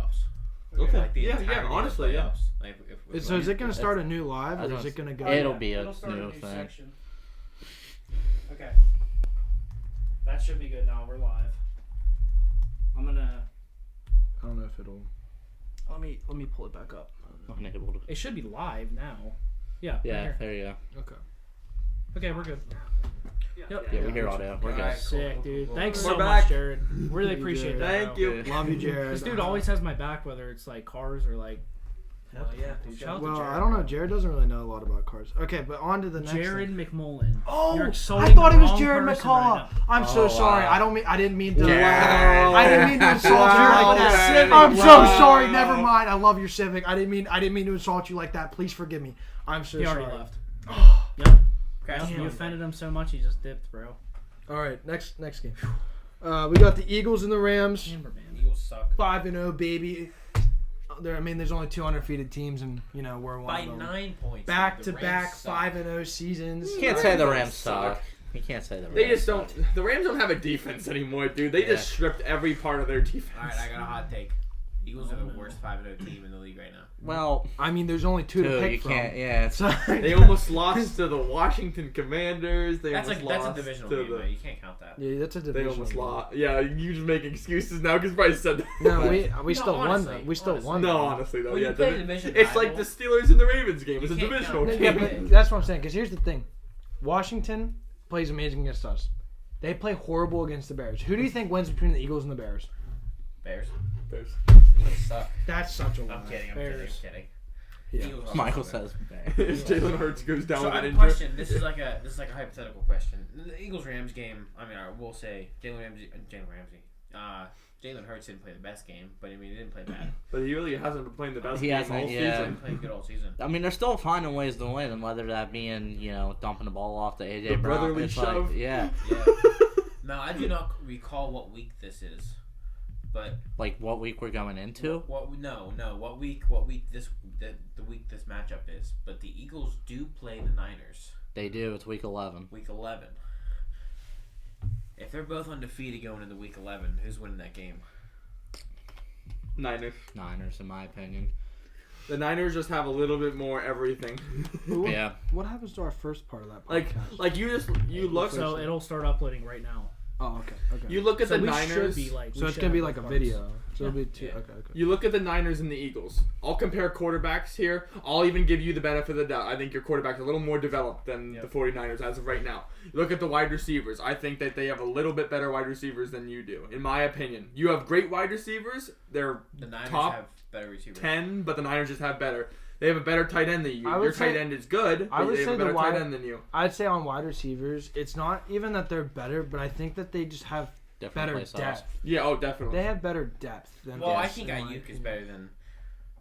playoffs. Okay. Like the Yeah, entirety of the honestly, yeah. playoffs. Like, So is it going to start a new live, or is it going to go? It'll be a It'll start new a new thing. section. Okay. That should be good now. We're live. I'm gonna. I don't know if it'll. Let me pull it back up. Unable to. It should be live now. Yeah. Yeah, Right here. there you go. Okay. Okay, we're good. Yep. Yeah, we hear audio. We're good. Alright, Sick, dude. Thanks We're so back. much, Jared. Really appreciate that. Thank bro. you. Love you, Jared. This dude always has my back, whether it's like cars or like. Hell yeah. Shout out to Well, Jared, I don't know. bro. Jared doesn't really know a lot about cars. Okay, but on to the next. Jared thing. McMullen. Oh, You're I insulting thought the it was wrong Jared person McCullough. right I'm so Oh, sorry. wow. I didn't mean to. Wow. I didn't mean to insult you Wow. like that. Civic, I'm so wow. sorry. Never mind. I love your Civic. I didn't mean to insult you like that. Please forgive me. I'm so He sorry. already left. Yep. Crash You offended him so much, he just dipped, bro. All right, next game. We got the Eagles and the Rams. Camberman. Eagles suck. 5-0, baby. There's only 2 undefeated teams, and we're one By of them. 9 points. Back The to Rams back suck. 5-0 seasons. You can't say the Rams suck. suck. You can't say the Rams. They just don't. The Rams don't have a defense anymore, dude. They just stripped every part of their defense. Alright, I got a hot take. Eagles are the worst 5-0 team in the league right now. Well, I mean, there's only 2 to dude, pick you from. can't. Yeah, it's So, They almost lost to the Washington Commanders. They That's almost a lost divisional to game, the. though. You can't count that. yeah, that's a They division. almost lost. Yeah, you just make excuses now because Bryce said that. No, we No, still won honestly, though. We still won. No, though. honestly though, When yeah. you play division It's like rival- the Steelers and the Ravens game. It's a You can't divisional count- Yeah, game. but that's what I'm saying. Because here's the thing: Washington plays amazing against us. They play horrible against the Bears. Who do you think wins between the Eagles and the Bears? Bears. There's- They suck. That's such a lie. I'm kidding. I'm Bears. kidding. Yeah. Eagles are Michael also good. says. If Jalen Hurts goes down So with I an have a injury. question. This is like a hypothetical question. The Eagles Rams game. I mean, I will say Jalen Hurts didn't play the best game, but I mean, he didn't play bad. But he really hasn't been playing the best He game hasn't, all yeah. season. He played good all season. I mean, they're still finding ways to win, and whether that being, dumping the ball off to AJ The Brown. brotherly It's shove. like, yeah. Yeah. Now I do not recall what week this is, but Like what week we're going into? what week the week this matchup is. But the Eagles do play the Niners. They do. It's week 11. Week 11. If they're both undefeated going into week 11, who's winning that game? Niners. Niners, in my opinion. The Niners just have a little bit more everything. Yeah. What happens to our first part of that Like podcast? you look. So it'll start uploading right now. Oh, okay. You look at So the we Niners. should be like. So it's gonna be like a video. So it'll be two. Yeah. Okay. You look at the Niners and the Eagles. I'll compare quarterbacks here. I'll even give you the benefit of the doubt. I think your quarterback's a little more developed than the 49ers as of right now. You look at the wide receivers. I think that they have a little bit better wide receivers than you do, in my opinion. You have great wide receivers. They're The Niners top have better receivers. 10, but the Niners just have better. They have a better tight end than you. I would Your tight say- end is good, I but would they have say a the better wide- tight end than you. I'd say on wide receivers, it's not even that they're better, but I think that they just have Different better play styles. depth. Yeah, oh, definitely. They have better depth than. Well, I us, think in my Ayuk is opinion. better than.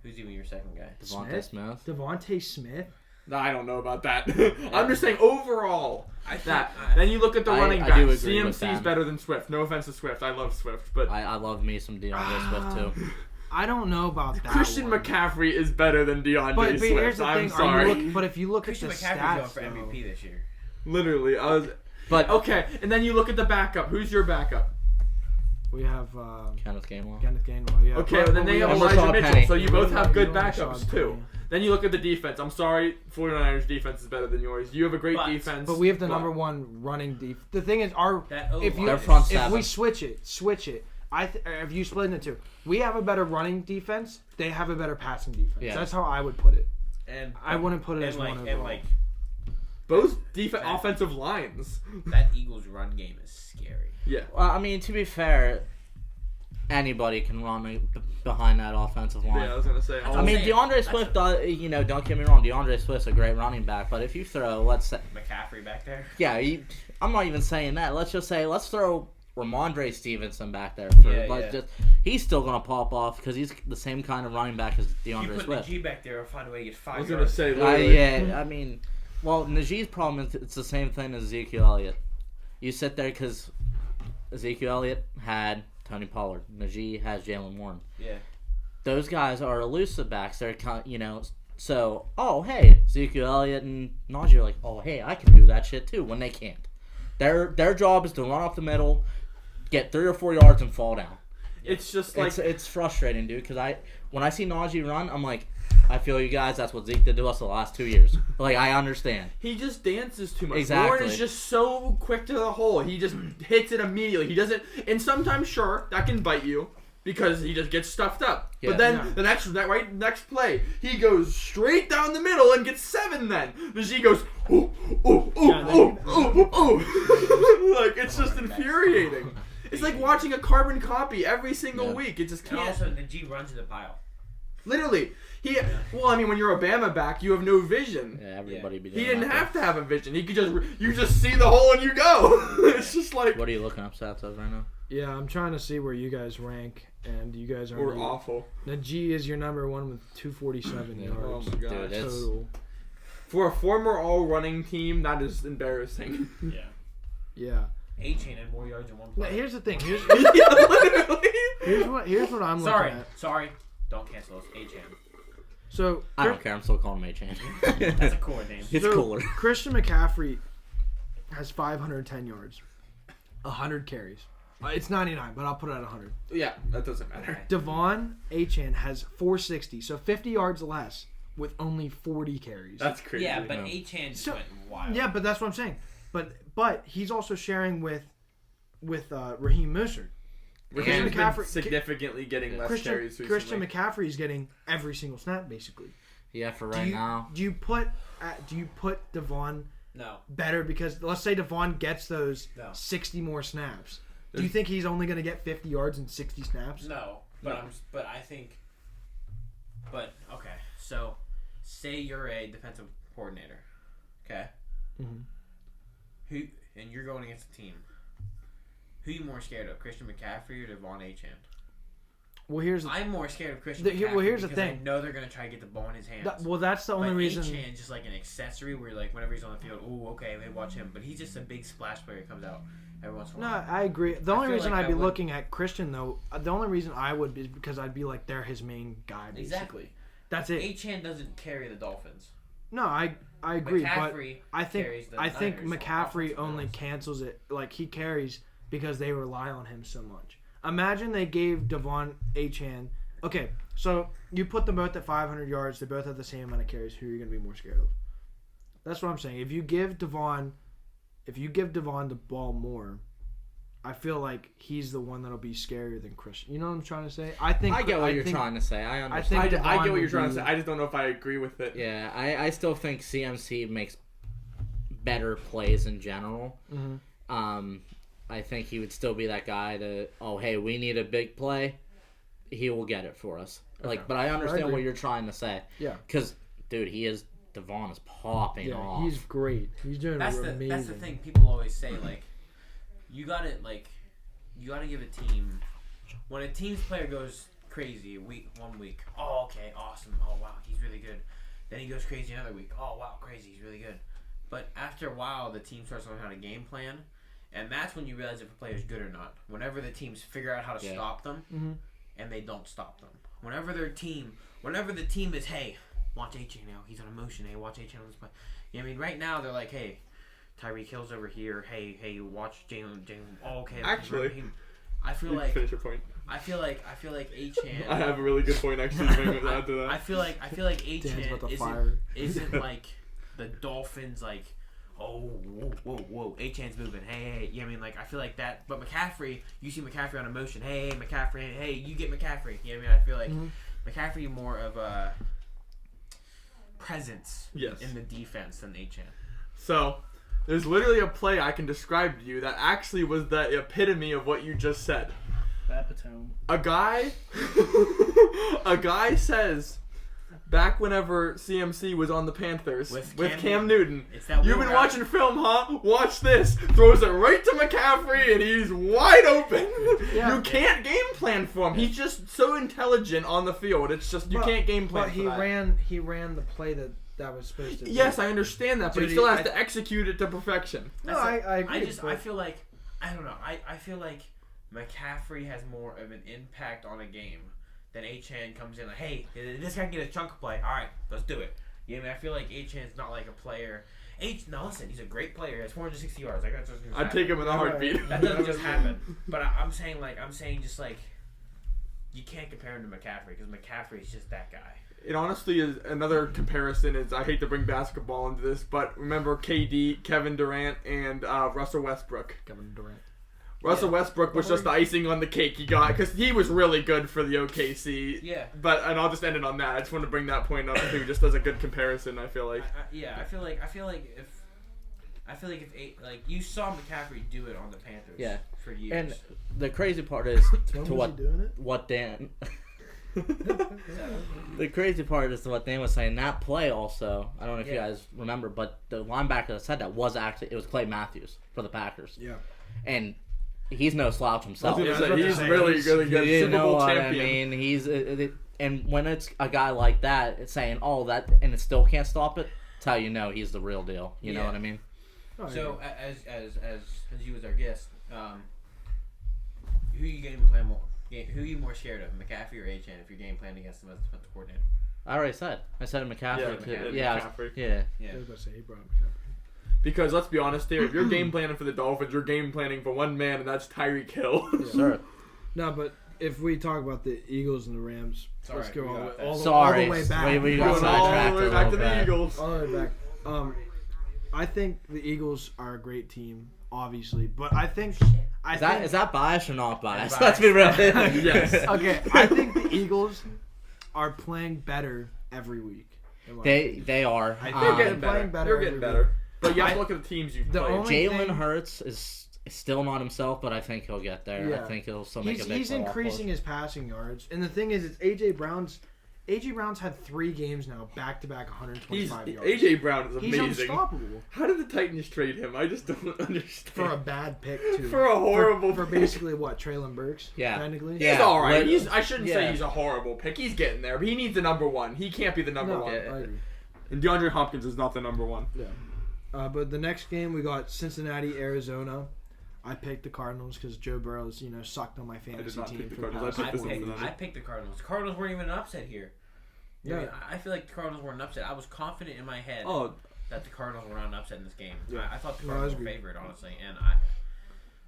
Who's even your second guy? Devontae Smith. Devontae Smith. No, I don't know about that. I'm just saying overall. I That. think- Then you look at the running I back. do agree with CMC's that. better than Swift. No offense to Swift. I love Swift, but I love me some DeAndre Swift, too. I don't know about that. Christian one. McCaffrey is better than DeAndre But Swift. here's the I'm thing. sorry. But if you look Christian at the McCaffrey's stats, going for though, MVP this year. Literally, I was. But Okay, and then you look at the backup. Who's your backup? we have Kenneth Gainwell. Kenneth Gainwell. Yeah. Okay, But- well, then but they we have have also- Elijah Rashad Mitchell, Penny. so you both have good We have backups Rashad too. Penny. Then you look at the defense. I'm sorry, 49ers defense is better than yours. You have a great But- defense. But we have the but- number one running defense. The thing is, our That if you Their front if seven. we switch it, if you split it into, we have a better running defense. They have a better passing defense. Yeah. That's how I would put it. And I wouldn't put it and as like one and overall. like both offensive lines. that Eagles run game is scary. Yeah. Well, I mean, to be fair, anybody can run behind that offensive line. Yeah, I was gonna say. That's I mean, saying. DeAndre That's Swift, don't get me wrong, DeAndre Swift's a great running back, but if you throw, let's say, McCaffrey back there. yeah, I'm not even saying that. Let's just say, let's throw Ramondre Stevenson back there. He's still going to pop off because he's the same kind of running back as You DeAndre put Swift. Najee back there, I'll find a way to get 5 I was yards. gonna say. Literally. Yeah, I mean, well, Najee's problem is it's the same thing as Ezekiel Elliott. You sit there because Ezekiel Elliott had Tony Pollard. Najee has Jalen Warren. Yeah. Those guys are elusive backs. They're so, oh, hey, Ezekiel Elliott and Najee are like, oh, hey, I can do that shit too when they can't. Their job is to run off the middle, get 3 or 4 yards, and fall down. It's just like it's frustrating, dude. Because when I see Najee run, I'm like, I feel you guys. That's what Zeke did to us the last 2 years. Like, I understand. he just dances too much. Exactly. Warren is just so quick to the hole. He just hits it immediately. He doesn't, and sometimes sure that can bite you because he just gets stuffed up. Yeah. But then Yeah. the next play, he goes straight down the middle and gets 7. Then Najee goes ooh ooh ooh Yeah, ooh ooh ooh. Like it's just infuriating. It's like watching a carbon copy every single Yeah. week. It just And can't. also, the G runs in the pile. Literally, well, I mean, when you're a Bama back, you have no vision. Yeah, everybody be doing He didn't that, have to have a vision. He could you just see the hole and you go. It's just like though. What are you looking up stats of right now? Yeah, I'm trying to see where you guys rank, and you guys are. we're awful. Najee is your number 1 with 247 Yeah. Oh yards my god. Dude, it's- total. For a former all-running team, that is embarrassing. Yeah. Yeah. A-Chain had more yards in one Now, play. here's the thing. Yeah, literally. Here's what I'm looking at. Sorry. Don't cancel us. A-Chain. So I don't care. I'm still calling him A-Chain. That's a core name. It's so cooler. Christian McCaffrey has 510 yards, 100 carries. It's 99, but I'll put it at 100. Yeah, that doesn't matter. Devon Achane has 460, so 50 yards less with only 40 carries. That's crazy. Yeah, but No. A-Chain just So- went wild. Yeah, but that's what I'm saying. But he's also sharing with Raheem Mostert. Christian Christian McCaffrey McCaffrey- significantly getting less carries recently. Christian McCaffrey is getting every single snap basically. Yeah, for Do right you, now. do you put Devon No. better because let's say Devon gets those No. 60 more snaps. Do you think he's only going to get 50 yards and 60 snaps? No. But I think. But okay, so say you're a defensive coordinator, okay? Mhm. And you're going against a team. Who are you more scared of, Christian McCaffrey or Devon Achane? Well, here's the, I'm more scared of Christian The- McCaffrey well, here's the because I thing. know they're gonna try to get the ball in his hands. that's the only but reason. Achane's just like an accessory where like whenever he's on the field, ooh, okay, maybe watch him. But he's just a big splash player that comes out every once in a No, while. I agree. The only feel reason like I'd I be would- looking at Christian though, the only reason I would be is because I'd be like they're his main guy. Basically. Exactly. That's it. Achane doesn't carry the Dolphins. No, I agree, McCaffrey but I think carries the I think Niners on McCaffrey offensive only downs. cancels it. Like he carries because they rely on him so much. Imagine they gave Devon Achane. Okay, so you put them both at 500 yards. They both have the same amount of carries. Who are you going to be more scared of? That's what I'm saying. If you give Devon the ball more, I feel like he's the one that'll be scarier than Christian. You know what I'm trying to say? I get what you're think- trying to say. I I understand. think I Devon get what you're would trying to be- say. I just don't know if I agree with it. Yeah, I still think CMC makes better plays in general. Mhm. I think he would still be that guy to, oh, hey, we need a big play. He will get it for us. Like, but I understand agree. what you're trying to say. Yeah. Because, dude, Devon is popping Yeah, off. he's great. He's doing amazing. That's the thing. People always say like, you gotta give a team when a team's player goes crazy one week. Oh, okay, awesome. Oh wow, he's really good. Then he goes crazy another week. Oh wow, crazy, he's really good. But after a while, the team starts learning how to game plan, and that's when you realize if a player's good or not. Whenever the teams figure out how to stop them, and they don't stop them. Whenever the team is, hey, watch H now, he's on a motion. Hey, watch H on this play. You know what I mean? Right now, they're like, hey, Tyreek Hill's over here. Hey, watch Jalen. Oh, okay. Actually, I feel You like finish your point. I feel like Achane. I have a really good point actually to bring after that. I feel like Dan's about to Achane fire. isn't like the Dolphins like. Oh, whoa! Achane's moving. Hey, you know what I mean? Like I feel like that. But McCaffrey, you see McCaffrey on a motion. Hey, McCaffrey. Hey, you get McCaffrey. You know what I mean? I feel like McCaffrey more of a presence Yes. in the defense than Achane. So, there's literally a play I can describe to you that actually was the epitome of what you just said. Bapatone. A guy says, back whenever CMC was on the Panthers With with Cam Cam Newton, It's that you've been wheelhouse. watching film, huh? Watch this. Throws it right to McCaffrey, and he's wide open. Yeah. You can't game plan for him. He's just so intelligent on the field. It's just you can't game plan. But for he ran the play that was supposed to. Yes, I understand that, but Dude, he still has I- to execute it to perfection. No, That's I agree. I but- feel like I don't know. I feel like McCaffrey has more of an impact on a game than Achane comes in like, hey, this guy can get a chunk of play. All right, let's do it. You know what I mean? I feel like Achane's not like a player. No, listen, he's a great player. He has 460 yards. Like, that doesn't just I'd take him in a Alright. heartbeat. That doesn't just happen. But I'm saying just like you can't compare him to McCaffrey because McCaffrey's just that guy. It honestly is another comparison. Is I hate to bring basketball into this, but remember KD, Kevin Durant, and Russell Westbrook. Kevin Durant. Russell Westbrook was just the icing on the cake he got because he was really good for the OKC. Yeah. And I'll just end it on that. I just want to bring that point up too, just as a good comparison. I feel like. I feel like if you saw McCaffrey do it on the Panthers. Yeah. For years. And the crazy part is When to was he doing it? what Dan. The crazy part is what Dan was saying. That play also, I don't know if you guys remember, but the linebacker that said that was Clay Matthews for the Packers. Yeah. And he's no slouch himself. He's really good. You Super know Bowl what champion. I mean? And when it's a guy like that, it's saying, that, and it still can't stop it, it's how you know he's the real deal. You know what I mean? Oh, So as you as our guest, who you game plan more? Who are you more scared of, McCaffrey or Achane? If you're game planning against him as defensive coordinator. I already said. I said McCaffrey. McCaffrey. Yeah. I was about to say he brought McCaffrey. Because let's be honest here, if you're game planning for the Dolphins, you're game planning for one man, and that's Tyreek Hill. Sure. No, but if we talk about the Eagles and the Rams, let's go all the way back. We Going got all sidetracked the way a back to little the bit. Eagles. All the way back. I think the Eagles are a great team, obviously, but I think Is that biased or not biased? Biased. Let's be real. Yes. okay. I think the Eagles are playing better every week. They are. They're getting better. playing better They're getting every better. But you have to look at the teams you've The played. only Jalen thing- Hurts is still not himself, but I think he'll get there. Yeah. I think he'll still make a big He's playoff increasing push. his passing yards, and the thing is, it's AJ Brown's had 3 games now back to back 125 yards. AJ Brown is He's amazing. unstoppable How did the Titans trade him? I just don't understand. for a bad pick too. For a horrible for pick. basically what Traylon Burks. Yeah. Technically. Yeah. He's all right. Let- I shouldn't say yeah. he's a horrible pick. He's getting there, but he needs the number one. He can't be the number No, one. I agree. And DeAndre Hopkins is not the number one. Yeah. But the next game we got Cincinnati, Arizona. I picked the Cardinals because Joe Burrow's sucked on my fantasy not team pick the for the Cardinals. past I picked the I picked the Cardinals. Cardinals weren't even an upset here. Yeah. I mean, I feel like the Cardinals weren't an upset. I was confident in my head Oh, that the Cardinals were not an upset in this game. Yeah. I thought the No, I Cardinals were agree. favored, honestly. And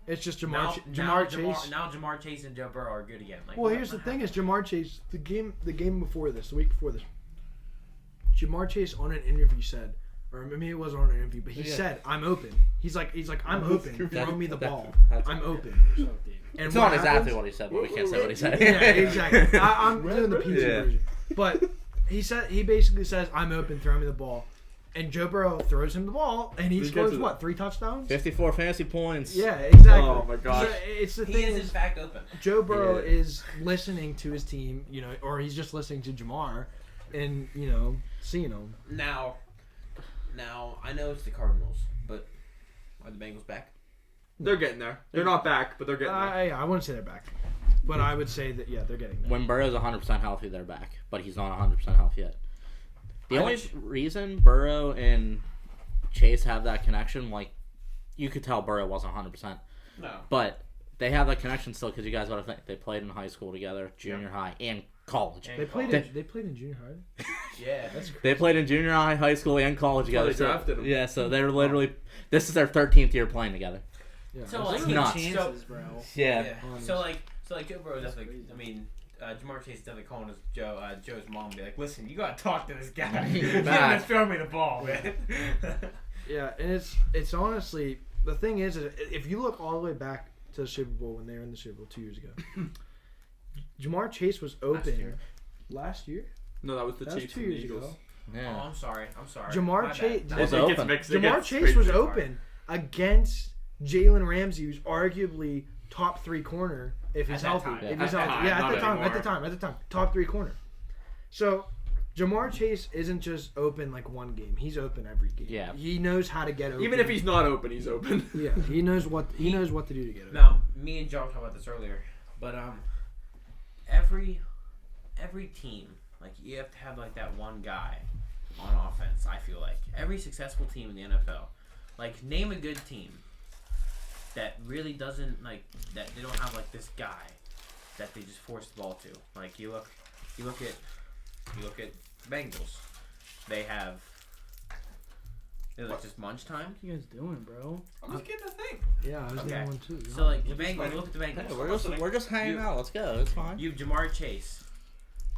It's just now Jamar Chase. Now Jamar Chase and Joe Burrow are good again. Like, Well, here's the thing: is Jamar Chase the game before this, the week before this, Jamar Chase on an interview said, or maybe it wasn't on an interview, but he said, "I'm open." He's like, "I'm open. Throw me the ball. I'm open." And It's what not exactly happens- what he said, but we can't say what he said. Yeah, exactly. I'm doing the PG Yeah. version, but he basically says, "I'm open. Throw me the ball." And Joe Burrow throws him the ball, and he He scores gets it. what? 3 touchdowns? 54 fantasy points. Yeah, exactly. Oh my gosh. So it's the he thing is in is, fact open. Joe Burrow Yeah. is listening to his team, or he's just listening to Jamar, and seeing him. Now I know it's the Cardinals, but are the Bengals back? They're getting there. They're not back, but they're getting there. I wouldn't say they're back, but I would say that they're getting there. When Burrow's 100% healthy, they're back, but he's not 100% healthy yet. The I only wish- reason Burrow and Chase have that connection, like, you could tell Burrow wasn't 100%, No. but they have that connection still because you guys got to think they played in high school together, junior high, and college. They played. They played in junior high. Yeah. They played in junior high, high school, and college That's why together. they So, drafted 'em. yeah, so they're literally this is their 13th year playing together. Yeah. So That's like nuts. chances, bro. Yeah. Honest. So like Joe Burrow definitely. I mean, Jamar Chase definitely calling his Joe's mom and be like, "Listen, you gotta talk to this guy. You gotta throw me the ball, man." Yeah, and it's honestly the thing is if you look all the way back to the Super Bowl when they were in the Super Bowl 2 years ago, Jamar Chase was open last year. No, that was the That was Chiefs 2 and the years Eagles. ago. Oh, Yeah. I'm sorry. Jamar My Chase- bad. Was It gets open. mixed. It Jamar gets Chase was crazy. open against Jalen Ramsey, who's arguably top 3 corner if he's At that healthy. time. If he's At the healthy, time, yeah, not at the time, top 3 corner. So Jamar Chase isn't just open like one game; he's open every game. Yeah. he knows how to get open. Even if he's not open, he's open. yeah, he knows what to do to get open. Now, me and Joe talked about this earlier, but every team, like, you have to have like that one guy on offense. I feel like every successful team in the NFL, like, name a good team that really doesn't that they don't have like this guy that they just force the ball to. Like, you look at Bengals, they're like just munch time. What you guys doing, bro? I'm just getting the thing. Yeah, I was Okay. thinking one too. So like the Bengals, look at the Bengals. Hey, we're just hanging You- out. Let's go. It's fine. You have Jamar Chase,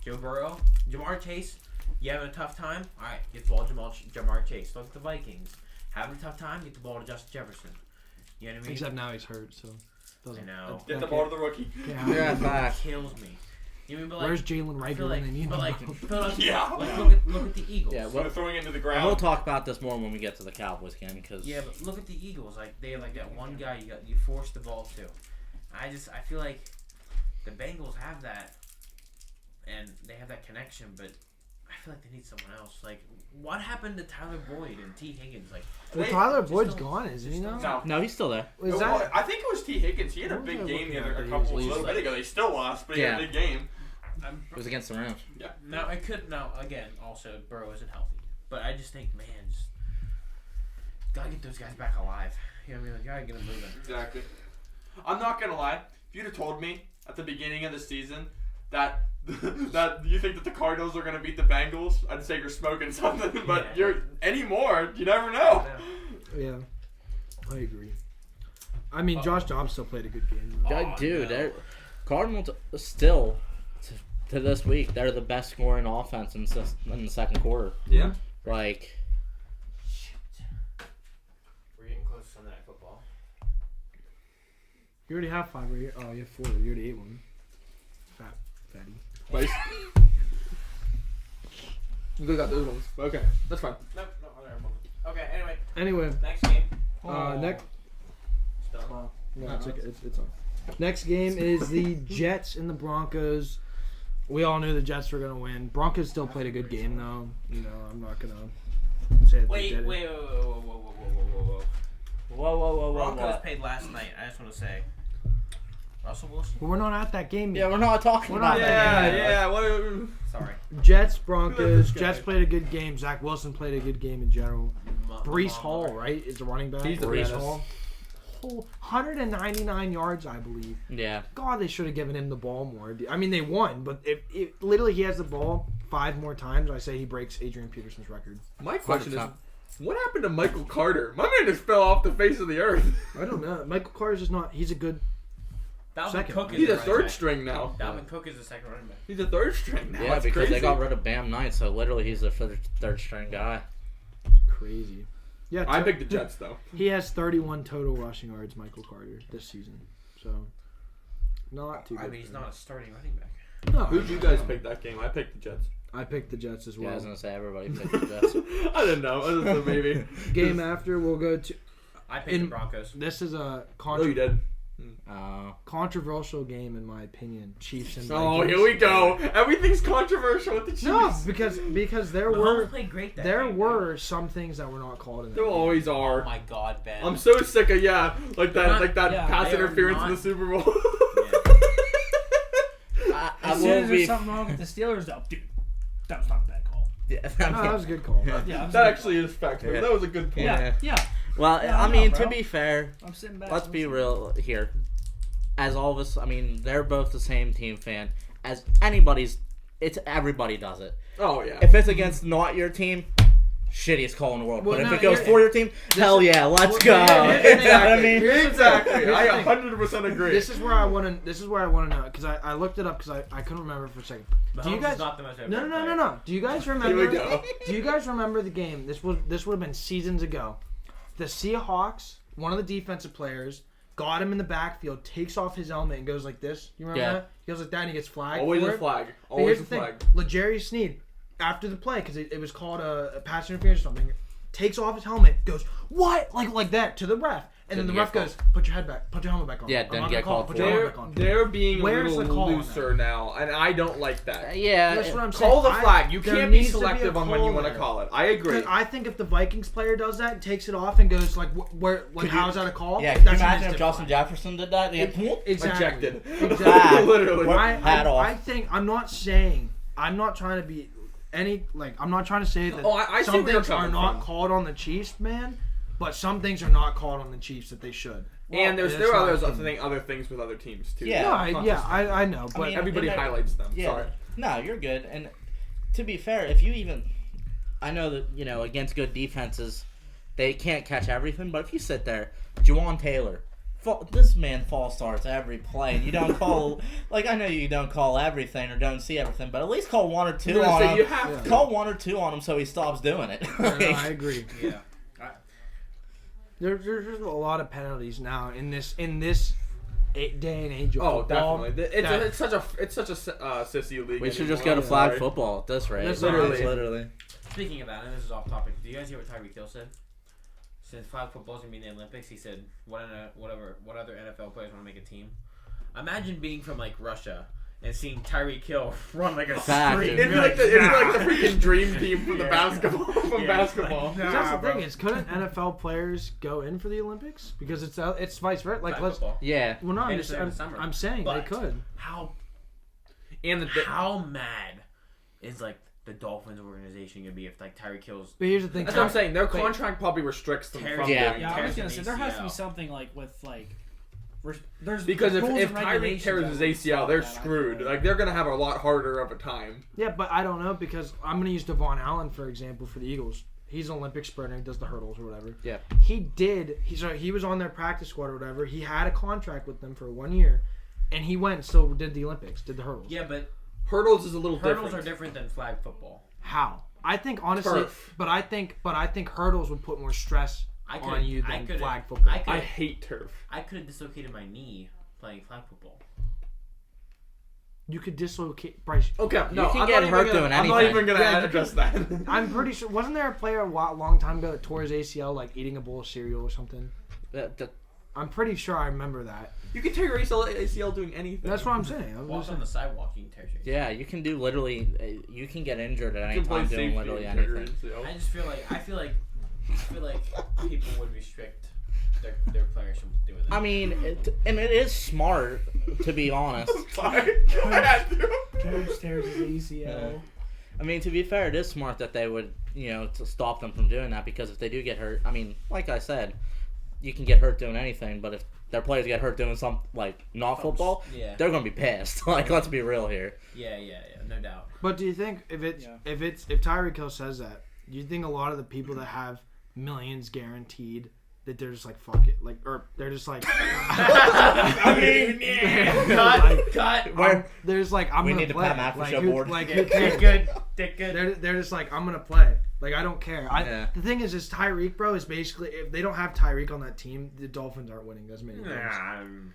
Joe Burrow, Jamar Chase. You having a tough time? All right, get the ball to Jamar Chase. Look at the Vikings. Having a tough time? Get the ball to Justin Jefferson. You know what I mean? Except now he's hurt, so I doesn't. know. Get the ball to the rookie. Yeah. Yeah, It back. kills me. You mean, but like, Where's Jalen I feel Riker like, when they need but him? like, Philadelphia, Yeah. like look at the Eagles. Yeah, So throwing into the And ground. we'll talk about this more when we get to the Cowboys game because Yeah, but look at the Eagles. Like they have like that one guy you force the ball to. I feel like the Bengals have that, and they have that connection, but I feel like they need someone else. Like what happened to Tyler Boyd and T Higgins? Like Well, Wait, Tyler just Boyd's don't- gone, isn't he now? No. no, he's still there. Is that? I think it was T. Higgins. He had a What was big I game looking the at other that a he couple was a little like- bit ago. They still lost, but he had a Yeah. big game. It was against the Rams. now I could now again also Burrow isn't healthy, but I just think man, just gotta get those guys back alive. You know what I mean? Like, gotta get them moving. Exactly. I'm not gonna lie. If you'd have told me at the beginning of the season that that you think that the Cardinals are gonna beat the Bengals, I'd say you're smoking something. But Yeah. you're anymore. You never know. Yeah, I agree. I mean, Josh Dobbs still played a good game. though. Yeah, dude, no. they're Cardinals still to this week. They're the best scoring offense in the second quarter. Yeah. Like, We're getting close to Sunday Night Football. You already have 5, right? Oh, you have 4. You already ate one. Fatty. Nice. You still got those ones. Okay, that's fine. No, other one. Okay, anyway, Anyway, next game. next. Still. No, it's okay. It's on. Next game is the Jets and the Broncos. We all knew the Jets were gonna win. Broncos still played a good game though. You know, I'm not gonna say that they Wait, did wait, it. whoa, Broncos paid last night. I just want to say. Russell Wilson? We're not at that game Yeah, yet. we're not talking We're about not- that. Yeah. What? Sorry. Jets, Broncos. this guy? Jets played a good game. Zach Wilson played a good game in general. Brees Hall, Hall, right, is the running back. He's the Brees best. Hall. 199 yards, I believe. Yeah. God, they should have given him the ball more. I mean, they won, but if literally he has the ball 5 more times, I say he breaks Adrian Peterson's record. My question is, 100%. what happened to Michael Carter? My man just fell off the face of the earth. I don't know. Michael Carter's just not. He's a good. Dalvin Second. Cook is He's the a running third back. string now. Dalvin Cook is the second running back. He's a third string now. Yeah, That's because crazy. they got rid of Bam Knight, so literally he's the third string guy. Crazy. Yeah, I picked the Jets though. He has 31 total rushing yards, Michael Carter, this season. So, not too good. I mean, he's for not him. a starting running back. No, Who'd you guys pick that game? I picked the Jets. I picked the Jets as Yeah, I well. was gonna say everybody picked the Jets. I didn't know. I just thought maybe. Game after, we'll go to. I picked In- the Broncos. This is a Oh, you did. controversial game, in my opinion. Chiefs and Oh, Vikings. here we go. Everything's controversial with the Chiefs. No, because there Mahomes were played great that there game, were some things that were not called in that There game. always dude. Oh are. my God, Ben. I'm so sick of like that Yeah, pass they are interference not- in the Super Bowl. Yeah. I As soon will as there's be. something wrong with the Steelers, though, dude, that was not a bad call. Yeah, No, that was a good call. Yeah, That actually is factual. Yeah. That was a good point. yeah. Well, Yeah, I I know, mean, bro. to be fair, I'm sitting back. let's be real here. As all of us, I mean, they're both the same team fan. As everybody does it. Oh yeah. If it's against not your team, shittiest call in the world. Well, but if no, it goes here- for your team, hell yeah, let's go. here- You know what I mean? Exactly. Here's the I thing. 100% agree. This is where I want to. This is where I want to know because I looked it up because I couldn't remember for a second. Mahomes Do you guys? is not the most No. overrated player. Do you guys Here remember? we go. Do you guys remember the game? This would have been seasons ago. The Seahawks, one of the defensive players, got him in the backfield, takes off his helmet and goes like this. You remember Yeah. that? He goes like that and he gets flagged. Always for a it. flag. But Always here's a the flag. thing. L'Jarius Sneed, after the play, because it was called a pass interference or something, takes off his helmet, goes, what? Like that to the ref. And then the Didn't ref get goes, put your head back, put your helmet back on. Yeah, I'm didn't not get gonna call it. called Put for your it. helmet back on. They're being Where's a the little call on looser now, and I don't like that. Yeah. That's what I'm Call saying. the flag. You there can't be needs to a selective on when you call want to there. call it. I agree. Because I think if the Vikings player does that, takes it off and goes like, how's that a call? Yeah, can you That's an imagine if instant Justin flag. Jefferson did that? Yeah. Exactly. Ejected. Exactly. Literally. Hat off. I think I'm not trying to be I'm not trying to say that Oh, I see some where you're things are coming not from. called on the Chiefs, man, but some things are not called on the Chiefs that they should. And That's there are not- other things with other teams too. Yeah. No, Not just- I know, but mean, everybody and they're- highlights them. Yeah. Sorry. No, you're good. And to be fair, if you even, I know that against good defenses, they can't catch everything. But if you sit there, Juwan Taylor, This man false starts every play. And you don't call like I know you don't call everything or don't see everything, but at least call one or two on him. You have to. Call one or two on him so he stops doing it. No, I agree. Yeah. There's a lot of penalties now in this day and age of Oh, football. definitely. It's such a sissy league. We should anymore. just go to I'm flag sorry. football at this rate. That's Literally. Speaking of that, and this is off topic, do you guys hear what Tyreek Hill said? Since flag football's gonna be in the Olympics, he said, what other NFL players want to make a team? Imagine being from like Russia and seeing Tyreek Hill run like a Fact, street. dude. It'd be like the freaking dream team from the basketball. Yeah, basketball. That's the thing is, couldn't NFL players go in for the Olympics because it's vice versa? Like, Flag let's. football. Yeah. Well, no, And it's in the summer. I'm saying But they could. How And how mad is like the Dolphins organization gonna be if like Tyreek Hill's But here's the thing. that's what I'm saying. Their contract probably restricts them Tears- from Yeah. doing Yeah, I that. was gonna say there has to be ACL. something like with like. There's Because rules if and Tyreek regulations tears that his would ACL, stop they're that, I feel screwed. Like they're gonna have a lot harder of a time. Yeah, but I don't know because I'm gonna use Devon Allen for example for the Eagles. He's an Olympic sprinter. He does the hurdles or whatever. Yeah. He was on their practice squad or whatever. He had a contract with them for 1 year, and he went and still did the Olympics, did the hurdles. yeah, but Hurdles is a little hurdles different. are different than flag football. How? I think honestly, Turf. but I think hurdles would put more stress on you than flag football. football. I hate turf. I could have dislocated my knee playing flag football. You could dislocate Bryce. Okay, no, can I'm get not hurt even gonna, doing I'm not anything. even gonna Yeah, you address that. I'm pretty sure. Wasn't there a player a long time ago that tore his ACL like eating a bowl of cereal or something? I'm pretty sure I remember that. You can tear your ACL doing anything. That's what I'm saying. I'm Walk just on saying. the sidewalk, you can tear your Yeah, you can do literally. You can get injured at You any can play time doing safety literally and tear your anything. ACL. I just feel like people would restrict their players from doing that. I mean, and it is smart to be honest. Sorry, I had to. Coach tears his ACL. I mean, to be fair, it is smart that they would, to stop them from doing that because if they do get hurt, I mean, like I said, you can get hurt doing anything, but if their players get hurt doing something like not football, Yeah. they're gonna be pissed. Like, let's be real here. Yeah, no doubt. But do you think if Tyreek Hill says that, do you think a lot of the people that have millions guaranteed that they're just like fuck it, like or they're just like I mean, yeah. Cut. there's like I'm We gonna need to play. pat Mac for Like, show who, board. like Yeah, who dick cares? good. Dick good. They're just like I'm gonna play. Like I don't care. Yeah. The thing is Tyreek, bro, is basically if they don't have Tyreek on that team, the Dolphins aren't winning as many games.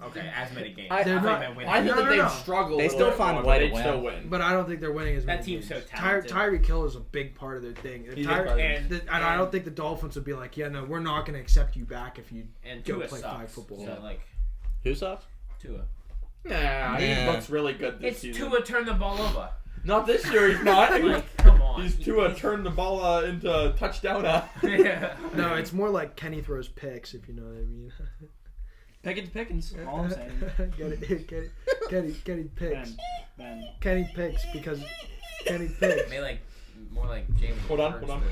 Okay, as many games. They're think not- they win. I think No, that they'd no. struggle. They a still little find a more, way but to they'd win. still win. But I don't think they're winning as many That team's so games. talented. Tyreek Hill is a big part of their thing. If He's Tyre- a- and I don't think the Dolphins would be like, yeah, no, we're not going to accept you back if you and go Tua play sucks. flag football. So like Who sucks? Tua. Nah, he Yeah. looks really good this It's season. Tua turn the ball over. Not this year, he's not. Like, come on. He's Tua turned the ball into touchdown. Yeah. No, it's more like Kenny throws picks, if you know what I mean. Pickens. All I'm saying. Kenny picks. Ben. Kenny picks because Kenny picks. May like more like James. Hold on, Hurts hold on.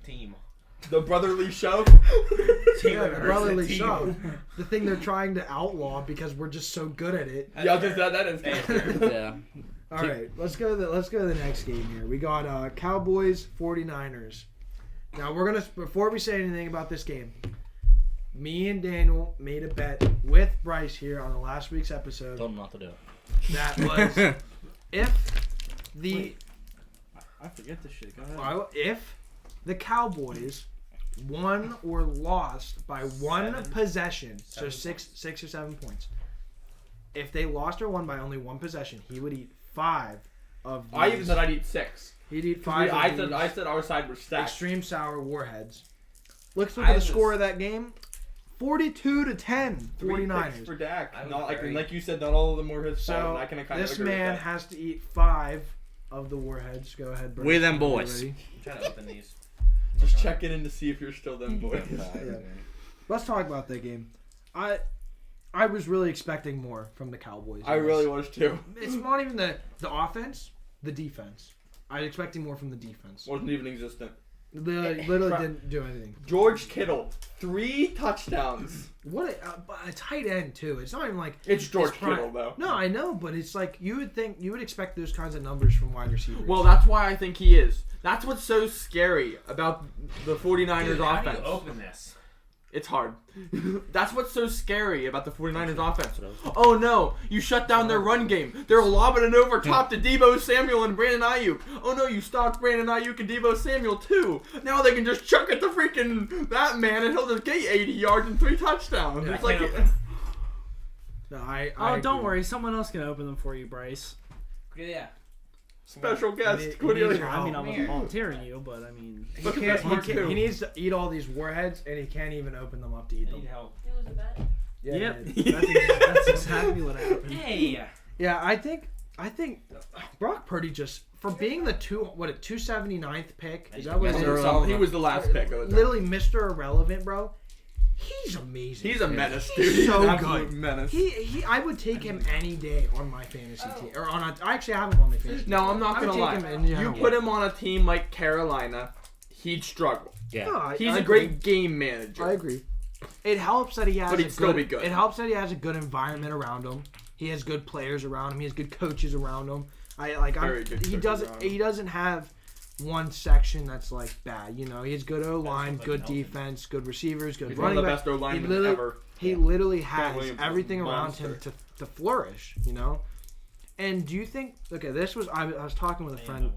the Team. The brotherly shove. Yeah, Hurts the the brotherly team. shove. The thing they're trying to outlaw because we're just so good at it. Yeah, just that is. That's fair. Yeah. All right, let's go to the next game here. We got Cowboys 49ers. Now we're gonna before we say anything about this game, me and Daniel made a bet with Bryce here on the last week's episode Told him not to do it. that was if the Wait. I forget this shit. Go ahead. if the Cowboys won or lost by one 7 possession, so 7 six or 7 points. If they lost or won by only one possession, he would eat 5 of these. I even said I'd eat 6. He'd eat 5 I of these said our side was stacked. extreme sour warheads. Let's look I at the was- score of that game. 42-10, 3 picks 49ers. for Dak. I was Not very- like you said, not all of them were his fault. So And I can kind this of agree man with that. has to eat 5 of the warheads. Go ahead, Bryce. We them whenever you're boys. ready. I'm trying to open these. Just checking in to see if you're still them boys. Yeah. Let's talk about that game. I was really expecting more from the Cowboys. I really was too. It's not even the offense, the defense. I was expecting more from the defense. Wasn't even existent. Literally didn't do anything. George Kittle, 3 touchdowns. What a tight end too. It's not even like It's George prime. Kittle though. No, I know, but it's like you would expect those kinds of numbers from wide receivers. Well, that's why I think he is. That's what's so scary about the 49ers Dude, how do offense. you open this? It's hard. That's what's so scary about the 49ers offense. Oh no, you shut down their run game. They're lobbing it over top to Deebo Samuel and Brandon Ayuk. Oh no, you stopped Brandon Ayuk and Deebo Samuel too. Now they can just chuck it to freaking that man and he'll just get 80 yards and 3 touchdowns. Yeah, It's like, No, I don't agree. worry. Someone else can open them for you, Bryce. Yeah. special guest. He What do you needs think? your I mean, I help. wasn't volunteering you, but I mean, He, Look at can't, this mark he, too. he needs to eat all these warheads, and he can't even open them up to eat I them. need help. It was a bet. Yeah, yep, he did. that's exactly what happened. Hey. Yeah, I think Brock Purdy just for being the 279th pick. Is that what it is? He was the last pick. Literally Mr. Irrelevant, bro. He's amazing. He's a menace, He's dude. He's so an absolute good. menace. I would take him any day on my fantasy team, or I actually have him on my fantasy team. No, I'm not I would gonna lie. take him in You general. put him on a team like Carolina, he'd struggle. Yeah. No, He's I a agree. great game manager. I agree. It helps that he has. But he'd a still good, be good. It helps that he has a good environment around him. He has good players around him. He has good coaches around him. Very good He coaches doesn't. around He doesn't have one section that's like bad. You know, he has good O line, like good Nelson. defense, good receivers, good He's one running of the back. best O He linemen literally, ever. he literally has Williams was a everything around monster. him to flourish. You know. And do you think? Okay, this was I was talking with a friend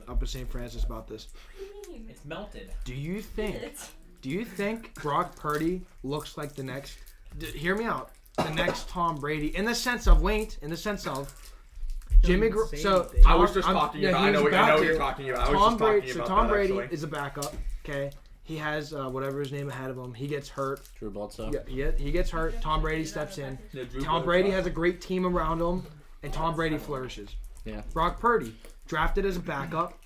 up at St. Francis about this. What do you mean? It's melted. Do you think? It's- Do you think Brock Purdy looks like the next? Hear me out. The next Tom Brady, in the sense of Wait, in the sense of Jimmy. So I was just talking yeah, about. he I know was what about you're to. talking about. I was Tom just Brady. talking So about Tom that, Brady actually. is a backup. Okay, he has whatever his name ahead of him. He gets hurt. Drew Bledsoe. Yeah, he gets hurt. Tom Brady steps in. Yeah, Drew Tom Bledsoe. Brady has a great team around him, and Tom Brady flourishes. Yeah. Brock Purdy, drafted as a backup,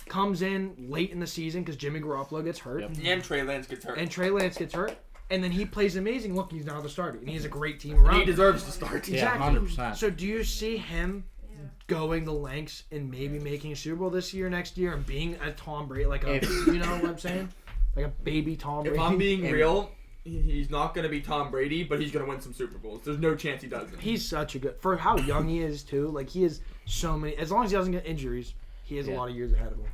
comes in late in the season because Jimmy Garoppolo gets hurt. Yep. And Trey Lance gets hurt. And Trey Lance gets hurt, and then he plays amazing. Look, he's now the starter, and he has a great team around He him. deserves to start. Yeah, Exactly. 100%. So do you see him going the lengths and maybe making a Super Bowl this year, next year, and being a Tom Brady, like a, you know what I'm saying? Like a baby Tom Brady. If I'm being And real, he's not going to be Tom Brady, but he's going to win some Super Bowls. There's no chance he doesn't. he's such a good, for how young he is too, like he has so many, as long as he doesn't get injuries, he has a Yeah. lot of years ahead of him.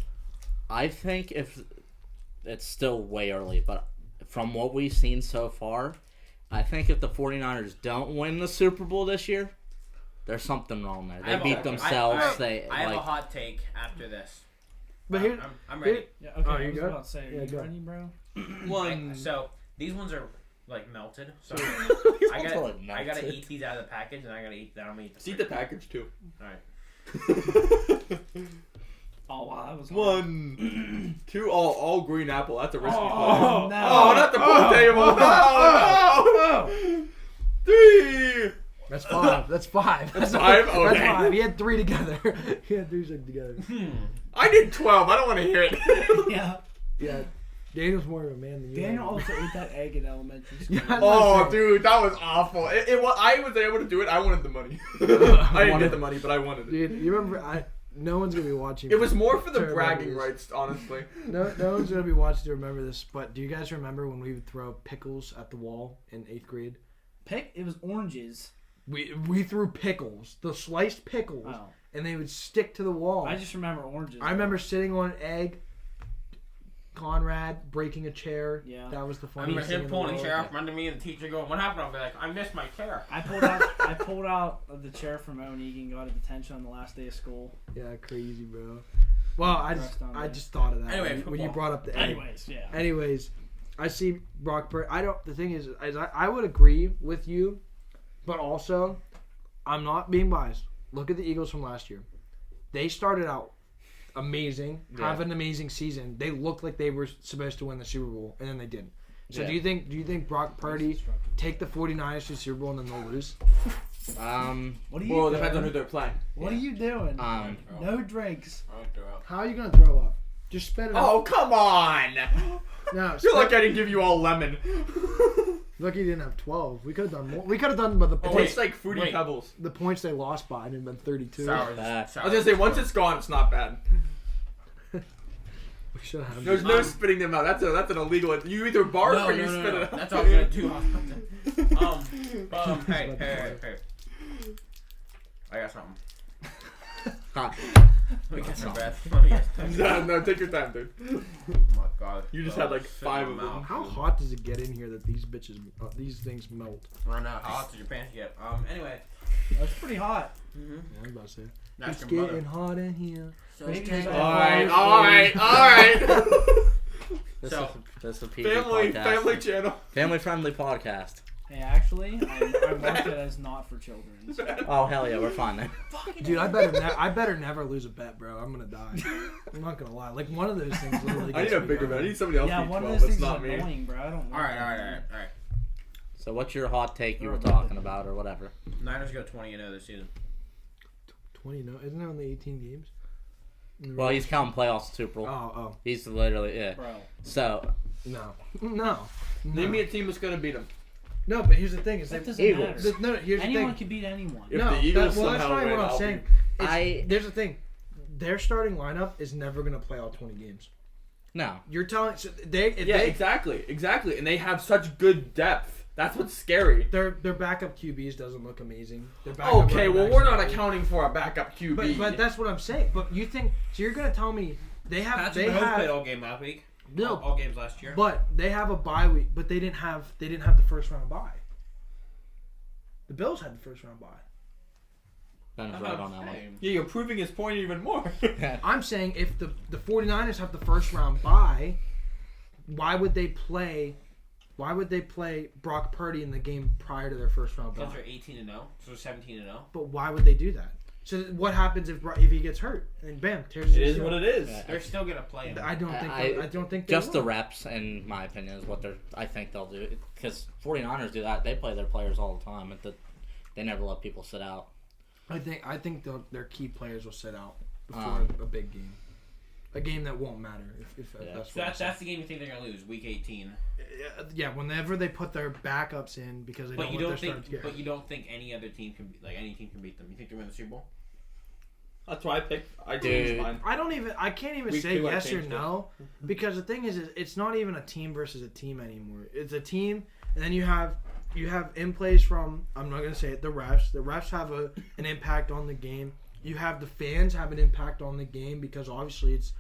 I think if it's still way early, but from what we've seen so far, I think if the 49ers don't win the Super Bowl this year, there's something wrong there. I They have beat a- themselves. I have a hot take after this. But here, I'm ready. Yeah, okay. Oh, you I was good? about to say, Yeah, are you go. ready, bro? So these ones are like melted. So These I ones gotta are, like, I gotta melted. eat these out of the package, and I gotta eat that. I'm gonna eat See the package, too. All right. Oh wow, that was hard. 1, 2, all green apple. That's a risky play. Oh, no. Oh, not the pool table. No. 3. that's five. That's five. That's 5? That's Okay. five. He had three together. He had three together. I did 12. I don't want to hear it. Yeah. Yeah, Daniel's more of a man than you. Daniel also ate that egg in elementary school. Yeah, I was Oh, gonna say, dude, that was awful. I was able to do it. I wanted the money. I didn't get the money, but I wanted it. dude, you remember? No one's gonna be watching. It was more for the to remember bragging this. rights, honestly. No one's gonna be watching to remember this. But do you guys remember when we would throw pickles at the wall in 8th grade? It was oranges. We threw pickles, the sliced pickles, Oh. and they would stick to the wall. I just remember oranges. I remember sitting on an egg. Conrad breaking a chair. Yeah. That was the I funniest remember thing him in the pulling a world. chair up under me, and the teacher going, "What happened?" I'll be like, "I missed my chair." I pulled out of the chair from Onegue and got a detention on the last day of school. Yeah, crazy, bro. Well, Rest on I that. just thought of that Anyway, when you football. brought up the egg. Yeah. Anyways, I see Brock Purdy. The thing is I would agree with you, but also, I'm not being biased. Look at the Eagles from last year. They started out amazing, have an amazing season. They looked like they were supposed to win the Super Bowl, and then they didn't. So Yeah. do you think Brock Purdy take the 49ers to the Super Bowl and then they'll lose? What are you Well, it doing? depends on who they're playing. What are you doing? No drinks. How are you gonna throw up? Just spit it out. Oh, come on! No, You're like I didn't give you all lemon. look, he didn't have 12. We could have done more. We could have done, but the It points, tastes like Fruity wait. Pebbles. the points they lost by, it'd been 32. Sour. Nah. sour. I was gonna say, once it's gone, it's not bad. We should have. There's no spitting them out. That's an illegal. You either barf or you spit it out. That's all I'm gonna do. Hey. I got something. Hot. We got some breath. Oh, yes. No, take your time, dude. Oh my god. You just Oh, had like shit 5 in of my them. mouth. How hot does it get in here that these things melt? I don't know. How hot does your pants get? Anyway. That's pretty hot. Mm-hmm. Yeah, I was about to say. That's It's your mother. getting hot in here. So Maybe it's just taking- Alright. This So, is a PG Family podcast. channel. Family friendly podcast. Hey, actually, I marked it as not for children. So. Oh hell yeah, we're fine then. Dude, I better never lose a bet, bro. I'm gonna die. I'm not gonna lie. Like one of those things literally. I need gets a me bigger going. man. I need somebody else Yeah, to eat one of 12. those It's things is not me. annoying, bro. I don't. Alright. So what's your hot take you were talking about or whatever? Niners go 20-0 this season. 20, no, isn't it only 18 games? Well, he's counting playoffs Super Bowl. Oh, He's literally Bro. So no. Name me a team that's gonna beat them. No, but here's the thing: is That that doesn't Eagles. matter. no, here's the Anyone thing. can beat anyone. If No, the Eagles that's somehow not win, what I'm I'll saying. I There's the thing: their starting lineup is never gonna play all 20 games. no. You're telling so they if Yeah, they exactly. And they have such good depth. That's what's scary. their backup QBs doesn't look amazing. Their backup Okay, running well backs we're don't not look- accounting for a backup QB. But that's what I'm saying. But you think so? You're gonna tell me they have Patrick Mahomes played have all game last week. no, All games last year. but they have a bye week. But they didn't have the first round bye. The Bills had the first round bye. Ben's That's right what on I'm that one. saying. Yeah, you're proving his point even more. I'm saying if the 49ers have the first round bye, why would they play Brock Purdy in the game prior to their first round bye? Because they're 18-0, so 17-0. But why would they do that? So what happens if he gets hurt and bam, tears It his is ACL? what it is. Yeah. They're still gonna play him. I don't think. I- I don't think they Just the will. reps, in my opinion, is what I think they'll do. Because 49ers do that. They play their players all the time. They never let people sit out. I think their key players will sit out before a big game, a game that won't matter. If Yeah. that's So what that's the game you think they're gonna lose, week 18. yeah. Whenever they put their backups in because they But don't you want don't their starters to think. get But you don't think any other team can any team can beat them. You think they win the Super Bowl? That's why I picked. I Dude. changed mine. I can't even Week say 2, I yes or changed it. no because the thing is it's not even a team versus a team anymore. It's a team, and then you have in plays from I'm not gonna say it the refs. The refs have an impact on the game. You have the fans have an impact on the game because obviously it's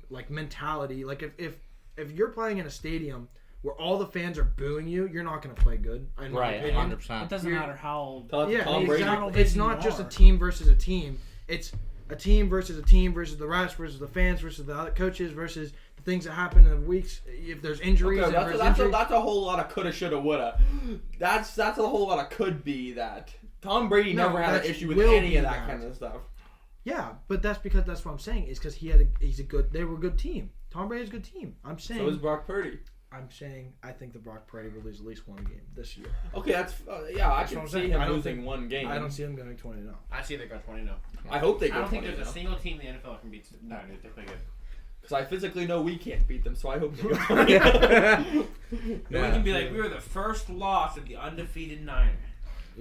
like mentality. Like if you're playing in a stadium where all the fans are booing you, you're not gonna play good. In my Right, opinion. 100%. It doesn't matter how. Yeah, Tom Brady. exactly. It's not just a team versus a team. It's a team versus the refs versus the fans versus the other coaches versus the things that happen in the weeks. If there's injuries, Okay, if that's, there's that's, a, injuries. that's a whole lot of coulda, shoulda, woulda. That's a whole lot of could be that. Tom Brady No, never had an that's issue with will any be of that that. kind of stuff. Yeah, but that's what I'm saying is because they were a good team. Tom Brady's a good team. So is Brock Purdy. I'm saying I think the Brock Purdy will lose at least one game this year. Okay, that's yeah. I That's what can I'm see saying. him I don't losing think- one game. I don't see him going 20-0. I see they go 20-0. I hope they I go don't think 20 there's a single team in the NFL that can beat the Niners. They play good. because I physically know we can't beat them. So I hope they go 20. No one can be like, we were the first loss of the undefeated Niners.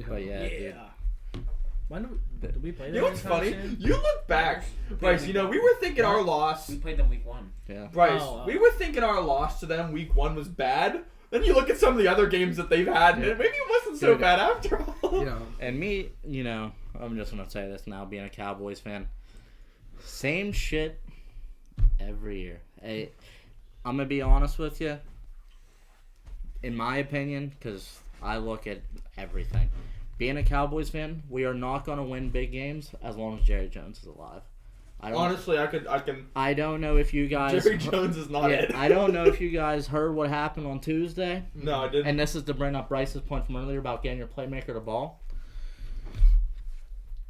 But yeah, dude. Yeah. When did we play? You know what's funny? You look back, Bryce. You know we were thinking our loss. We played them week 1. Yeah. Bryce, Oh, we were thinking our loss to them week 1 was bad. Then you look at some of the other games that they've had, and maybe it wasn't so Dude. bad after all. Yeah. And me, I'm just gonna say this now, being a Cowboys fan. Same shit every year. Hey, I'm gonna be honest with you. In my opinion, because I look at everything. Being a Cowboys fan, we are not gonna win big games as long as Jerry Jones is alive. Honestly, I can. I don't know if you guys. Jerry Jones is not it. I don't know if you guys heard what happened on Tuesday. No, I didn't. And this is to bring up Bryce's point from earlier about getting your playmaker the ball.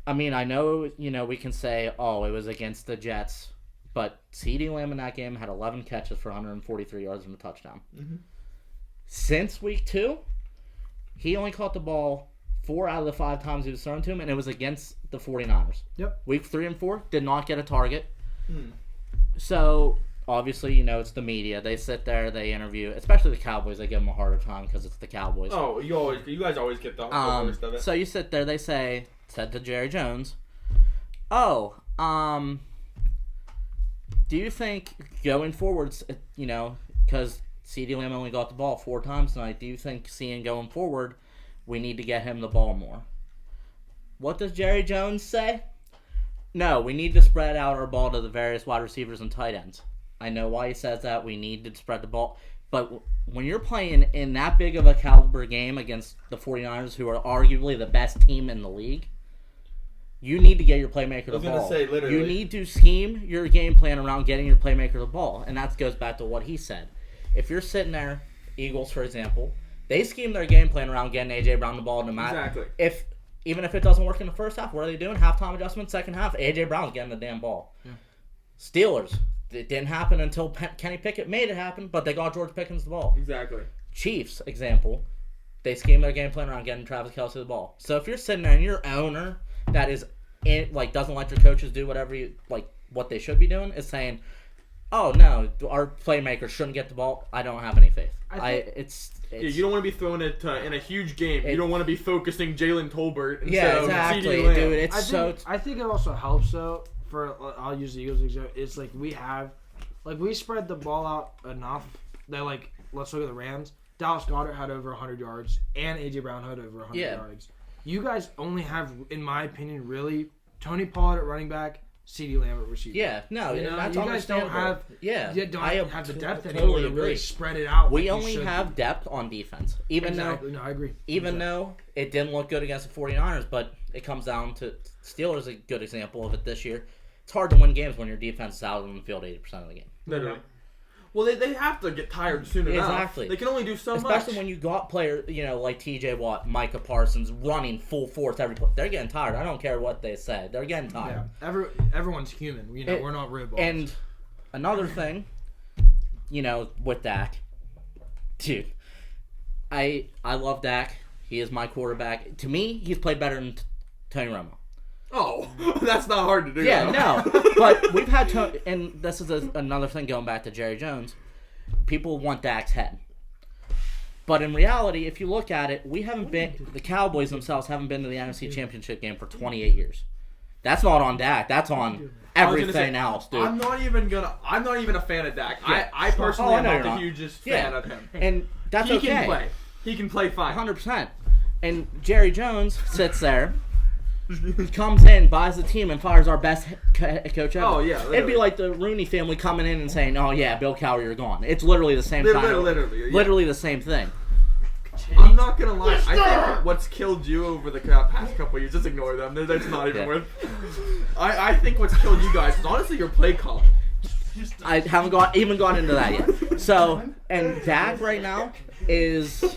I mean, I know, we can say, oh, it was against the Jets, but CeeDee Lamb in that game had 11 catches for 143 yards and a touchdown. Mm-hmm. Since week 2, he only caught the ball 4 out of the 5 times he was thrown to him, and it was against the 49ers. Yep. Week 3 and 4, did not get a target. Hmm. So, obviously, it's the media. They sit there, they interview, especially the Cowboys. They give them a harder time because it's the Cowboys. Oh, you guys always get the worst of it. So you sit there, they said to Jerry Jones, oh, do you think going forwards, because CeeDee Lamb only got the ball 4 times tonight, do you think seeing going forward, we need to get him the ball more? What does Jerry Jones say? No, we need to spread out our ball to the various wide receivers and tight ends. I know why he says that. We need to spread the ball. But when you're playing in that big of a caliber game against the 49ers, who are arguably the best team in the league, you need to get your playmaker the ball. You need to scheme your game plan around getting your playmaker the ball. And that goes back to what he said. If you're sitting there, Eagles, for example, they scheme their game plan around getting A.J. Brown the ball no matter. Exactly. Even if it doesn't work in the first half, what are they doing? Halftime adjustment, second half, A.J. Brown's getting the damn ball. Yeah. Steelers, it didn't happen until Kenny Pickett made it happen, but they got George Pickens the ball. Exactly. Chiefs, example, they scheme their game plan around getting Travis Kelce the ball. So if you're sitting there and your owner that is doesn't let your coaches do what they should be doing is saying, oh no, our playmakers shouldn't get the ball, I don't have any faith. You don't want to be throwing it in a huge game. You don't want to be focusing Jalen Tolbert instead of exactly, CeeDee Lamb. dude. I think it also helps though. I'll use the Eagles example. It's like we spread the ball out enough that let's look at the Rams. Dallas Goedert had over 100 yards and A.J. Brown had over 100 yards. You guys only have, in my opinion, really Tony Pollard at running back, CeeDee Lamb at receiver. Yeah, no, that's you guys don't have. You don't have the depth totally anymore to really spread it out. We only have depth on defense, I agree. Even though it didn't look good against the 49ers, but it comes down to Steelers a good example of it this year. It's hard to win games when your defense is out on the field 80% of the game. Literally. Well, they have to get tired soon enough. Exactly. They can only do so much. Especially when you got players, like T.J. Watt, Micah Parsons, running full force every play. They're getting tired. I don't care what they say. They're getting tired. Yeah. Everyone's human. We're not robots. And another thing, with Dak, dude, I love Dak. He is my quarterback. To me, he's played better than Tony Romo. Oh, that's not hard to do. Yeah, no. But we've had and this is another thing going back to Jerry Jones. People want Dak's head. But in reality, if you look at it, the Cowboys themselves haven't been to the NFC Championship game for 28 years. That's not on Dak. That's on everything else, dude. I'm not even a fan of Dak. Yeah. I personally am not the hugest fan of him. And that's okay. He can play. He can play fine. 100%. And Jerry Jones sits there, comes in, buys the team, and fires our best head coach ever. Oh, yeah. Literally. It'd be like the Rooney family coming in and saying, oh, yeah, Bill Cowher, you're gone. It's literally the same thing. Literally the same thing. I'm not going to lie. I think what's killed you over the past couple of years, just ignore them. That's not even worth I think what's killed you guys is honestly your play call. I haven't even gone into that yet. So, and Dak right now is...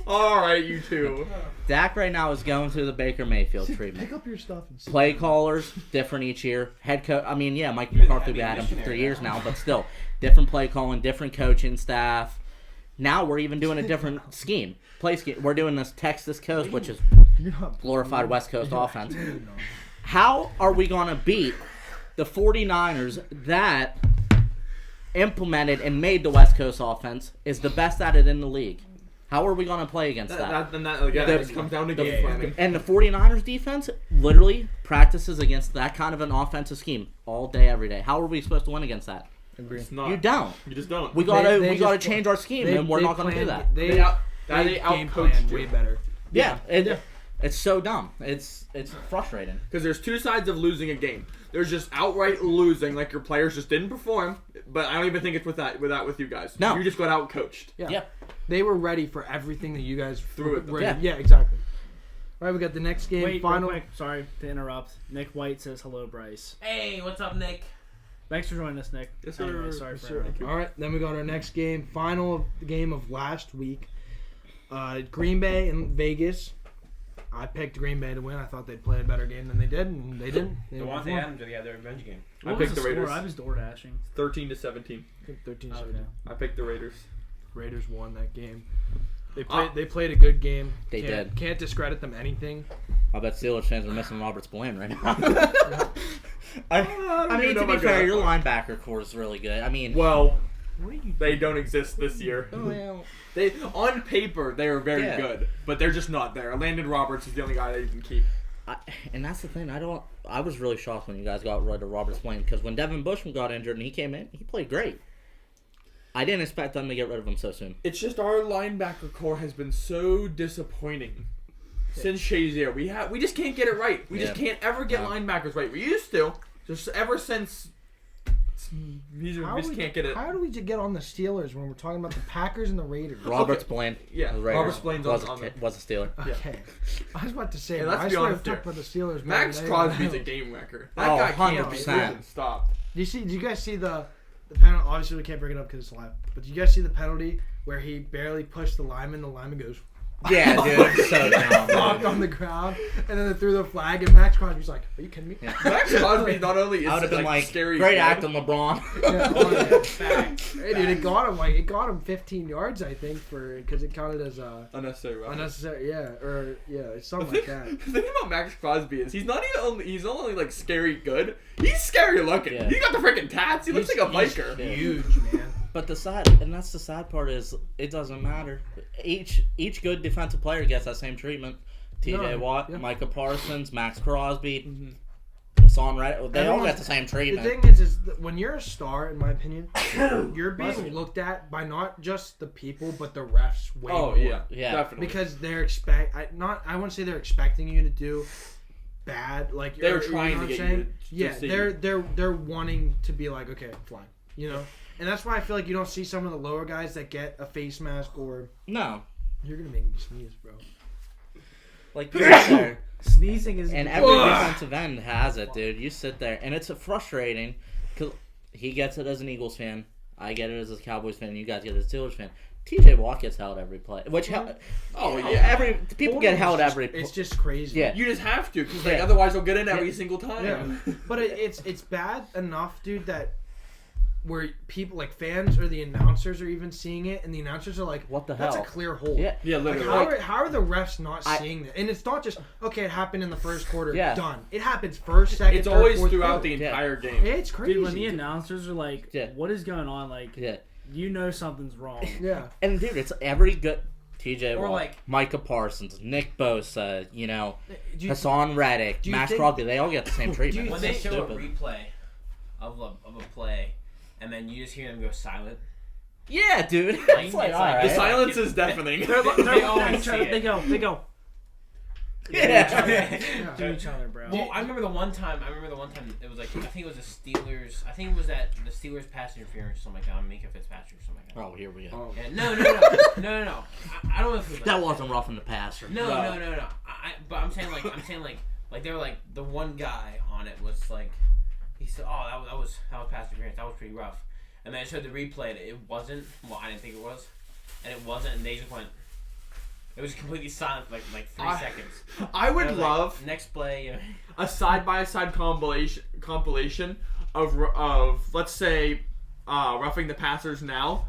All right, you two. Dak right now is going through the Baker Mayfield treatment. Pick up your stuff and play callers, different each year. Head coach, Mike McCarthy, we had him for 3 years now, but still, different play calling, different coaching staff. Now we're even doing a different scheme. Play scheme. We're doing this Texas Coast, which is glorified West Coast offense. How are we going to beat the 49ers that implemented and made the West Coast offense is the best at it in the league? How are we going to play against that? It comes down to game planning. And the 49ers defense literally practices against that kind of an offensive scheme all day, every day. How are we supposed to win against that? Agree. You don't. You just don't. We gotta change our scheme, and we're not going to do that. They game plan way better. Yeah. It's so dumb. It's frustrating. Because there's two sides of losing a game. There's just outright losing, like your players just didn't perform. But I don't even think it's with you guys. No. You just got out coached. Yeah. They were ready for everything that you guys threw at them. Yeah, exactly. All right, we got the next game. Wait, final. real quick. Sorry to interrupt. Nick White says hello, Bryce. Hey, what's up, Nick? Thanks for joining us, Nick. Yes, sir. Anyway, sorry for interrupting. All right, then we got our next game. Final game of last week. Green Bay and Vegas. I picked Green Bay to win. I thought they'd play a better game than they did, and they didn't. Devontae Adams really had their revenge game. What I was picked the the Raiders. score? I was door dashing. 13-17. 13-17. Okay. I picked the Raiders. Raiders won that game. They played a good game. They did. Can't discredit them anything. I bet Steelers fans are missing Robert Spillane right now. I mean, to be fair, your linebacker core is really good. I mean, well, they don't exist this year. Well, They on paper they are very good, but they're just not there. Landon Roberts is the only guy that you can keep. And that's the thing. I was really shocked when you guys got rid of Robert Spillane because when Devin Bushman got injured and he came in, he played great. I didn't expect them to get rid of him so soon. It's just our linebacker core has been so disappointing since Shazier. We just can't get it right. We just can't ever get linebackers right. We used to, just ever since. We just can't get it. How do we get on the Steelers when we're talking about the Packers and the Raiders? Roberts Blaine. Yeah, the Raiders, Roberts Blaine's was on a Steeler. Okay. I was about to say, And I let's be swear honest to here. talk about the Steelers. Max man, Crosby's they- a game wrecker. Oh, That guy can't 100%. stop. Do you guys see the penalty? Obviously, we can't bring it up because it's live. But do you guys see the penalty where he barely pushed the lineman? The lineman goes Yeah, dude. So dumb. flopped on the ground, and then they threw the flag, and Max Crosby's like, "Are you kidding me?" Yeah. Max Crosby not only I would is have been like, scary, great good, acting, LeBron. Yeah, honestly. Facts. Hey, dude, it got him 15 yards, I think, because it counted as unnecessary roughness. unnecessary. It's something The like that. thing about Max Crosby is he's not only like scary good. He's scary looking. Yeah. He got the freaking tats. He looks like a biker. Yeah. Huge, man. But that's the sad part is it doesn't matter. Each good defensive player gets that same treatment. T.J. No, Watt, yeah. Micah Parsons, Max Crosby, Mm-hmm. Son Reddick, they all Everyone's- get the same The treatment. thing is that when you're a star, in my opinion, you're being looked at by not just the people, but the refs way Oh more. yeah, Yeah. definitely. Because they're I wouldn't say they're expecting you to do bad. Like They're or- you trying know to what get I'm saying? you to Yeah, see. they're wanting to be like, okay, fine, you know. And that's why I feel like you don't see some of the lower guys that get a face mask or No, you're gonna make me sneeze, bro. like you sit there, Sneezing is and every defensive end has it, dude. You sit there, and it's frustrating because he gets it as an Eagles fan. I get it as a Cowboys fan. You guys get it as a Steelers fan. T.J. Watt gets held every play, which every people get held every. It's just crazy. Yeah. You just have to, because like Yeah. otherwise they'll get in every single time. Yeah, but it's bad enough, dude, that where people like fans or the announcers are even seeing it, and the announcers are like, What the That's hell? a clear hold." Yeah. Yeah, Like, literally. how are the refs not seeing that? And it's not just okay. It happened in the first quarter. Yeah. Done. It happens first, second, It's third, always fourth throughout quarter. the Yeah. entire game. It's crazy. Dude, when the announcers are like, Yeah. "What is going on?" Like, Yeah, you know something's wrong. Yeah. and dude, it's every good T.J. Or Watt, like- Micah Parsons, Nick Bosa, Do you, Hassan Reddick, do you Max think- Crosby. They all get the same treatment. When It's they show a stupid. replay of a play, and then you just hear them go silent. Yeah, dude. Like, It's like, it's all like- The right. silence is deafening. They're They always see it. They go. Yeah. To each other, bro. Well, I remember the one time. It was like I think it was the Steelers. I think it was that the Steelers pass interference or something like that on Minka Fitzpatrick or something like that. Oh, here we go. Yeah, no. I don't know if it was like That wasn't rough in the passer. No. But I'm saying like they were like the one guy on it was like he said, "Oh, that was pass interference. That was pretty rough." And then I showed the replay and it wasn't. Well, I didn't think it was, and it wasn't. And they just went. It was completely silent for like 3 seconds. I would And I was like, love next play. a side-by-side compilation of let's say roughing the passers now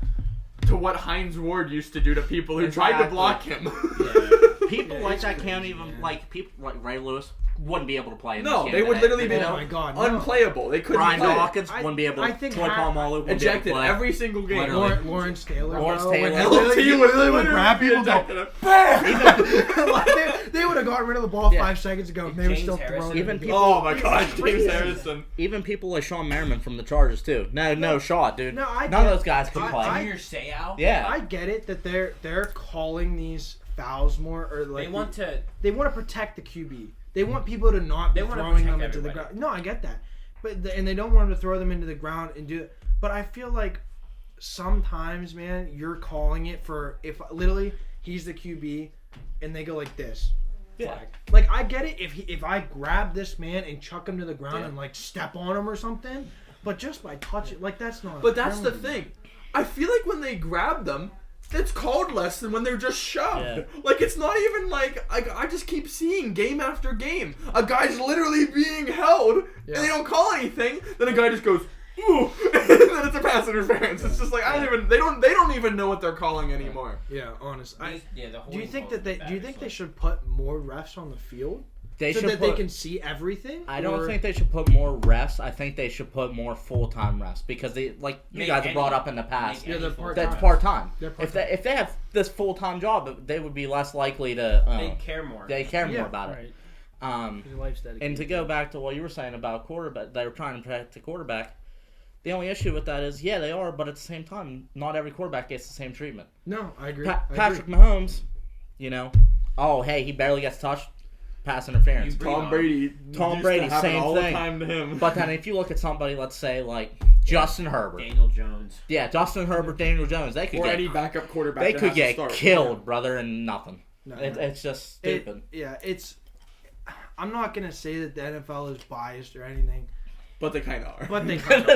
to what Heinz Ward used to do to people who tried to Exactly. block him. People like that can't even like people like Ray Lewis wouldn't be able to play. In No, this they game would today. literally be Oh my God, no. unplayable. They couldn't Brian play. Dawkins I- wouldn't be able I to. think Troy half- Polamalu wouldn't Ejected be able to play. every single game. Literally. Lawrence Taylor. Lawrence bro, Taylor. when he literally would grab people and go, Ejected him. like, they would have gotten rid of the ball Yeah. 5 seconds ago. And they were James still Harrison. throwing Even it. people- Oh my gosh, James crazy. Harrison. Even people like Sean Merriman from the Chargers too. No shot, dude. No, I None of get- those guys can play. Junior Seau. Yeah. I get it that they're calling these fouls more, or like They want to. they want to protect the QB. They want people to not be They want to throwing them protect into the everybody. ground. No, I get that, and they don't want them to throw them into the ground and do it. But I feel like sometimes, man, you're calling it for if literally he's the QB and they go like this. Yeah. Flag. Like I get it if I grab this man and chuck him to the ground and like step on him or something, but just by touching, like that's not. But that's the penalty. thing. I feel like when they grab them, it's called less than when they're just shoved. Yeah. Like it's not even like I just keep seeing game after game. A guy's literally being held and they don't call anything. Then a guy just goes, ooh, and then it's a pass interference. It's just like they don't even know what they're calling anymore. Yeah, honest. The whole Do you think calls that are they bad. should put more refs on the field They so should that put, they can see everything? I don't Or- think they should put more refs. I think they should put more full-time refs because they, like you Make guys have brought any- up in the past, make any they're full- part-time. that's part-time. They're If part-time. they have this full-time job, they would be less likely to. They care more. They care Yeah, more about Right. it. Your life's dedicated. And to go back to what you were saying about quarterback, they were trying to protect the quarterback. The only issue with that is, yeah, they are, but at the same time, not every quarterback gets the same treatment. No, I agree. Patrick Mahomes, oh, hey, he barely gets touched, pass interference. Tom Brady Same all thing. the time to him. But then if you look at somebody, let's say, like Justin Herbert. Daniel Jones. Yeah, Justin Herbert, Daniel Jones. They could or get any backup quarterback. They that could has to get start. killed, brother, and nothing. No, It's just stupid. I'm not gonna say that the NFL is biased or anything, But they kind of are. but they kind of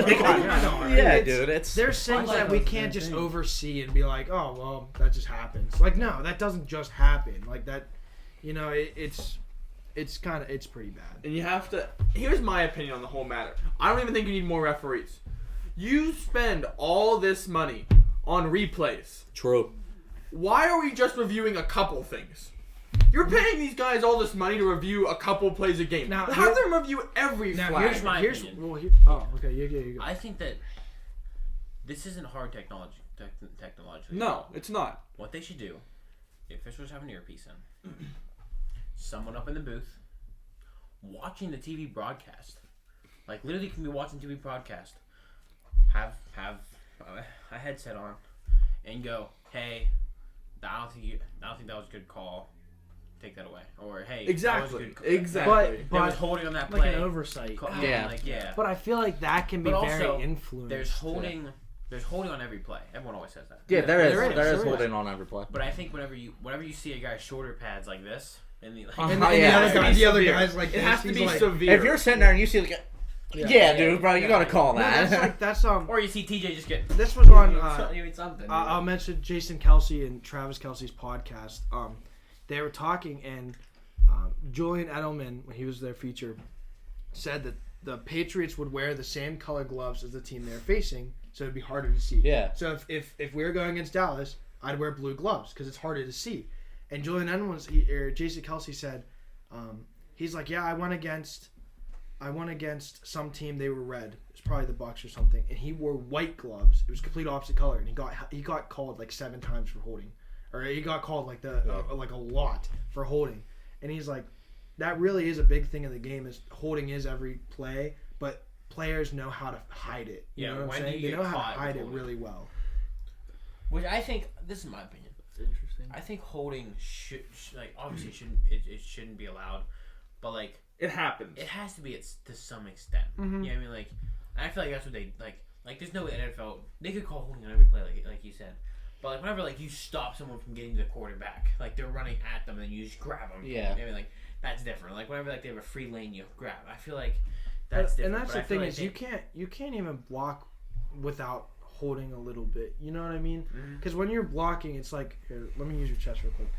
are. Yeah, It's- dude. There's things like that we those can't same just things. oversee and be like, oh well, that just happens. Like no, that doesn't just happen. Like that, it's pretty bad. And you have to. Here's my opinion on the whole matter. I don't even think you need more referees. You spend all this money on replays. True. Why are we just reviewing a couple things? You're paying these guys all this money to review a couple plays a game. Now, Have them review every Now flag. here's my opinion. Okay, you go. I think that this isn't hard technologically. No, it's not. What they should do, the officials have an earpiece in, someone up in the booth, watching the TV broadcast, like literally can be watching TV broadcast, have a headset on, and go, hey, I don't think that was a good call. Take that away. Or hey, that was a good call. Exactly. There was holding on that play. Like an oversight. Yeah. Yeah. But I feel like that can be But very also, influenced. There's holding on every play. Everyone always says that. Yeah, there is. There is is. holding on every play. But I think whenever you see a guy's shoulder pads like this, and the And Yeah. the other guys like It this, has to he's be like, severe. If you're sitting there and you see like, yeah, dude, bro, you gotta call No, that. that's or you see TJ just get This was on. you need something. I'll mention Jason Kelsey and Travis Kelsey's podcast. They were talking, and Julian Edelman, when he was their feature, said that the Patriots would wear the same color gloves as the team they're facing, so it'd be harder to see. Yeah. So if we were going against Dallas, I'd wear blue gloves because it's harder to see. And Julian Edelman, Jason Kelsey said, he's like, yeah, I went against some team. They were red. It's probably the Bucks or something, and he wore white gloves. It was complete opposite color, and he got called like 7 times for holding, or he got called like like a lot for holding. And he's like, that really is a big thing in the game. Is holding is every play, but players know how to hide it. You know what I'm when saying? you They get know how caught to hide it holding. really well. Which I think, this is my opinion. That's interesting. I think holding should like obviously it shouldn't be allowed, but like It happens. it has to be to some extent. Mhm. You know what I mean? Like I feel like that's what they like. Like there's no NFL. They could call holding on every play, like you said. But like whenever like you stop someone from getting to the quarterback, like they're running at them and then you just grab them. Yeah. I mean like that's different. Like whenever like they have a free lane, you grab. I feel like that's different. And that's but the I feel thing like is you can't even block without holding a little bit. You know what I mean? Mhm. Because when you're blocking, it's like, here, let me use your chest real quick.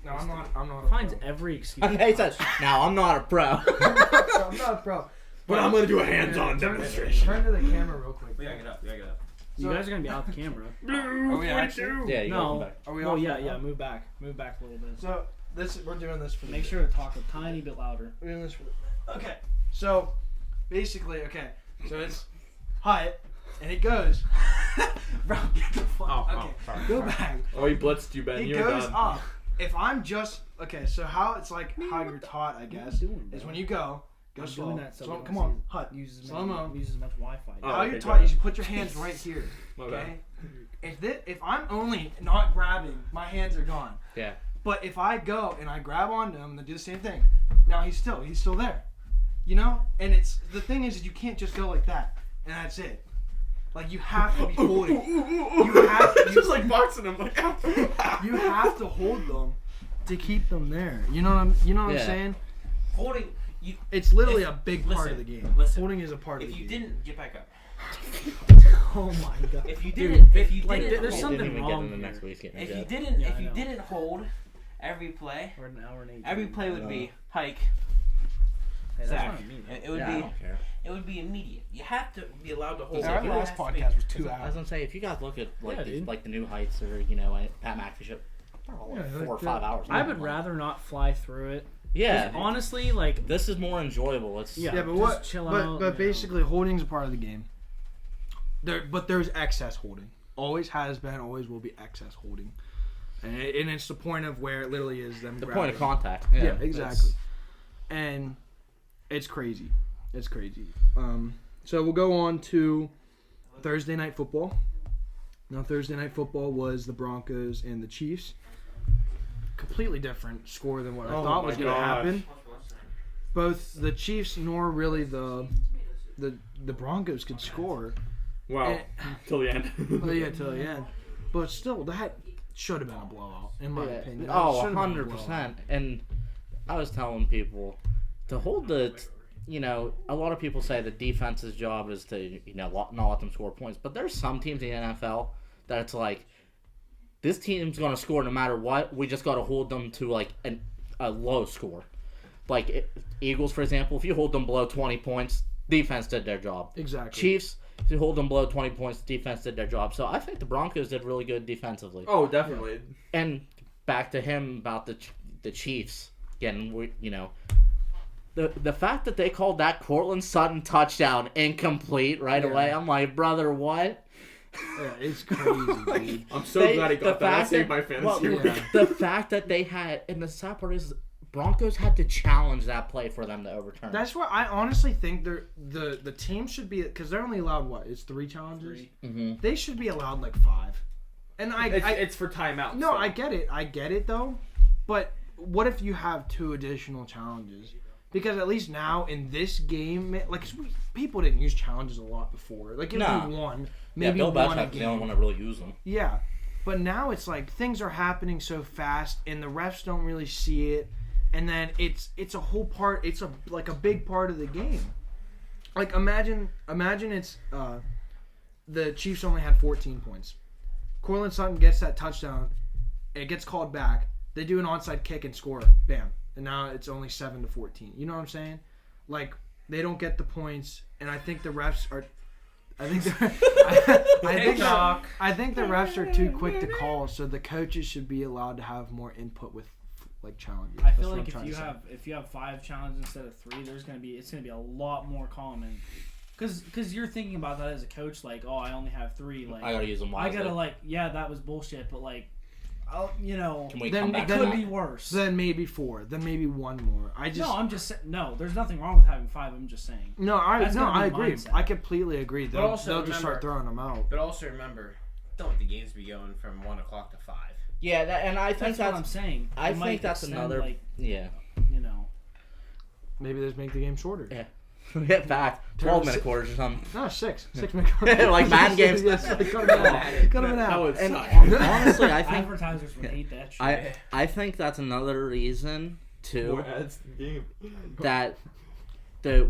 No, I'm not. A Finds pro. every excuse. He says, "Now I'm not a pro." I'm not a pro. But I'm gonna do a hands-on demonstration. Turn to the camera real quick. We gotta get up. We gotta get up. You guys are gonna be out the camera. Are we actually? Yeah, you No. gotta come back. Are we Oh off? yeah. Move back a little bit. So we're doing this for the Make bit. sure to talk a tiny bit louder. We're doing this for the. Okay. So basically, so it's Hyatt, and it goes. Bro, get the fuck. Okay, go back. Oh, he blitzed you, Ben. It You're goes done. up. If I'm just so how it's like how you're taught, I guess, doing, is bro? when you go I'm slow. doing that so Slow- we come don't on, see- Hut. Use as Slow mo. use as much Wi-Fi. Oh, How okay, you're go taught ahead. is you put your hands right here. My bad. Okay. If I'm only not grabbing, my hands are gone. Yeah. But if I go and I grab onto him and do the same thing, now he's still there. You know? And it's the thing is you can't just go like that and that's it. Like you have to be holding. You have to, just like boxing him. Like, you have to hold them to keep them there. You know what I'm Yeah. saying? Holding you. It's literally If- a big part of the game. listen. Holding is a part of If the you game. didn't get back up. Oh my god. If you Dude, didn't. If you like, didn't. there's He hold- something didn't even get wrong in the here. next week. Getting If a you jet. didn't. Yeah, If I you know. didn't hold every play. We're an hour and 18. Every play would be hike. Hey, that's Zach. not me. It would Yeah, I be. don't care. It would be immediate. You have to be allowed to hold. Our it. last It has to be- podcast was 2 I was hours. gonna say, if you guys look at like Yeah, the, dude. like the new heights or Pat McAfee ship, they're all like Yeah, 4 or like 5 hours. I long. would rather not fly through it. Yeah. Honestly, like This is more enjoyable. It's Yeah. Yeah, but just what? chill but out, but you know. basically, holding's a part of the game. There's excess holding. Always has been. Always will be excess holding, and it's the point of where it literally is them. the grabbing. point of contact. Yeah, Yeah, exactly. And it's crazy. It's crazy. So we'll go on to Thursday night football. Now Thursday night football was the Broncos and the Chiefs. completely different score than what I Oh thought my was going to gosh. happen. Both the Chiefs nor really the Broncos could score. Wow. Till the end. Well, yeah, till the end. But still, that should have been a blowout, in my opinion. That Oh, should have been a 100%. And I was telling people to hold a lot of people say the defense's job is to, not let them score points. But there's some teams in the NFL that it's like, this team's going to score no matter what. We just got to hold them to, like, a low score. Like, Eagles, for example, if you hold them below 20 points, defense did their job. Exactly. Chiefs, if you hold them below 20 points, defense did their job. So I think the Broncos did really good defensively. Oh, definitely. And back to him about the Chiefs. Again, the fact that they called that Cortland Sutton touchdown incomplete right away, I'm like, brother, what? Yeah, it's crazy, dude. I'm so glad he got that. That saved my fantasy week. The fact that they had, and the sad part is, Broncos had to challenge that play for them to overturn. That's why I honestly think the team should be, because they're only allowed what? It's 3 challenges. Mm-hmm. They should be allowed like 5. And It's for timeout. no, so. I get it though. But what if you have 2 additional challenges? Because at least now in this game, like people didn't use challenges a lot before. Like it would be one, maybe Bill one a Belichick, they game. don't want to really use them. Yeah, but now it's like things are happening so fast, and the refs don't really see it, and then it's a whole part. It's a big part of the game. Like imagine it's the Chiefs only had 14 points. Cortland Sutton gets that touchdown, it gets called back. They do an onside kick and score. Bam. And now it's only 7-14. You know what I'm saying? Like they don't get the points, and I think the refs are. I think the refs are too quick to call, so the coaches should be allowed to have more input with like challenges. I That's feel what like I'm trying to say. if you have 5 challenges instead of 3, it's gonna be a lot more common. Because you're thinking about that as a coach, like, oh, I only have 3. Like I gotta use them wisely. I gotta that was bullshit, but like, Can we Then- come back? it then- could be worse. Then maybe 4. Then maybe 1 more. I'm just no. There's nothing wrong with having 5. I'm just saying. I gonna be agree. mindset. I completely agree. They'll also just start remember- throwing them out. But also remember, don't let the games be going from 1 o'clock to 5. Yeah, and I think That's what I'm saying. I It think might that's extend, another. like, Yeah. Maybe they just make the game shorter. Yeah. Get back 12-minute quarters or something. No, 6 minutes. Like Madden games. Yes, cut them out. Cut them That out. would And suck. honestly, I think Advertisers would hate that shit. I think that's another reason too More ads in the game. that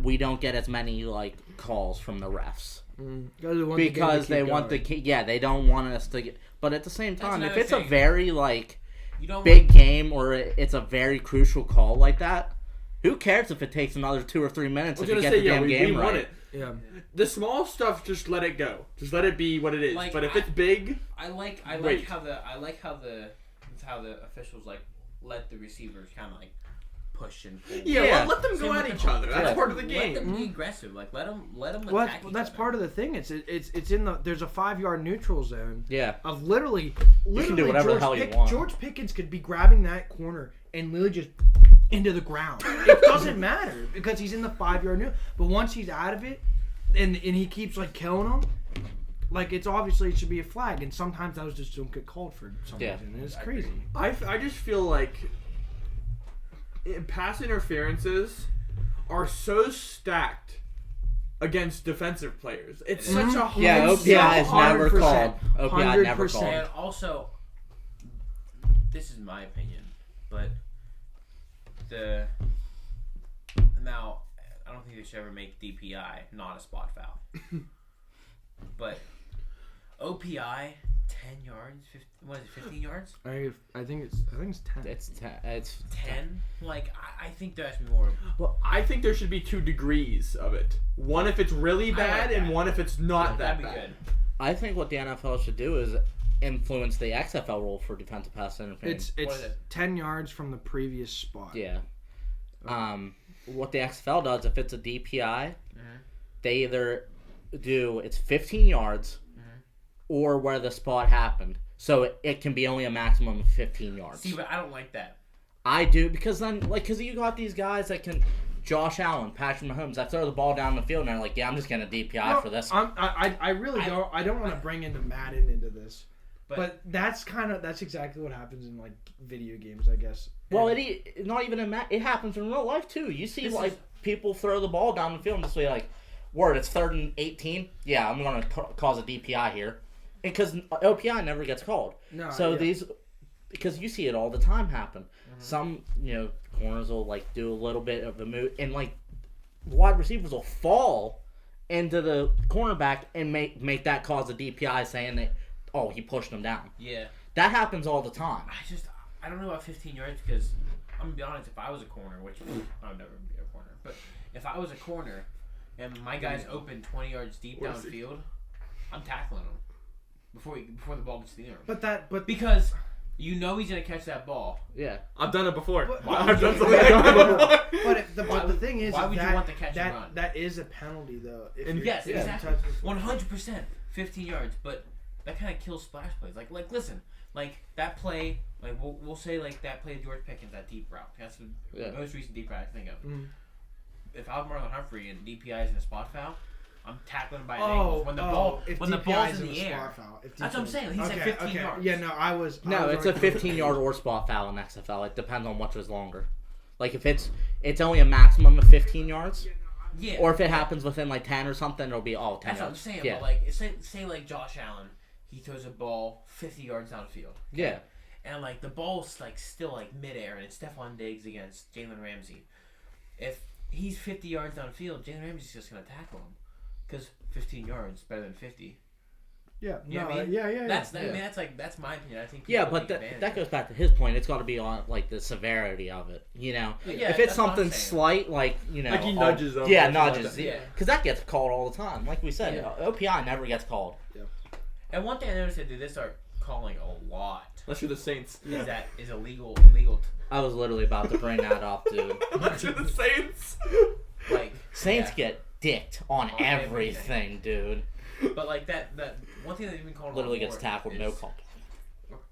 we don't get as many like calls from the refs because they want they don't want us to get. But at the same time, if another it's a thing. very like You don't big game or it's a very crucial call like that, who cares if it takes another 2 or 3 minutes I if was you gonna get say, the yeah, damn we game want right? it. Yeah. The small stuff, just let it go. Just let it be what it is. Like, But if it's big, I like Wait. how the officials like let the receivers kind of like push and pull. yeah, let them Same go with at the each other. That's Yeah. part of the Let game. them be aggressive. Like let them Well, attack each that's other. part of the thing. It's in the there's a 5-yard neutral zone Yeah. of literally can do whatever the hell you want. George Pickens could be grabbing that corner and literally just into the ground. It doesn't matter because he's in the 5-yard neutral. But once he's out of it, and he keeps like killing them, like it should be a flag. And sometimes those just don't get called for some reason. And it's crazy. I just feel like pass interferences are so stacked against defensive players. It's such a hard. Yeah, OPI is never 100%. called. OPI never 100%. called. And also, this is my opinion, but now I don't think they should ever make DPI not a spot foul. But OPI 10 yards, 15 yards? I think it's 10. It's 10? Like I think there has to be more. Well, I think there should be 2 degrees of it. One if it's really bad, and that. one if it's not that That'd be bad. good. I think what the NFL should do is influence the XFL rule for defensive pass interference. It's What is it? 10 yards from the previous spot. Yeah. What the XFL does, if it's a DPI, they either do it's 15 yards or where the spot happened. So it can be only a maximum of 15 yards. See, but I don't like that. I do because then, because you got these guys that can, Josh Allen, Patrick Mahomes, that throw the ball down the field and they're like, yeah, I'm just gonna DPI for this. I really don't. I don't want to bring into Madden into this, But that's exactly what happens in like video games, I guess. Well, And- not even it happens in real life too. You see, This like is- people throw the ball down the field and just be like, "Word, it's 3rd and 18. Yeah, I'm gonna cause a DPI here," because OPI never gets called. No, So yeah. because you see it all the time happen. Some corners will like do a little bit of a move, and like wide receivers will fall into the cornerback and make that cause a DPI, saying that he pushed him down. Yeah. That happens all the time. I don't know about 15 yards because I'm gonna be honest. If I was a corner, which I would never be a corner, but if I was a corner and my guy's open 20 yards deep downfield, I'm tackling him before the ball gets to the arm. Because you know he's gonna catch that ball. Yeah. I've done it before. But- I've done something like that before. But the thing is, why would you that, want the catch and that run? that is a penalty though. If And you're- Yes, if you exactly. touch the- 100%, 15 yards, but that kind of kills splash plays. Like listen, like that play, like we'll say like that play of George Pickens, that deep route. That's the most recent deep route I can think of. Mhm. If I was Marlon Humphrey and DPI is in a spot foul, I'm tackling him by an Oh, ankle. When the ball's DPI in the is a air. spot foul. If That's what I'm DPI saying. He said 15 yards. Yeah, no, I was No, it's a already- 15-yard or spot foul in XFL. It depends on which is longer. Like if it's only a maximum of 15 yards, Yeah. or if it happens within like 10 or something, it'll be 10 That's what I'm yards. saying. Yeah. But like, say like Josh Allen, he throws a ball 50 yards downfield. Yeah. And like the ball's like still like midair, and it's Stephon Diggs against Jalen Ramsey. If he's 50 yards downfield, Jalen Ramsey's just gonna tackle him, because 15 yards is better than 50. Yeah, You know no, what I mean? yeah. That's I mean that's my opinion. I think Yeah, people but take advantage that of goes it. back to his point. It's got to be on like the severity of it. Yeah, If it's that's what I'm something saying. slight, like Like he nudges them Yeah, or something like nudges. that. Yeah. Because that gets called all the time. Like we said, Yeah. OPI never gets called. And one thing I noticed that they start calling a lot Unless you're the Saints. is that is illegal I was literally about to bring that up, dude. Unless you're the Saints. like Saints yeah. get dicked on On everything, dude. But like that one thing that they've been calling Literally a lot gets more tackled, is no call.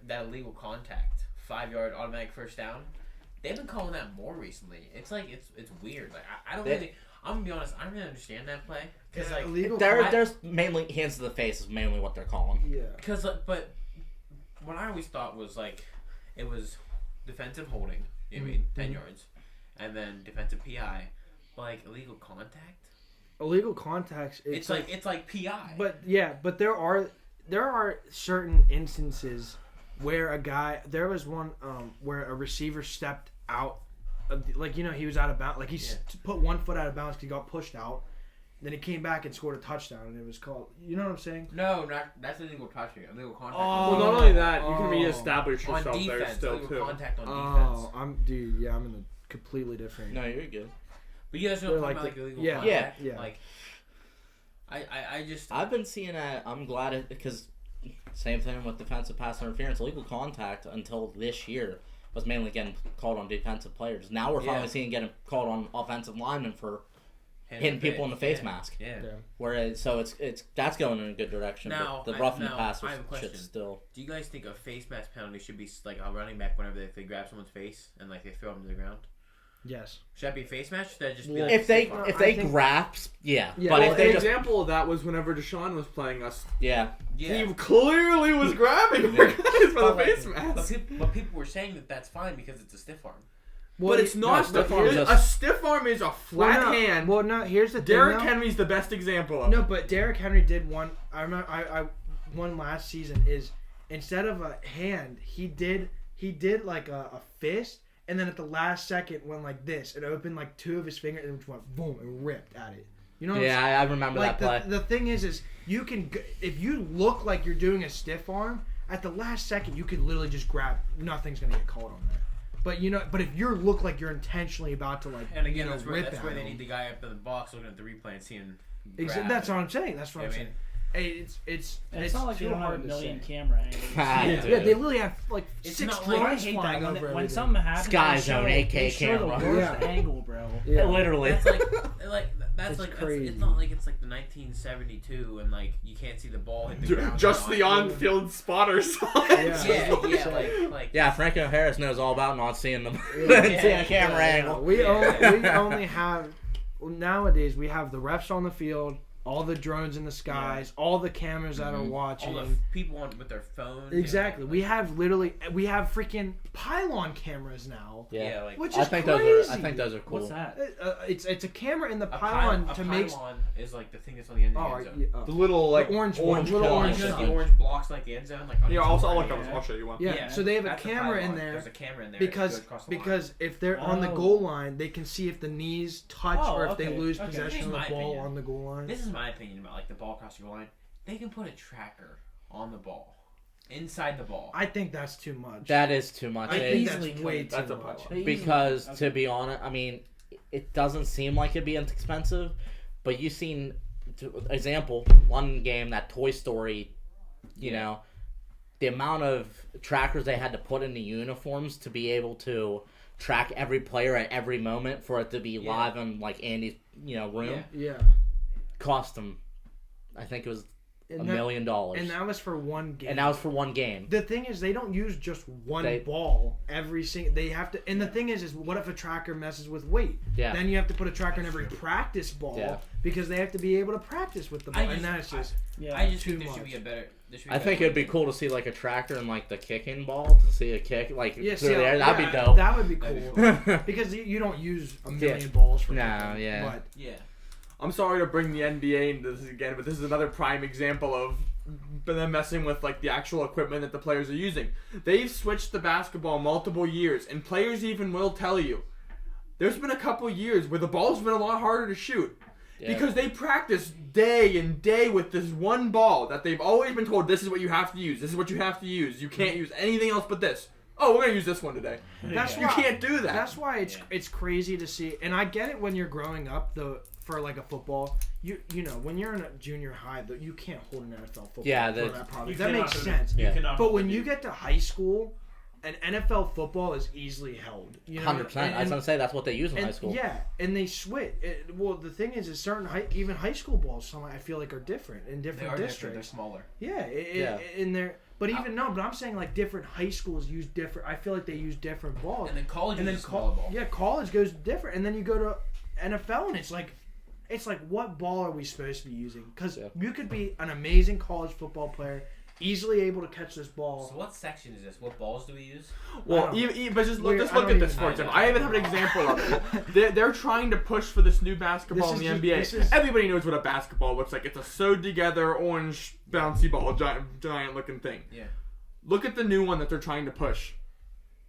that illegal contact, 5-yard automatic first down. They've been calling that more recently. It's like it's weird. Like I don't really. I'm gonna be honest. I don't really understand that play because like illegal. There's mainly hands to the face is mainly what they're calling. Yeah. because but what I always thought was like it was defensive holding. You know what I mean 10 yards, and then defensive PI. But like illegal contact. Illegal contacts. It's like PI. But there are certain instances where there was one where a receiver stepped out, he was out of bounds, like he put one foot out of bounds because he got pushed out, then he came back and scored a touchdown, and it was called. You know what I'm saying? no, that's illegal touching. Illegal contact. Well, not only that, you can reestablish on yourself there defense, still illegal too. contact on defense. I'm in a completely different. No, you're good. But you guys know They're what I'm like talking about, like illegal yeah. contact. Yeah. Like, I just I've been seeing that. I'm glad it because same thing with defensive pass interference. Illegal contact until this year was mainly getting called on defensive players. Now we're finally seeing getting called on offensive linemen for hitting people in the face mask. Yeah. Whereas it's that's going in a good direction. Now, but the roughing the now, passer I have a question. shit still. Do you guys think a face mask penalty should be like a running back whenever they grab someone's face and like they throw them to the ground? Yes. Should that be a face mask? Or should that just be Well, like If they stiff arm? if I they think- grasp, yeah. Yeah, But Well, if they an just example of that was whenever Deshaun was playing us. yeah. yeah. He clearly was grabbing our guys by the But, like, face but mask. people were saying that that's fine because it's a stiff arm. But it's not. stiff arm is A stiff arm is a flat hand. Well, no. Here's the thing. Derrick though. Henry's the best example of it. No, but Derrick Henry did one. I remember. I one last season is instead of a hand, he did like a fist, and then at the last second went like this and opened like two of his fingers and just went boom and ripped at it. You know what I'm saying? Yeah, I remember Like that play. the thing is you can if you look like you're doing a stiff arm at the last second, you could literally just grab. Nothing's gonna get called on that. But but if you look like you're intentionally about to like And again, that's rip where at they him. need the guy up in the box looking at the replay and seeing. That's what I'm saying. That's what Yeah, I'm I saying. mean- Hey, it's And it's not like too they don't have hard a to million say. camera angles. Ah, Yeah, dude. they literally have like It's 6 not like- I drones hate flying that over when everything. something happens. Sky they Zone show- 8K they show camera. the worst Yeah. angle, bro. Yeah. Literally. That's like that's It's like crazy. it's not like it's like the 1972 and like you can't see the ball hit the ground. Just the on-field spotter saw it. Yeah, like Yeah, Franco Harris knows all about not seeing the Yeah. seeing a camera Yeah, angle. we Yeah. only have nowadays we have the refs on the field, all the drones in the skies, all the cameras that are watching. All the people with their phones. Exactly. You know, We have freaking pylon cameras now. Yeah. like Which is I think crazy. those are cool. What's that? It's a camera in the a pylon a to make. pylon is like the thing that's on the end of the end zone. The little like orange orange one, little pillars. orange The one. orange blocks like the end zone. Like on Yeah, each also side. I'll show you one. Yeah, so they have a That's the camera in pylon. there There's a camera in there that goes across the line. because if they're on the Oh. goal line, they can see if the knees touch or if they okay. lose Okay. possession Here's of the my ball opinion. on the goal line. This is my opinion about like the ball across the goal line. They can put a tracker on the ball, inside the ball. I think that's too much. That is too much. I It- think easily that's way could. too That's a much. pylon. because Okay. to be honest, I mean, it doesn't seem like it'd be inexpensive, but you've seen, example, one game, that Toy Story, you know, the amount of trackers they had to put in the uniforms to be able to track every player at every moment for it to be live in like Andy's, room, Yeah. cost them, I think it was $1 And million. And that was for one game. And that was for one game. The thing is, they don't use just one They- ball every single. They have to. And the thing is what if a tracker messes with weight? Yeah. Then you have to put a tracker in every practice ball Yeah. because they have to be able to practice with the ball. And that's just. I just too think there should much. be a better. There should be I a think better it'd be way. cool to see like a tracker and like the kicking ball to see a kick like Yeah, through see, there. yeah, That'd be dope. That would be That'd cool because you don't use a million balls for No, kicking, yeah. But Yeah. I'm sorry to bring the NBA into this again, but this is another prime example of them messing with like the actual equipment that the players are using. They've switched the basketball multiple years, and players even will tell you there's been a couple years where the ball's been a lot harder to shoot. Yeah. Because they practice day and day with this one ball that they've always been told, this is what you have to use, this is what you have to use, you can't use anything else but this. Oh, we're going to use this one today. that's You why can't do that. That's why it's crazy to see, and I get it when you're growing up for like a football. You know when you're in a junior high, you can't hold an NFL football. Yeah, for that- that problem. You That cannot makes hold sense. it. You Yeah. cannot But hold when it. you get to high school, an NFL football is easily held. You know? 100%. I was gonna say that's what they use in high school. Yeah, and they switch. Well, the thing is certain even high school balls, some I feel like are different in They different are different. They're districts. smaller. Yeah, Yeah. in there. But even no, but I'm saying like different high schools use different. I feel like they use different balls. And then college And is then a smaller ball. Yeah, college goes different, and then you go to NFL, and it's like what ball are we supposed to be using? Because you could be an amazing college football player, easily able to catch this ball. So what section is this? What balls do we use? Well, but just look at this for example. I even have an example of it. They're trying to push for this new basketball This in is the just- NBA. this is- Everybody knows what a basketball looks like. It's a sewed together orange bouncy ball, giant looking thing. Yeah. Look at the new one that they're trying to push.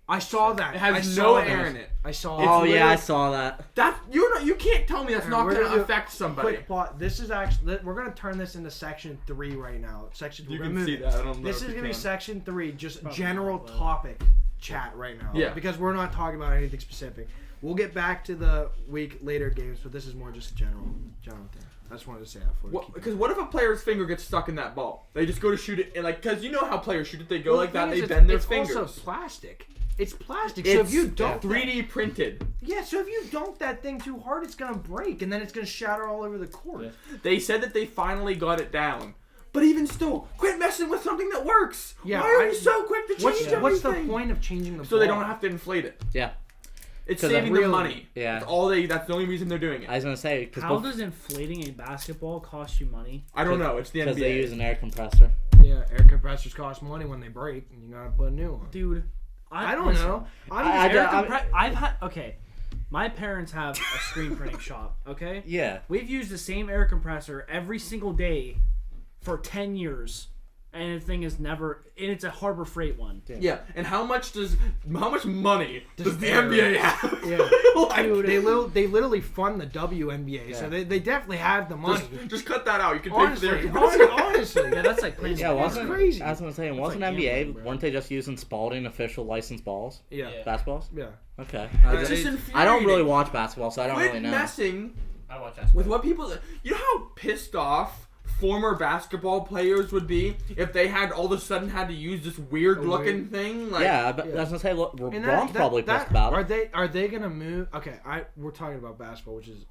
I saw that. It has I no saw air that. in it. I saw. It's Oh that. yeah, I saw that. You can't tell me that's not We're going to gonna do affect somebody. Quick plot. This is actually we're gonna turn this into section 3 right now. Section. You we're can gonna see move- that. I don't know This if is you gonna be can. section 3, just Probably general not, but- topic chat right now. Yeah. Because we're not talking about anything specific. We'll get back to the week later games, but this is more just a general thing. I just wanted to say that for you. Because what if a player's finger gets stuck in that ball? They just go to shoot it, and because you know how players shoot it, they go Well, like the that, thing they is, bend their it's fingers. also plastic. It's plastic. It's So if you dunk 3D printed. so if you dunk that thing too hard, it's gonna break, and then it's gonna shatter all over the court. Yeah. They said that they finally got it down. But even still, quit messing with something that works. Yeah, Why are I- you so quick to change What's the everything? point of changing the So they ball? don't have to inflate it. Yeah, It's 'Cause saving really- them money. Yeah. That's the only reason they're doing it. I was gonna say because How does inflating a basketball cost you money? I don't know. It's the NBA. they use an air compressor. Yeah, air compressors cost money when they break, and you gotta put a new one. Dude, I don't listen, know. I've had okay. My parents have a screen printing shop. Okay, Yeah, we've used the same air compressor every single day for 10 years, and the thing is never. And it's a Harbor Freight one. Yeah, and how much money does the air- NBA have? Yeah. Like, They literally fund the WNBA, so Yeah. they definitely have the money. just cut that out. You can pay for Honestly, their honestly, Yeah, that's like crazy. yeah. Wasn't crazy. I was gonna say, wasn't like NBA? gambling, bro. Weren't they just using Spalding official licensed balls, yeah, Yeah. basketballs? yeah. Okay. It's just I don't really infuriating. watch basketball, so I don't Quit really know. messing I watch that. with what people. You know how pissed off former basketball players would be if they had all of a sudden had to use this weird looking thing. Like, Yeah, I Yeah. was gonna say, look, And LeBron's probably pissed about are it. Are they gonna move? Okay, we're talking about basketball, which is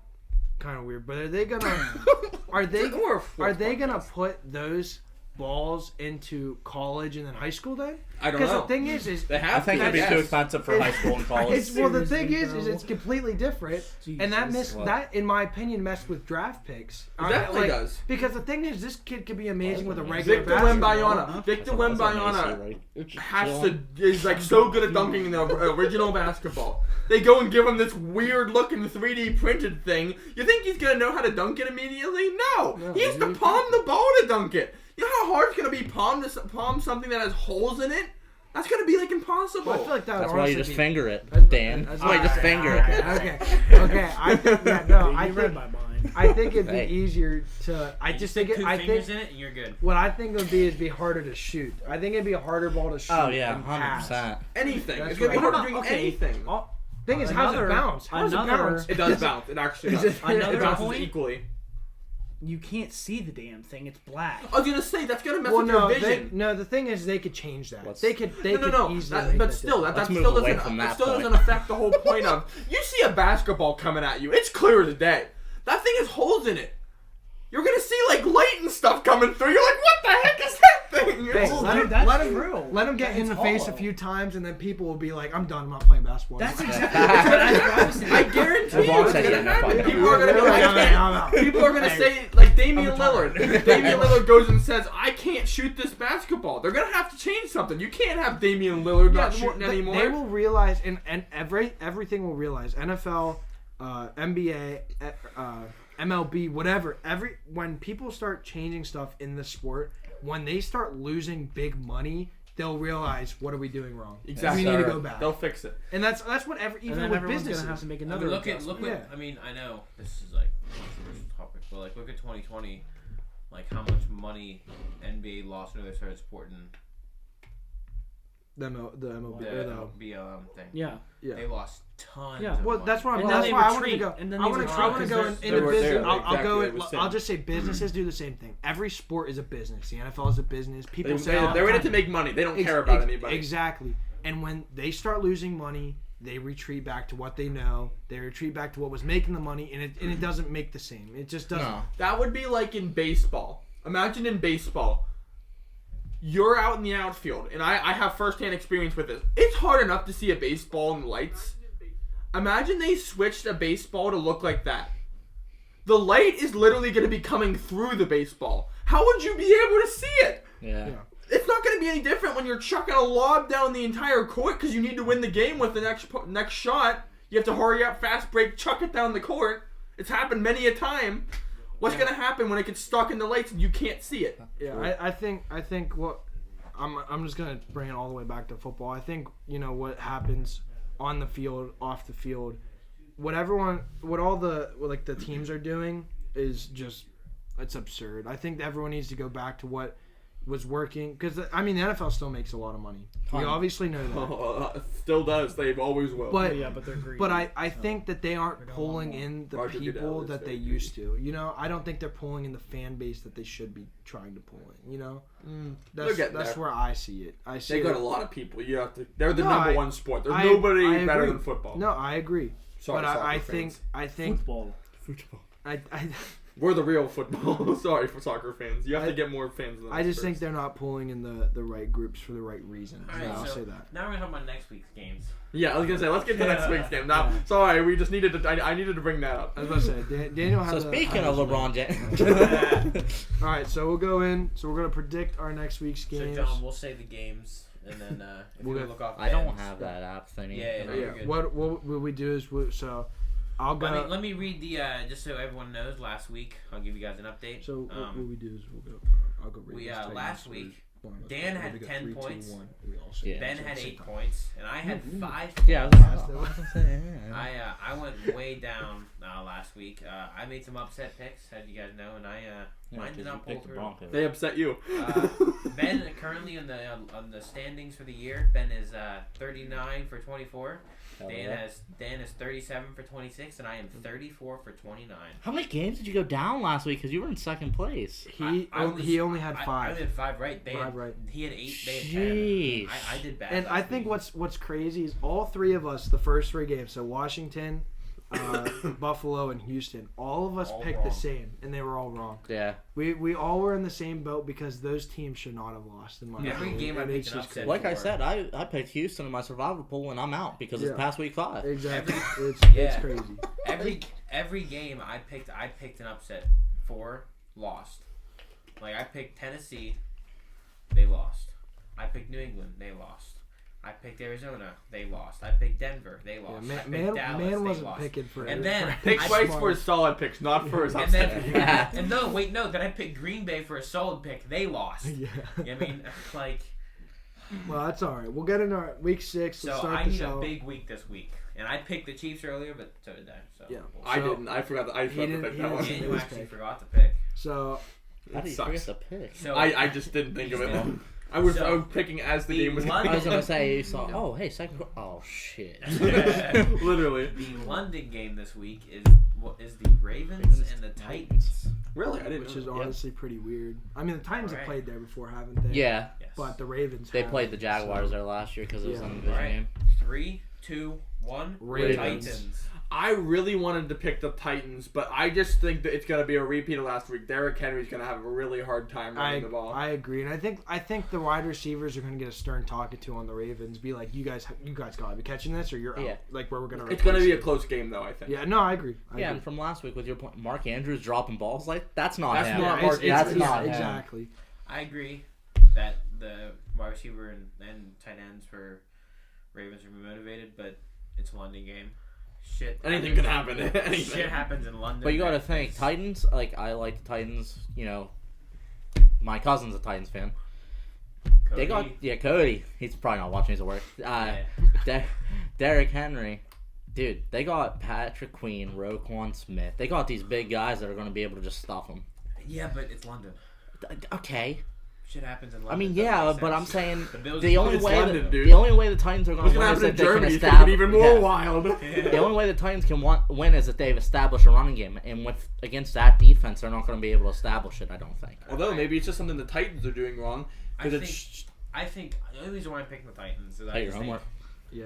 kind of weird. But are they gonna? Are they We're a are sports they gonna podcast. put those balls into college and then high school then? I don't Because know. the thing is They I have think to, it'd be yes. too expensive for high school and college. It's, well, the thing Seriously, is bro. it's completely different, and that in my opinion messed with draft picks. It definitely does. Because the thing is, this kid could be amazing with a regular Victor basketball. Wembanyama. Victor Wembanyama has to. is like so good at dunking in the original basketball. They go and give him this weird looking 3D printed thing. You think he's gonna know how to dunk it immediately? No, he has to palm the ball to dunk it. You know how hard it's gonna be palm something that has holes in it? That's gonna be like impossible. Well, I feel like that That's would why you honestly just be- finger it, Dan. That's That's why you just finger it. Okay. I think I You read think my mind. I think it'd be Hey. easier to. I just think stick it. two I fingers think in it and you're good. what I think it would be is be harder to shoot. I think it'd be a harder ball to shoot. Oh yeah, and pass. 100%. Anything. That's It's gonna be right. hard to do Okay. anything. Thing is, how does it Another- bounce? How does it another- bounce? It does bounce. It actually does. It Another It bounces point? equally. You can't see the damn thing. It's black. I was gonna say that's gonna mess Well, with no, your vision. the thing is, they could change that. Let's- They could No. easily. That- make but that still, different. that Let's still move away doesn't. from That that still point. doesn't affect the whole point of. You see a basketball coming at you. It's clear as day. That thing has holes in it. You're gonna see like light and stuff coming through. You're like, what the heck is that thing? Hey, Oh, let dude, him, that's let him, true. let him get in It's the face a hollow. few times, and then people will be like, "I'm done. I'm not playing basketball." That's anymore." exactly what I was I saying. guarantee I've you always it's said gonna he had no happen. fun. People are gonna be Really? like, I'm out. people are gonna Hey, say like Damian I'm retired. Lillard. Damian Lillard goes and says, "I can't shoot this basketball." They're gonna have to change something. You can't have Damian Lillard not shooting anymore. They will realize, and everything will realize. NFL, NBA, MLB, whatever. When people start changing stuff in the sport, when they start losing big money, they'll realize, what are we doing wrong? Exactly. We need to Sir. go back. They'll fix it. And that's what And even then with everyone's businesses. gonna have to make I another. mean, look adjustment. what, Yeah. I mean, I know this is like a controversial topic, but like look at 2020, like how much money NBA lost when they started supporting the MLB. the or the- BLM thing. Yeah. yeah. They lost tons. Yeah. of Well, money. that's why. And then That's they why I wanted to retreat. go. And then I they want retreat to go because in there's- the they were business. there, I'll go. exactly, it was I'll sin. just say businesses do the same thing. Every sport is a business. The NFL is a business. People say all the They're in it time, to make money. They don't Ex- care about ex- anybody. Exactly. And when they start losing money, they retreat back to what they know. They retreat back to what was making the money, and it doesn't make the same. It just doesn't. No. That would be like in baseball. Imagine in baseball, you're out in the outfield, and I have firsthand experience with this. It's hard enough to see a baseball in the lights. Imagine they switched a baseball to look like that. The light is literally going to be coming through the baseball. How would you be able to see it? Yeah. Yeah. It's not going to be any different when you're chucking a lob down the entire court because you need to win the game with the next shot. You have to hurry up, fast break, chuck it down the court. It's happened many a time. What's going to happen when it gets stuck in the lights and you can't see it? Yeah, I think what I'm just gonna bring it all the way back to football. I think what happens on the field, off the field, what all the teams are doing is just it's absurd. I think everyone needs to go back to what was working because the NFL still makes a lot of money. We Ton. obviously know that. Still does. They always will. But Yeah, but they're greedy. But I think that they aren't pulling in the Roger people Goodell is that they very used to. I don't think they're pulling in the fan base that they should be trying to pull in. They're getting That's there. where I see it. I see They got it. a lot of people. You have to. They're the No, number I- one sport. There's I nobody better agree. than football. No, I agree. Sorry, but I soccer think fans. football. I We're the real football. Sorry for soccer fans. You have to get more fans than I us just think first. they're not pulling in the right groups for the right reasons. All right, I'll so say that. now we're gonna talk about next week's games. Yeah, I was gonna say let's get to next Yeah. week's game. Now, sorry, we just needed to. I needed to bring that up. I was about to say Daniel has. So speaking of LeBron James, all right, so we'll go in. So we're gonna predict our next week's So games. John, we'll say the games, and then if We'll we get- look off. I don't Ben's- have that app thingy. Yeah, Yeah. you're good. What we do is so I'll go. Let me read the just so everyone knows. Last week, I'll give you guys an update. So what we do is we'll go. I'll go. we Ravens, Titans, last or week, one of us. Dan We'll had go 10 3, 2, points. 1. We all say Yeah. it Ben at the had same 8 time. points, and I had 5. Yeah, I went way down last week. I made some upset picks, as you guys know, and mine did not pull through. They upset you. Ben currently on the standings for the year. Ben is 39 for 24. Dan is 37 for 26, and I am 34 for 29. How many games did you go down last week? Because you were in second place. He only had 5. I had 5 right. He had 8. They had 10. Jeez. I did bad. And last I think week. what's crazy is all 3 of us, the first 3 games. So Washington, Buffalo and Houston. All of us All picked wrong. the same, and they were all wrong. Yeah. We all were in the same boat because those teams should not have lost. In my Every opinion. game I And picked it's an just upset. crazy. Like I said, I picked Houston in my survival pool, and I'm out because it's Yeah. past week 5. Exactly. It's Yeah. crazy. Every game I picked an upset for, lost. Like I picked Tennessee, they lost. I picked New England, they lost. I picked Arizona, they lost. I picked Denver, they Yeah, lost. I man, picked man, Dallas, man they wasn't lost. picking for And then Pick I- twice for his solid picks, not for his And upset. then and no, then I picked Green Bay for a solid pick. They lost. Yeah. I mean, like, Well, that's all right. We'll get into our week 6. Let's so start I this need a out. big week this week, and I picked the Chiefs earlier, but so did I. So Yeah. I So- didn't. I forgot. I forgot to didn't- pick he that didn't one. say And it you was actually pick. forgot to pick. So How It do you sucks. forget the pick? So I just didn't think of it. So- I was so, picking as the the game was London- I was gonna say you saw. Oh, hey, second. Oh shit. literally. The London game this week is the Ravens and the Titans. Really, I didn't. which know is that. honestly pretty weird. I mean, the Titans have Alright. played there before, haven't they? Yeah, Yes. But the Ravens they have, played the Jaguars so- there last year because it was Yeah. in the division Alright. game. 3, 2, 1. Ravens. Titans. I really wanted to pick the Titans, but I just think that it's gonna be a repeat of last week. Derrick Henry's gonna have a really hard time running the ball. I agree, and I think the wide receivers are going to get a stern talking to on the Ravens. Be like, you guys got to be catching this, or you're out. Yeah. Like where we're going to. It's gonna be a close game, though. I think. Yeah, no, I agree. I Yeah, agree. and from last week with your point, Mark Andrews dropping balls like that's not That's him. not Yeah, Mark it's- That's it's- not him. exactly. I agree that the wide receiver and tight ends for Ravens are motivated, but it's a London game. Shit. Anything can happen. Shit Anything. happens in London. But you got to that think is- Titans. Like I like the Titans. You know, my cousin's a Titans fan. They got Cody. He's probably not watching. He's at work. Derrick Henry, dude. They got Patrick Queen, Roquan Smith. They got these big guys that are going to be able to just stuff them. Yeah, but it's London. Okay. Shit happens in London. I mean, doesn't yeah, make but sense. I'm saying The Bills- the only It's way London, dude. the only way the Titans are going What's to gonna win is happen if in they can Germany? It's establish. even more wild. The only way the Titans can win is if they've established a running game, and with against that defense, they're not going to be able to establish it. I don't think. Although maybe it's just something the Titans are doing wrong. I Because think, it's I think the only reason why I'm picking the Titans is Hey, your just think, homework. Yeah,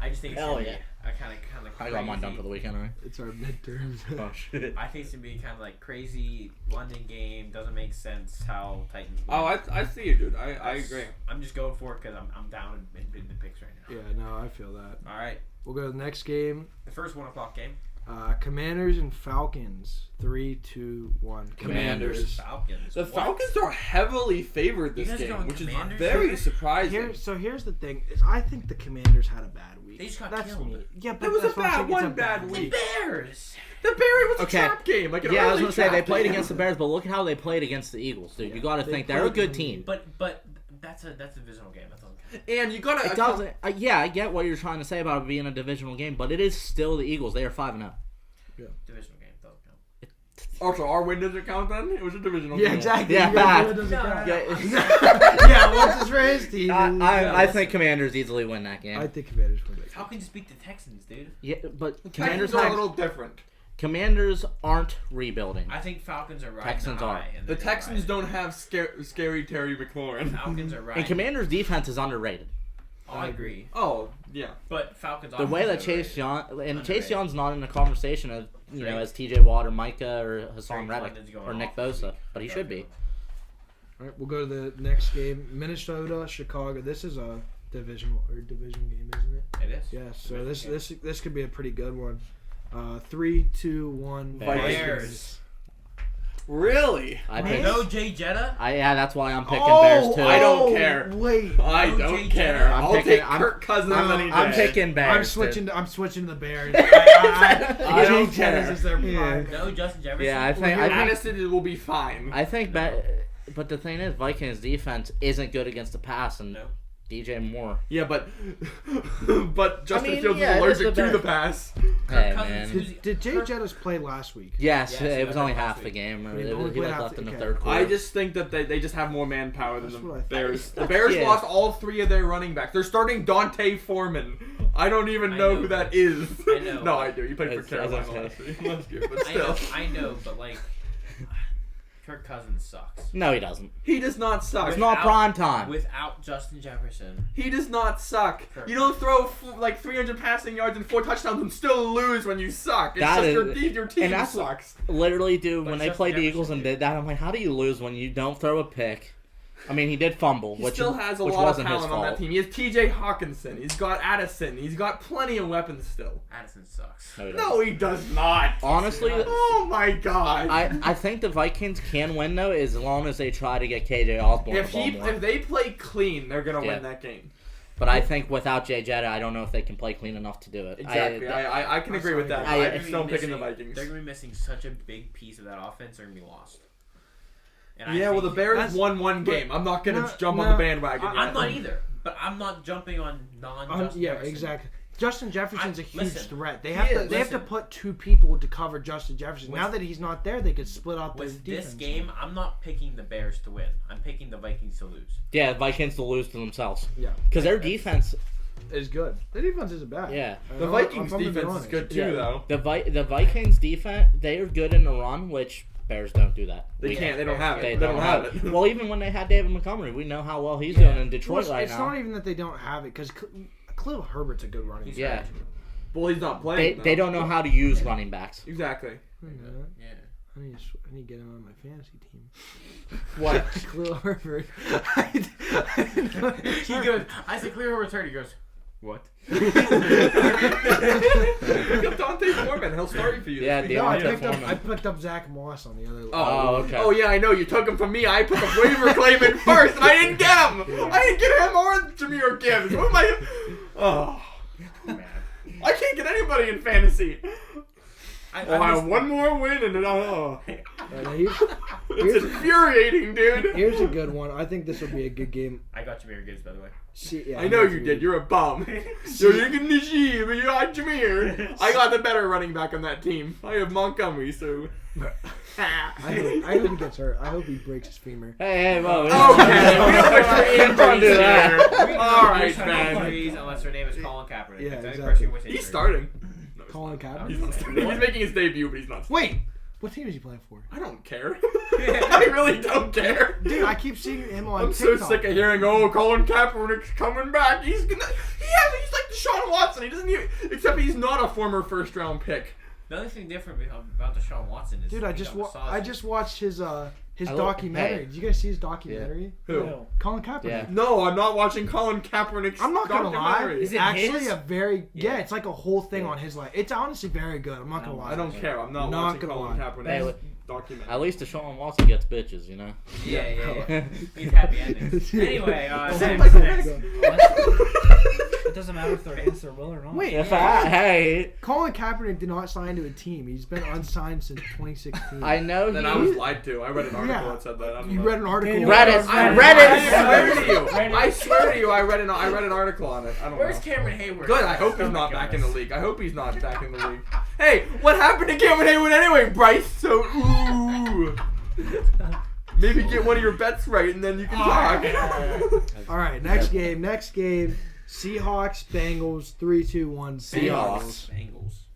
I just think it's Hell gonna yeah. be a kind of I got mine done for the weekend already. it's our midterms. Oh shit. I think it's gonna be kind of like crazy London game. Doesn't make sense how Titans. Win. oh, I see you, dude. I agree. I'm just going for it because I'm down in the picks right now. Yeah, no, I feel that. All right, We'll go to the next game. the first 1 o'clock game. Commanders and Falcons. 3, 2, 1. Commanders. Falcons. The What? Falcons are heavily favored this You guys game, going which is Commanders? very surprising. Here's the thing. Is I think the Commanders had a bad week. They just got That's killed. me. Yeah, but It was that's a what I'm bad saying, it's one a bad The week. Bears. The Barry was a Okay. trap game. Like an Yeah, I was early going to say they trap played game. against the Bears, but look at how they played against the Eagles, dude. You got to They think they're a played good them. team. But that's a divisional game. That doesn't count. And you gotta. It doesn't. Yeah, I get what you're trying to say about it being a divisional game, but it is still the Eagles. They are 5-0. Divisional game doesn't count. Also, our win doesn't count then. It was a divisional Yeah, game. exactly. Yeah, You guys fact. know it doesn't count. Yeah, Yeah, what's his race team? I think Commanders easily win that game. I think Commanders win that. How can you just beat the Texans, dude? Yeah, but Commanders Commanders are a little different. Commanders aren't rebuilding. I think Falcons are right. Texans are. The Texans don't have scary Terry McLaurin. Falcons are right. And Commanders' defense is underrated. Oh, I agree. Oh yeah. But Falcons. The way that offense Chase is Young and Chase Underrated. Young's not in the conversation of Drake. as T.J. Watt or Micah or Hassan Drake Reddick London's going or Nick off this Bosa, week. but he should be. All right, we'll go to the next game. Minnesota, Chicago. This is a division game, isn't it? It is. Yeah. So Division this could be a pretty good one. 3, 2, 1. Bears. Really? I Man. picked. No Jay Jetta. Yeah, that's why I'm picking Bears too. I don't care. Wait. I No don't Jay care. Jetta. I'm I'll picking- take I'm- Kirk Cousins any day. I'm picking Bears. I'm switching. too. I'm switching to the Bears. I don't Jay care. Jettis is their Yeah. prime. No Justin Jefferson. Yeah, I think. Well, I think. Addison will be fine. I think. But the thing is, Vikings defense isn't good against the pass, and No. DJ Moore. Yeah, but Justin mean, Fields yeah, is it is allergic the to the best. pass. Hey Cousins man. is- Did Jay Jettis play last week? Yes, Yes, it was I only heard half last the week. game. I mean, He only was played half left in the okay. third quarter. I just think that they just have more manpower than That's the what I thought. Bears. The Bears Yeah. lost all 3 of their running backs. They're starting Dante Foreman. I don't even I know know, who that but- is. I know, no, but- I do. You played for It's Carolina okay. last year, but I know, still. I know, but like, Kirk Cousins sucks. No, he doesn't. He does not suck. It's not prime time. Without Justin Jefferson. He does not suck. Kirk You don't throw like 300 passing yards and 4 touchdowns and still lose when you suck. It's That just is- your team and that's what- sucks. Literally, dude, But when they Justin played the Eagles Jefferson and did. did that, I'm like, how do you lose when you don't throw a pick? I mean, he did fumble, He which still has a which lot of wasn't his talent on that fault. team. He has T.J. Hawkinson. He's got Addison. He's got plenty of weapons still. Addison sucks. No, he doesn't. No, he does not. Honestly, Oh my god. I think the Vikings can win though, as long as they try to get KJ Osborne if the ball more. if they play clean, they're gonna Yeah. win that game. But I think without Jay Jetta, I don't know if they can play clean enough to do it. Exactly. I can agree with that. I- I'm still picking the Vikings. They're gonna be missing such a big piece of that offense. They're gonna be lost. And I Yeah, well, the think- Bears That's- won one game. I'm not gonna No, jump on no, the bandwagon. I'm yet. not either. But I'm not jumping on non-Justin Yeah, Jefferson. exactly. Justin Jefferson's a huge listen, threat. They he have to is. they have to Listen. put 2 people to cover Justin Jefferson. With- Now that he's not there, they could split out the With defense. this game, I'm not picking the Bears to win. I'm picking the Vikings to lose. Yeah, Vikings to lose to themselves Yeah, because their defense. is good. The defense isn't bad. Yeah, The Vikings defense is good too, Yeah. though. the Vikings defense, they are good in the run, which Bears don't do that. They can't. They don't have it. They They don't have it. Well, even when they had David Montgomery, we know how well he's doing in Detroit Well, right it's now. not even that they don't have it because Khalil Herbert's a good running back. Yeah, Well, he's not playing. they don't know how to use running backs. Exactly. Yeah. Yeah. I need to get him on my fantasy team. What? Khalil Herbert. He goes, I said clear return. He goes, what? Pick up Dante Foreman. He'll start for you. Yeah, this week. No, I Deontay picked up. Foreman. I picked up Zach Moss on the other. Oh, okay. Oh yeah, I know. You took him from me. I put the waiver claim in first, and I didn't get him. I didn't get him or Jameer Gibbs. What am I? Oh, Man. I can't get anybody in fantasy. I Oh, I have one more win, and then it's infuriating, dude. Here's a good one. I think this will be a good game. I got Jameer Gibbs, by the way. See, yeah, I know you did. You're a bum. You're getting Najee, but you got Jameer. I got the better running back on that team. I have Montgomery, so. I hope he gets hurt. I hope he breaks his femur. Hey, whoa. Okay, we don't put your Don't do injuries that. here. We All right, use man. injuries unless her name is Colin Kaepernick. Yeah, It's the only exactly. person with He's injuries. starting. Colin Kaepernick. He's not starting. He's making his debut, but he's not. Wait, what team is he playing for? I don't care. I really don't care. Dude, I keep seeing him on I'm TikTok. so sick of hearing, oh, Colin Kaepernick's coming back. He's like Deshaun Watson. He doesn't even, except he's not a former first round pick. The only thing different about Deshaun Watson is Dude, I just watched his documentary. hey. Did you guys see his documentary? Who? No. Colin Kaepernick. Yeah. No, I'm not watching Colin Kaepernick's I'm not gonna lie. documentary. Is it Actually, his? a very Yeah. it's like a whole thing on his life. It's honestly very good. I'm not gonna lie. I don't care. I'm not Not watching gonna Colin lie. Kaepernick's Hey, documentary. At least Deshaun Watson gets bitches, you know. Yeah. He's happy endings. Anyway, Next. next. It doesn't matter if they're against their will or not. Wait, Hey, Colin Kaepernick did not sign to a team. He's been unsigned since 2016. I know Then I was lied to. I read an article that said that. I don't You know. read an article. Reddit. I swear to you. I swear to you. I read an article on it. I don't Where's know. Cameron Hayward? Good. I hope Oh he's my not back in the goodness. league. I hope he's not back in the league. Hey, what happened to Cameron Hayward anyway, Bryce? So ooh. Maybe get one of your bets right, and then you can talk. All right, next game. Seahawks, Bengals, 3-2-1. Seahawks.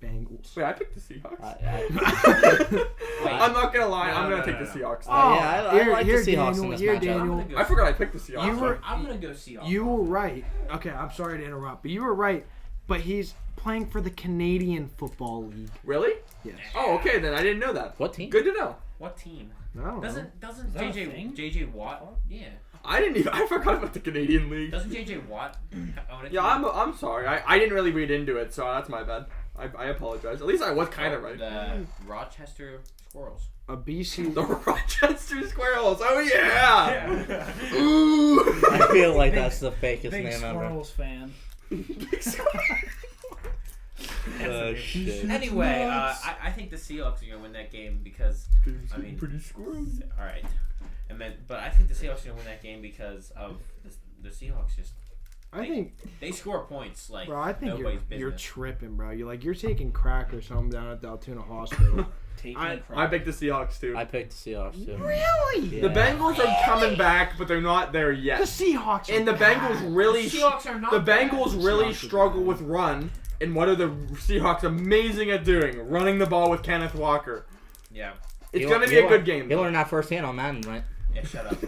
Bengals. Wait, I picked the Seahawks. Wait. I'm not gonna lie. I'm No, gonna take no, the no. Seahawks. I like the Seahawks Daniel, in this here, matchup. Daniel. I forgot I picked the Seahawks. You were I'm gonna go Seahawks. you were right. Okay, I'm sorry to interrupt, but you were right. But he's playing for the Canadian Football League. Really? Yes. Oh, okay. Then I didn't know that. What team? Good to know. What team? I don't know. Doesn't that a thing? JJ Watt? Yeah. I didn't even. I forgot about the Canadian League. Doesn't JJ Watt own it? Yeah, I'm sorry. I didn't really read into it, so that's my bad. I apologize. At least I was kind of right. The Rochester Squirrels. A BC. The Rochester Squirrels. Oh yeah. Yeah. Ooh. I feel like that's the fakest Big name ever. Squirrels fan. Shit. Anyway, I think the Seahawks are gonna win that game because I mean, pretty squirrels. all right, but I think the Seahawks are gonna win that game because of the Seahawks just I think, they score points like bro. I think nobody's you're business. tripping, bro. You're taking crack or something down at the Altoona Hospital. Taking I- crap. I picked the Seahawks too. I picked the Seahawks too. Really? The Bengals are coming back, but they're not there The yet. Seahawks. And the are bad. Bengals really, The Seahawks are not the bad. Bengals really Seahawks are struggle bad. with run. And what are the Seahawks amazing at doing? Running the ball with Kenneth Walker. Yeah. It's gonna be a good game. You learned that firsthand on Madden, right? Yeah, shut up.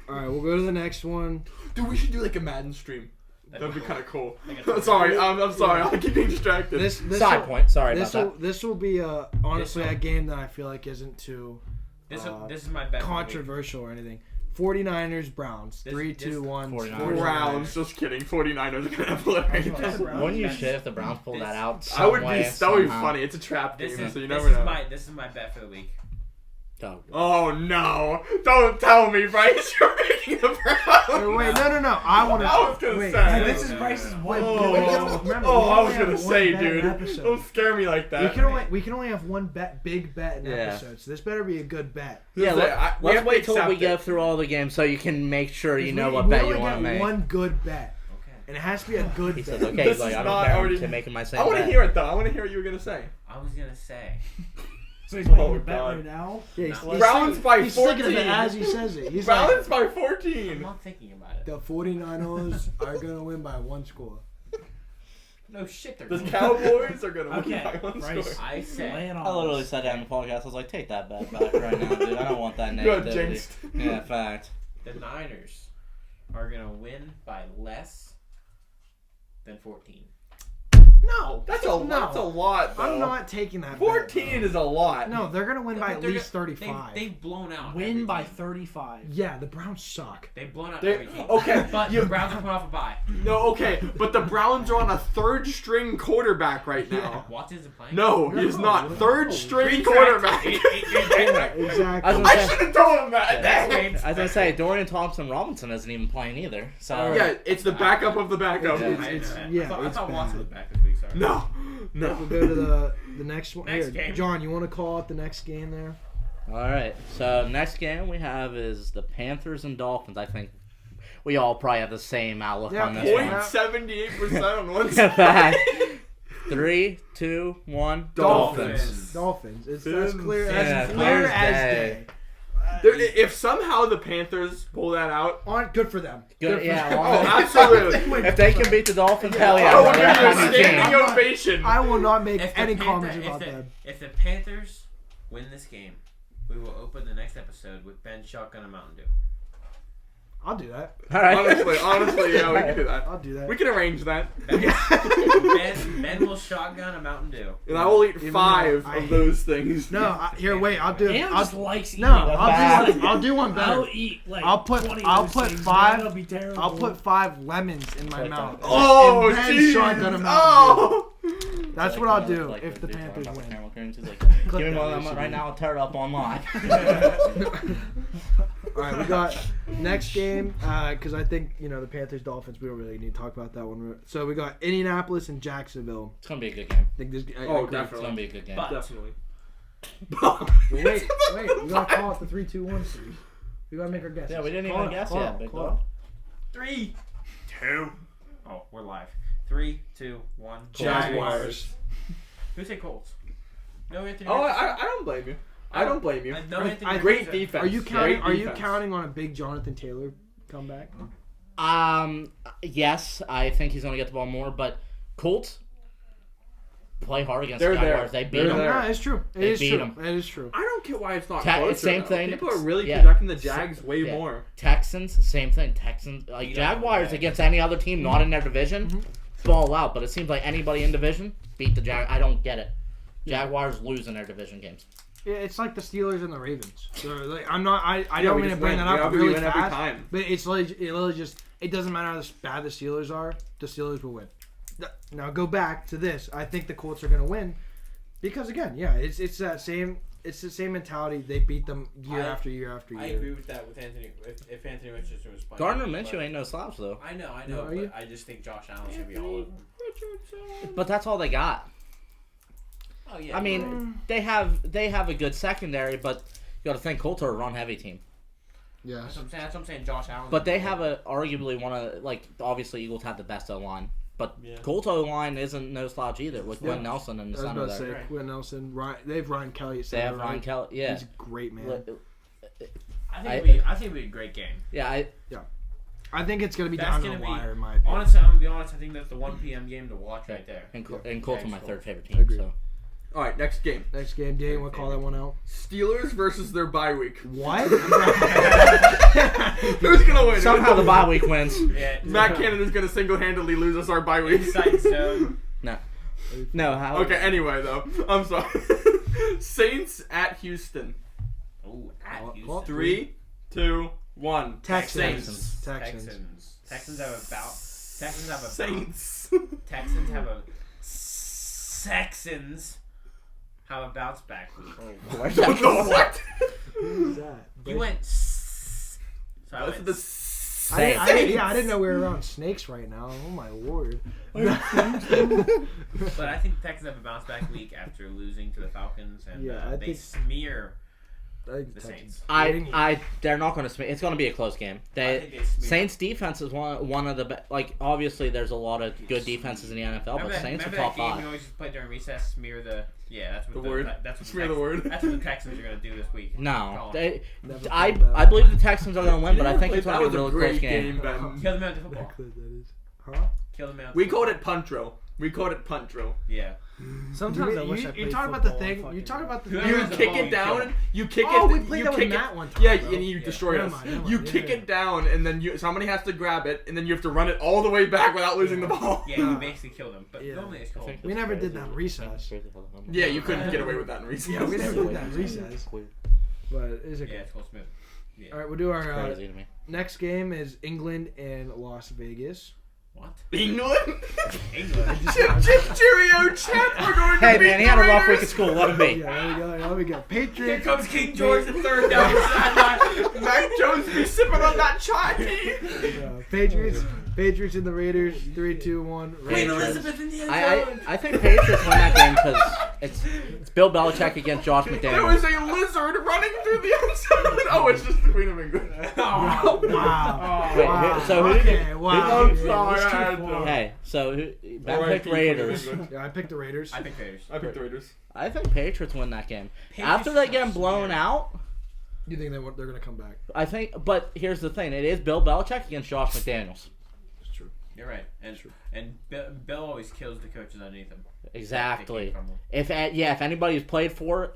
All right, we'll go to the next one. Dude, we should do like a Madden stream. That'd be kind of cool. Like a- Sorry, I'm sorry. I'm keeping distracted. This Side point. Sorry about that. This will be honestly a game that I feel like isn't too This is my bet. controversial or anything. 49ers Browns. This- 3, 2, 1. 49ers. Browns. Just kidding. 49ers are gonna obliterate them. Wouldn't you shit if the Browns pulled that out? That would some be way, somehow? funny. It's a trap This game, is so you this never is know. this is my bet for the week. Oh, Oh no! Don't tell me, Bryce. You're making the Browns. Wait, no. I want I was gonna wait. say. This is Bryce's one. Remember, Oh, we I was only gonna have say, one bet an dude. episode. Don't scare me like that. We can only have one big bet in Yeah. episode, so this better be a good bet. Yeah, We have let's to wait till we accept go it. through all the games so you can make sure you know We- what we bet only you want to get make. one good bet, Okay. and it has to be a good He bet. says, okay, This like, is I not don't care. already- I'm making my same I want to bet. hear it though. I want to hear what you were gonna say. I was gonna say. So he's making Oh, your bet God. right now. Yeah, Browns by he's thinking of 14. it as he says it. He's Browns by I'm 14. not thinking about it. like, the 49ers are gonna win by one score. No shit, they're The going. Cowboys are gonna win Okay, by one Bryce. score. I Lay say. it on I literally us. sat down in the podcast. I was like, take that bet back right now, dude. I don't want that You got negativity. jinxed. Yeah, fact. The Niners are gonna win by less than 14. No, That's a lot. Though. I'm not taking that. 14 is a lot. Bet. No, they're gonna win by at They're least gonna- 35. They've blown out. Win every by team. 35. Yeah, the Browns suck. They've blown out They- every team. okay, But you- the Browns are coming off a bye. No, okay, but the Browns are on a third string quarterback right now. Watson's playing. No, he's not. No. Third string Retract. quarterback. Exactly. I was I gonna say, should have told him that. Next game. I was gonna say Dorian Thompson-Robinson isn't even playing either. So Yeah, it's the backup of the backup. Yeah. It's I thought Watson was bad. back this week. Sorry. No, We'll no. go to the next one. Next Here, game. John, you want to call out the next game there? all right. So next game we have is the Panthers and Dolphins. I think we all probably have the same outlook Yeah, on this one. 0.78% on one side. Fact. 3, 2, 1. Dolphins. Dolphins. It's Fins. as clear Yeah, as clear as day. day. Dude, if somehow the Panthers pull that out, On good for them. Good, for yeah. them. oh, absolutely. If they can beat the Dolphins, hell yeah. I will bro, give that's you a on the team. standing ovation. I will not make If the any Panther- comments if about the- them. If the Panthers win this game, we will open the next episode with Ben shotgun and Mountain Dew. I'll do that. All right. Honestly, yeah, we can do that. I'll do that. We can arrange that. Ben will shotgun a Mountain Dew. And I will eat Even 5 though I of hate- those things. No, Here, wait. I'll do. Dan I'll, just likes eating. no, bad. I'll do one better. I'll eat like I'll put 20 I'll of put those things, 5 man. It'll be terrible. I'll put 5 lemons in my Like mouth. that. Oh, And then jeez. shotgun a Mountain Oh. Dew. That's what I'll do Like if the dude Panthers talking about win. the camera clearance, he's like, Clip give me that, one of them Lucy. right now. I'll tear it up online. All right, we got next game because I think the Panthers Dolphins. We don't really need to talk about that one. So we got Indianapolis and Jacksonville. It's gonna be a good game. I think this. I Oh, agree. It's gonna be a good game. But Definitely. Well, wait. We gotta call it the 3-2-1 series. We gotta make our guesses. Yeah, we didn't Call even it, guess call yet, it, big call dog. 3, 2. Oh, we're live. 3, 2, 1. Jaguars. Who said Colts? No Anthony. Oh, Richardson? I don't blame you. I don't blame you. No Anthony. Great Richardson. defense. Are you counting? Great Are you defense. counting on a big Jonathan Taylor comeback? Yes, I think he's gonna get the ball more, but Colts play hard against They're the Jaguars. there. They beat They're them. there. No, it's true. It They is beat true. 'em. It is true. I don't get why it's not Ta- closer. same though. thing. People are really Yeah. projecting the Jags way Yeah. more. Texans, same thing. Texans, like Yeah. Jaguars against any other team not in their division, ball out. But it seems like anybody in division beat the Jag. I don't get it. Jaguars lose in their division games. Yeah, it's like the Steelers and the Ravens. So, like, I'm not. I Yeah, don't we mean to just bring win. that We up win really every fast. time. But it's like it literally just. It doesn't matter how bad the Steelers are. The Steelers will win. Now go back to this. I think the Colts are going to win because again, yeah, it's that same. It's the same mentality. They beat them year after year after year. I agree with that with Anthony. If Anthony Richardson was playing. Gardner but- Minshew ain't no slouch though. I know, No, are but you? I just think Josh Allen should be all over him. But that's all they got. Oh yeah. I mean, they have a good secondary, but you got to think Colts are a run heavy team. Yeah. That's what I'm saying. Josh Allen. But they have arguably one of obviously Eagles have the best O line, but Yeah. Colts O line isn't no slouch either with Yeah. Quinn Nelson in the I was center about to there. say Quinn Nelson. They have Ryan Kelly. At They have center, Ryan right? Kelly. Yeah, He's a great man. I think it'd be a great game. yeah. I think it's gonna be That's down to gonna the be- wire in my opinion. Honestly, I'm gonna be honest. I think that's the 1 p.m. game to watch right there. And Colts are my third favorite team. Agreed. So All right, next game. Next game, Dane, want to call that one out? Steelers versus their bye week. What? Who's gonna win? Somehow the bye week wins. Yeah. Matt Cannon is gonna single-handedly lose us our bye week. Inside zone. No, how? Okay, anyway though, I'm sorry. Saints at Houston. Oh, at Well, Houston. 3, 2, 1. Texans. Texans have about. Texans have a. Saints. Texans have a. Texans have a bounce back week. What the what? Who's that? You went. So I That's went. the I didn't know we were around snakes right now. Oh my lord. But I think the Texans have a bounce back week after losing to the Falcons, and Yeah, I they think- smear I think the Texans. Saints. They're not going to. It's going to be a close game. I think they smear. Saints defense is one of the like. Obviously, there's a lot of good defenses in the NFL, but Saints are remember top that game 5. we always just play during recess? Smear the. Yeah, that's what The word. That's what Smear the Texans- word. That's what the Texans are gonna do this week. No, Colin. Never I played that. believe the Texans are going to win, but I think it's that going to was be a a really great close game. Ben. Kill them out to football. That is. Huh? Kill them out. We called it punt drill. Yeah. Sometimes I You, wish I you played talk about the football thing. and You fucking- talk about the Whoever thing. You has the kick ball, it you down. kill 'em. You kick it. Oh, we played you that with kick Matt it. one time, Yeah, bro. and you Yeah. destroyed Never us. mind, never You mind, kick yeah. it down, and then somebody has to grab it, and then you have to run it all the way back without losing the ball. Yeah, you basically killed them. But Yeah. normally it's cool. We never did that in recess. Yeah, you couldn't get away with that in recess. Yeah, we never did that in recess. But it's okay. Yeah, it's cool, Smith. Yeah. All right, we'll do our Crazy to me. next game is England and Las Vegas. What? England? England. Chip, cheerio, champ. We're going to Hey beat man, he the had a rough Raiders. week at school. Let him be. Yeah, there we go. Here Patriots. comes King George the third down the sideline. Mac Jones be sipping on that chai tea. Patriots and the Raiders. 3, 2, 1. Queen Raiders. Elizabeth in the end I zone. think Patriots win that game because it's Bill Belichick against Josh There was McDaniels. a lizard running through the end zone. Oh, it's just the Queen of England. Wow. Wait, Wow. so who did Okay, wow. I'm Yeah, sorry, that's too I had far. to. Hey, so Ben R.I.P. picked Raiders. Queen of England. Yeah, I picked the Raiders. I picked Raiders. I picked the Raiders. I think Patriots win that game. Patriots After they get sucks, blown man. out, You think they're going to come back? I think. But here's the thing: it is Bill Belichick against Josh McDaniels. That's true. You're right. And Bill always kills the coaches underneath him. Exactly. They came from him. If anybody's played for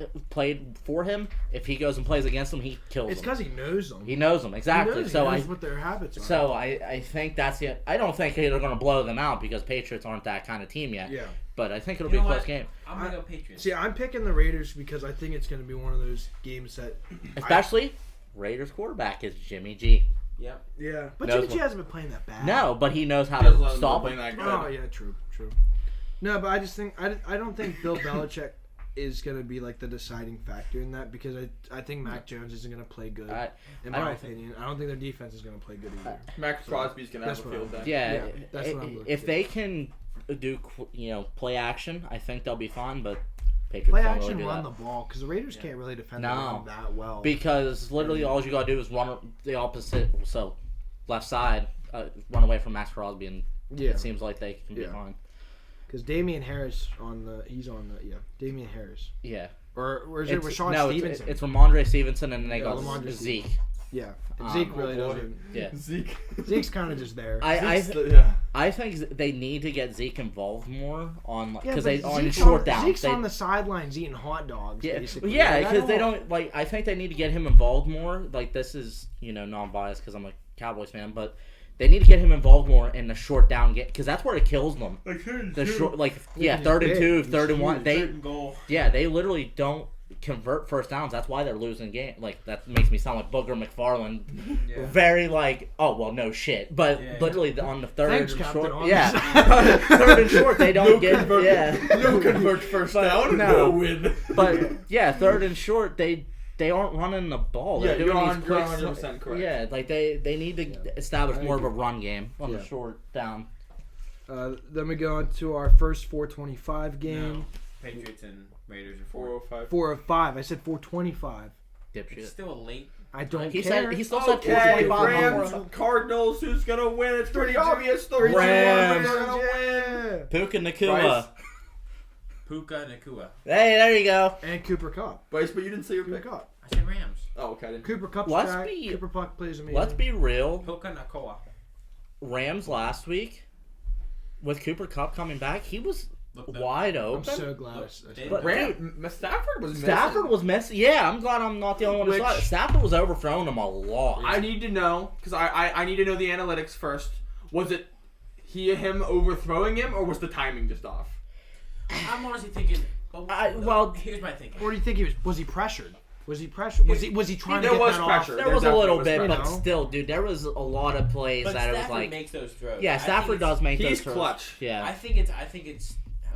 him, if he goes and plays against them, he kills It's them. because he knows them. He knows them exactly. He knows, So he knows what their habits are. I think that's it. I don't think they're going to blow them out because Patriots aren't that kind of team yet. Yeah. But I think it'll You be a know close what? game, I'm gonna go Patriots. See, I'm picking the Raiders because I think it's going to be one of those games that. especially Raiders quarterback is Jimmy G. Yep. Yeah. But Knows Jimmy G what- hasn't been playing that bad. No, but he knows how Doesn't to let him stop play him. that good. Oh, yeah, true. No, but I just think. I don't think Bill Belichick is going to be like the deciding factor in that because I think Mac Jones isn't going to play good. In I my don't opinion, I don't think their defense is going to play good either. Max Crosby's going to have That's a what field day. Yeah, Yeah, that's what I'm looking if at. they can do play action, I think they'll be fine. But Patriots Play don't action, really do run that. the ball because the Raiders can't really defend the No. run that well. Because literally all you gotta do is run the opposite, so left side, run away from Max Crosby, and Yeah. it seems like they can be Yeah. fine. Because Damian Harris Damian Harris. Yeah. Or is it Rashad no, Stevenson? it's Ramondre Stevenson, and then they Yeah, got Ramondre Zeke. Yeah. Zeke really boy. doesn't. Yeah. Zeke. Zeke's kind of just there. I think they need to get Zeke involved more on Yeah, because but they on Zeke's short downs. Zeke's They, on the sidelines eating hot dogs. yeah, basically. yeah, Like, I because they don't- don't like. I think they need to get him involved more. Like this is non-biased because I'm a Cowboys fan, but they need to get him involved more in the short down get because that's where it kills them. The short, he's 3rd and big. 2, He's 3rd and 1. They goal. they literally don't convert first downs. That's why they're losing game. Like that makes me sound like Booger McFarland. Yeah. Very no shit. But Yeah. literally on the third Thanks, and Captain short, Obvious. third and short they don't get No convert first down. no. No win. But 3rd and short they aren't running the ball. They're Yeah, doing you're these 100% correct. Yeah, like they need to establish more of a run game on Yeah. the short down. Then we go on to our first 425 game. No. Patriots and Raiders are 405. 4 of 5. I said 425. It's Dipshit. still a late. I don't He care. said he still said Okay, 425. Rams, Cardinals, who's gonna win? It's pretty obvious. 3-2 Rams. are gonna win. Yeah. Puka Nakua. Bryce. Puka Nakua. Hey, there you go. And Cooper Cup. Bryce, but you didn't say your Cooper pick. Cup. I said Rams. Oh, okay. I didn't. Cooper Cup's Let's back. be- Cooper Puck plays amazing. Let's be real. Puka Nakua. Rams last week with Cooper Cup coming back, he was wide I'm open. so glad. But Stafford was missing. Stafford was missing. Yeah, I'm glad I'm not the only one who saw it. Which- Stafford was overthrowing him a lot. I need to know because I need to know the analytics first. Was it him overthrowing him, or was the timing just off? I'm honestly thinking. Here's my thinking. Or do you think he was he pressured? Was he pressured? Was he trying to There get was that pressure. off? There was a little bit, definitely was but pressure. still, dude, there was a lot of plays But that it Stafford was like. makes those throws. Yeah, I think Stafford it's- does make those He's throws. clutch. Yeah. I think it's.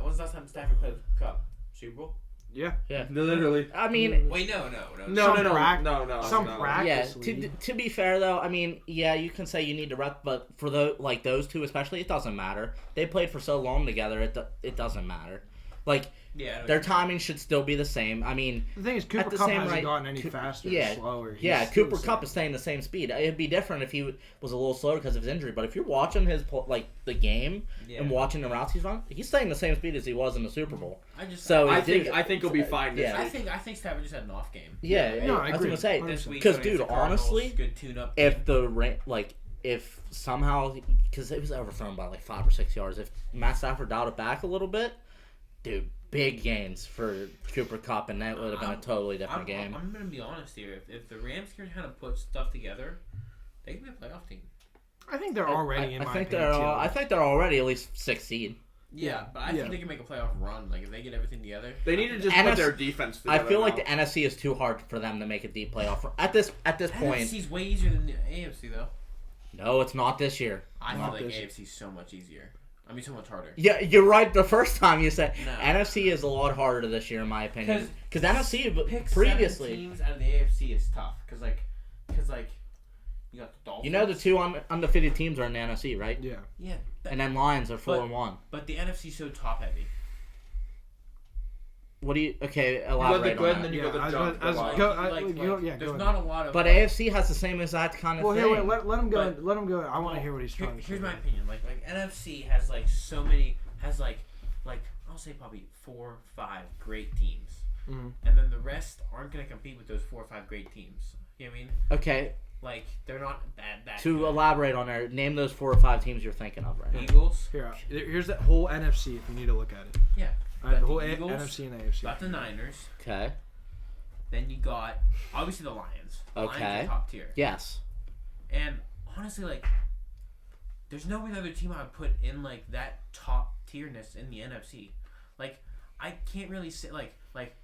When's the last time Stafford played Cup? Super Bowl? Yeah. Literally. I mean, Wait, no. No. Some no. practice. yeah. To be fair though, I mean, yeah, you can say you need to rep, but for those two especially, it doesn't matter. They played for so long together, it doesn't matter. Like Yeah. their timing should still be the same. I mean, The thing is, Cooper the Cup same hasn't rate- gotten any faster yeah, or slower. He's yeah, still Cooper the Cup same. is staying the same speed. It'd be different if he was a little slower because of his injury. But if you're watching the game and watching the routes he's run, he's staying the same speed as he was in the Super Bowl. I just. So I dude, think he'll be fine. This yeah. week. I think Stafford just had an off game. Yeah, No, I I was agree. gonna say This week, because against dude, the Cardinals, honestly, good tune-up. if if somehow because it was overthrown by like 5 or 6 yards, if Matt Stafford dialed it back a little bit, dude, big gains for Cooper Kupp, and that would have been a totally different game. I'm gonna be honest here. If the Rams can kind of put stuff together, they can be a playoff team. I think they're already in my think opinion. I think they're already at least 6th seed. Yeah, but I think they can make a playoff run. Like if they get everything together. They need to just NS put their defense I together. feel like now. the NFC is too hard for them to make a deep playoff at this point. NFC's way easier than the AFC though. No, it's not this year. I feel Not like this year. AFC's so much easier. I mean, so much harder. Yeah, you're right. The first time you said No. NFC is a lot harder this year, in my opinion. Because NFC Pick previously, 7 teams out of the AFC is tough. Because you got the Dolphins. you know, the two undefeated teams are in the NFC, right? Yeah. Yeah. And then Lions are 4-1. But the NFC's so top heavy. What do you? Okay, You go the elaborate good, on and then that. you go the jump. I was- Like, go- like, go- like, yeah, there's go not a lot of. But like, AFC has the same exact kind of Well, thing. here, wait, let him go. But- Let him go. I want to hear what he's trying to say. Here's my opinion. Like NFC has like so many like I'll say probably 4 or 5 great teams, Mhm. and then the rest aren't gonna compete with those 4 or 5 great teams. You know what I mean? Okay, Like they're not that to good. elaborate on there, name those 4 or 5 teams you're thinking of right now. Eagles. Here's that whole NFC. If you need to look at it, Yeah. the Got whole the Eagles, NFC and AFC. Got the Niners. Okay. Then you got obviously the Lions. The Lions Okay. are top tier. Yes. And honestly, like, there's no other team I would put in like that top tierness in the NFC. Like, I can't really say like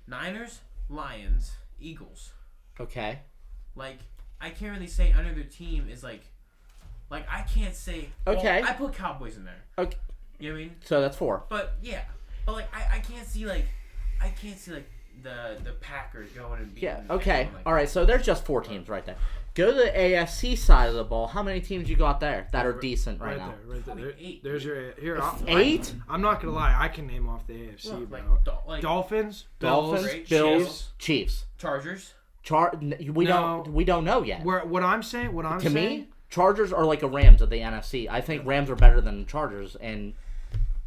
Niners, Lions, Eagles. Okay. Like, I can't really say another team is like I can't say. Okay. Well, I put Cowboys in there. Okay. You know what I mean? So that's 4. But yeah, but like I can't see like the Packers going and beating. Yeah. the Okay. Bengals, like, All right. So there's just 4 teams right there. Go to the AFC side of the ball. How many teams you got there that are decent right now? Right Probably there. 8. There's your here. 8? I'm not gonna lie. I can name off the AFC, Look, bro. like Dolphins, Dolphins, Great. Bills, Chiefs. Chargers. We don't know yet. What I'm saying, To me, Chargers are like a Rams of the NFC. I think Rams are better than the Chargers, and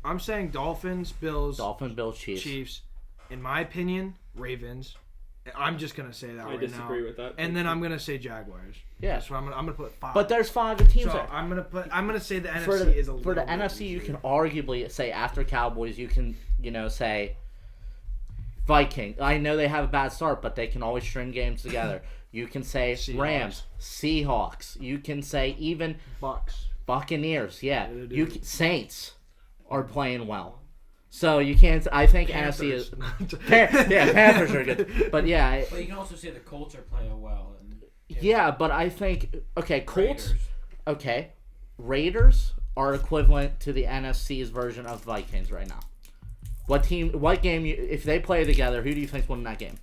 I'm saying Dolphins, Bills, Bills, Chiefs. Chiefs. In my opinion, Ravens. I'm just gonna say that I right disagree now. with that. And then I'm gonna say Jaguars. Yeah. So I'm gonna put 5. But there's 5 teams so there. I'm gonna say the For NFC is a the, little for the bit NFC, you easier. can arguably say after Cowboys, you can say Viking. I know they have a bad start, but they can always string games together. You can say Seahawks. Rams, Seahawks. You can say even Bucks. Buccaneers. Yeah, Yeah, they you do. can, Saints are playing well. So you can't. I think NFC is. Panthers are good, but yeah, But you can also say the Colts are playing well. And yeah. But I think Colts. Raiders. Okay, Raiders are equivalent to the NFC's version of Vikings right now. What game? If they play together, who do you think's winning that game?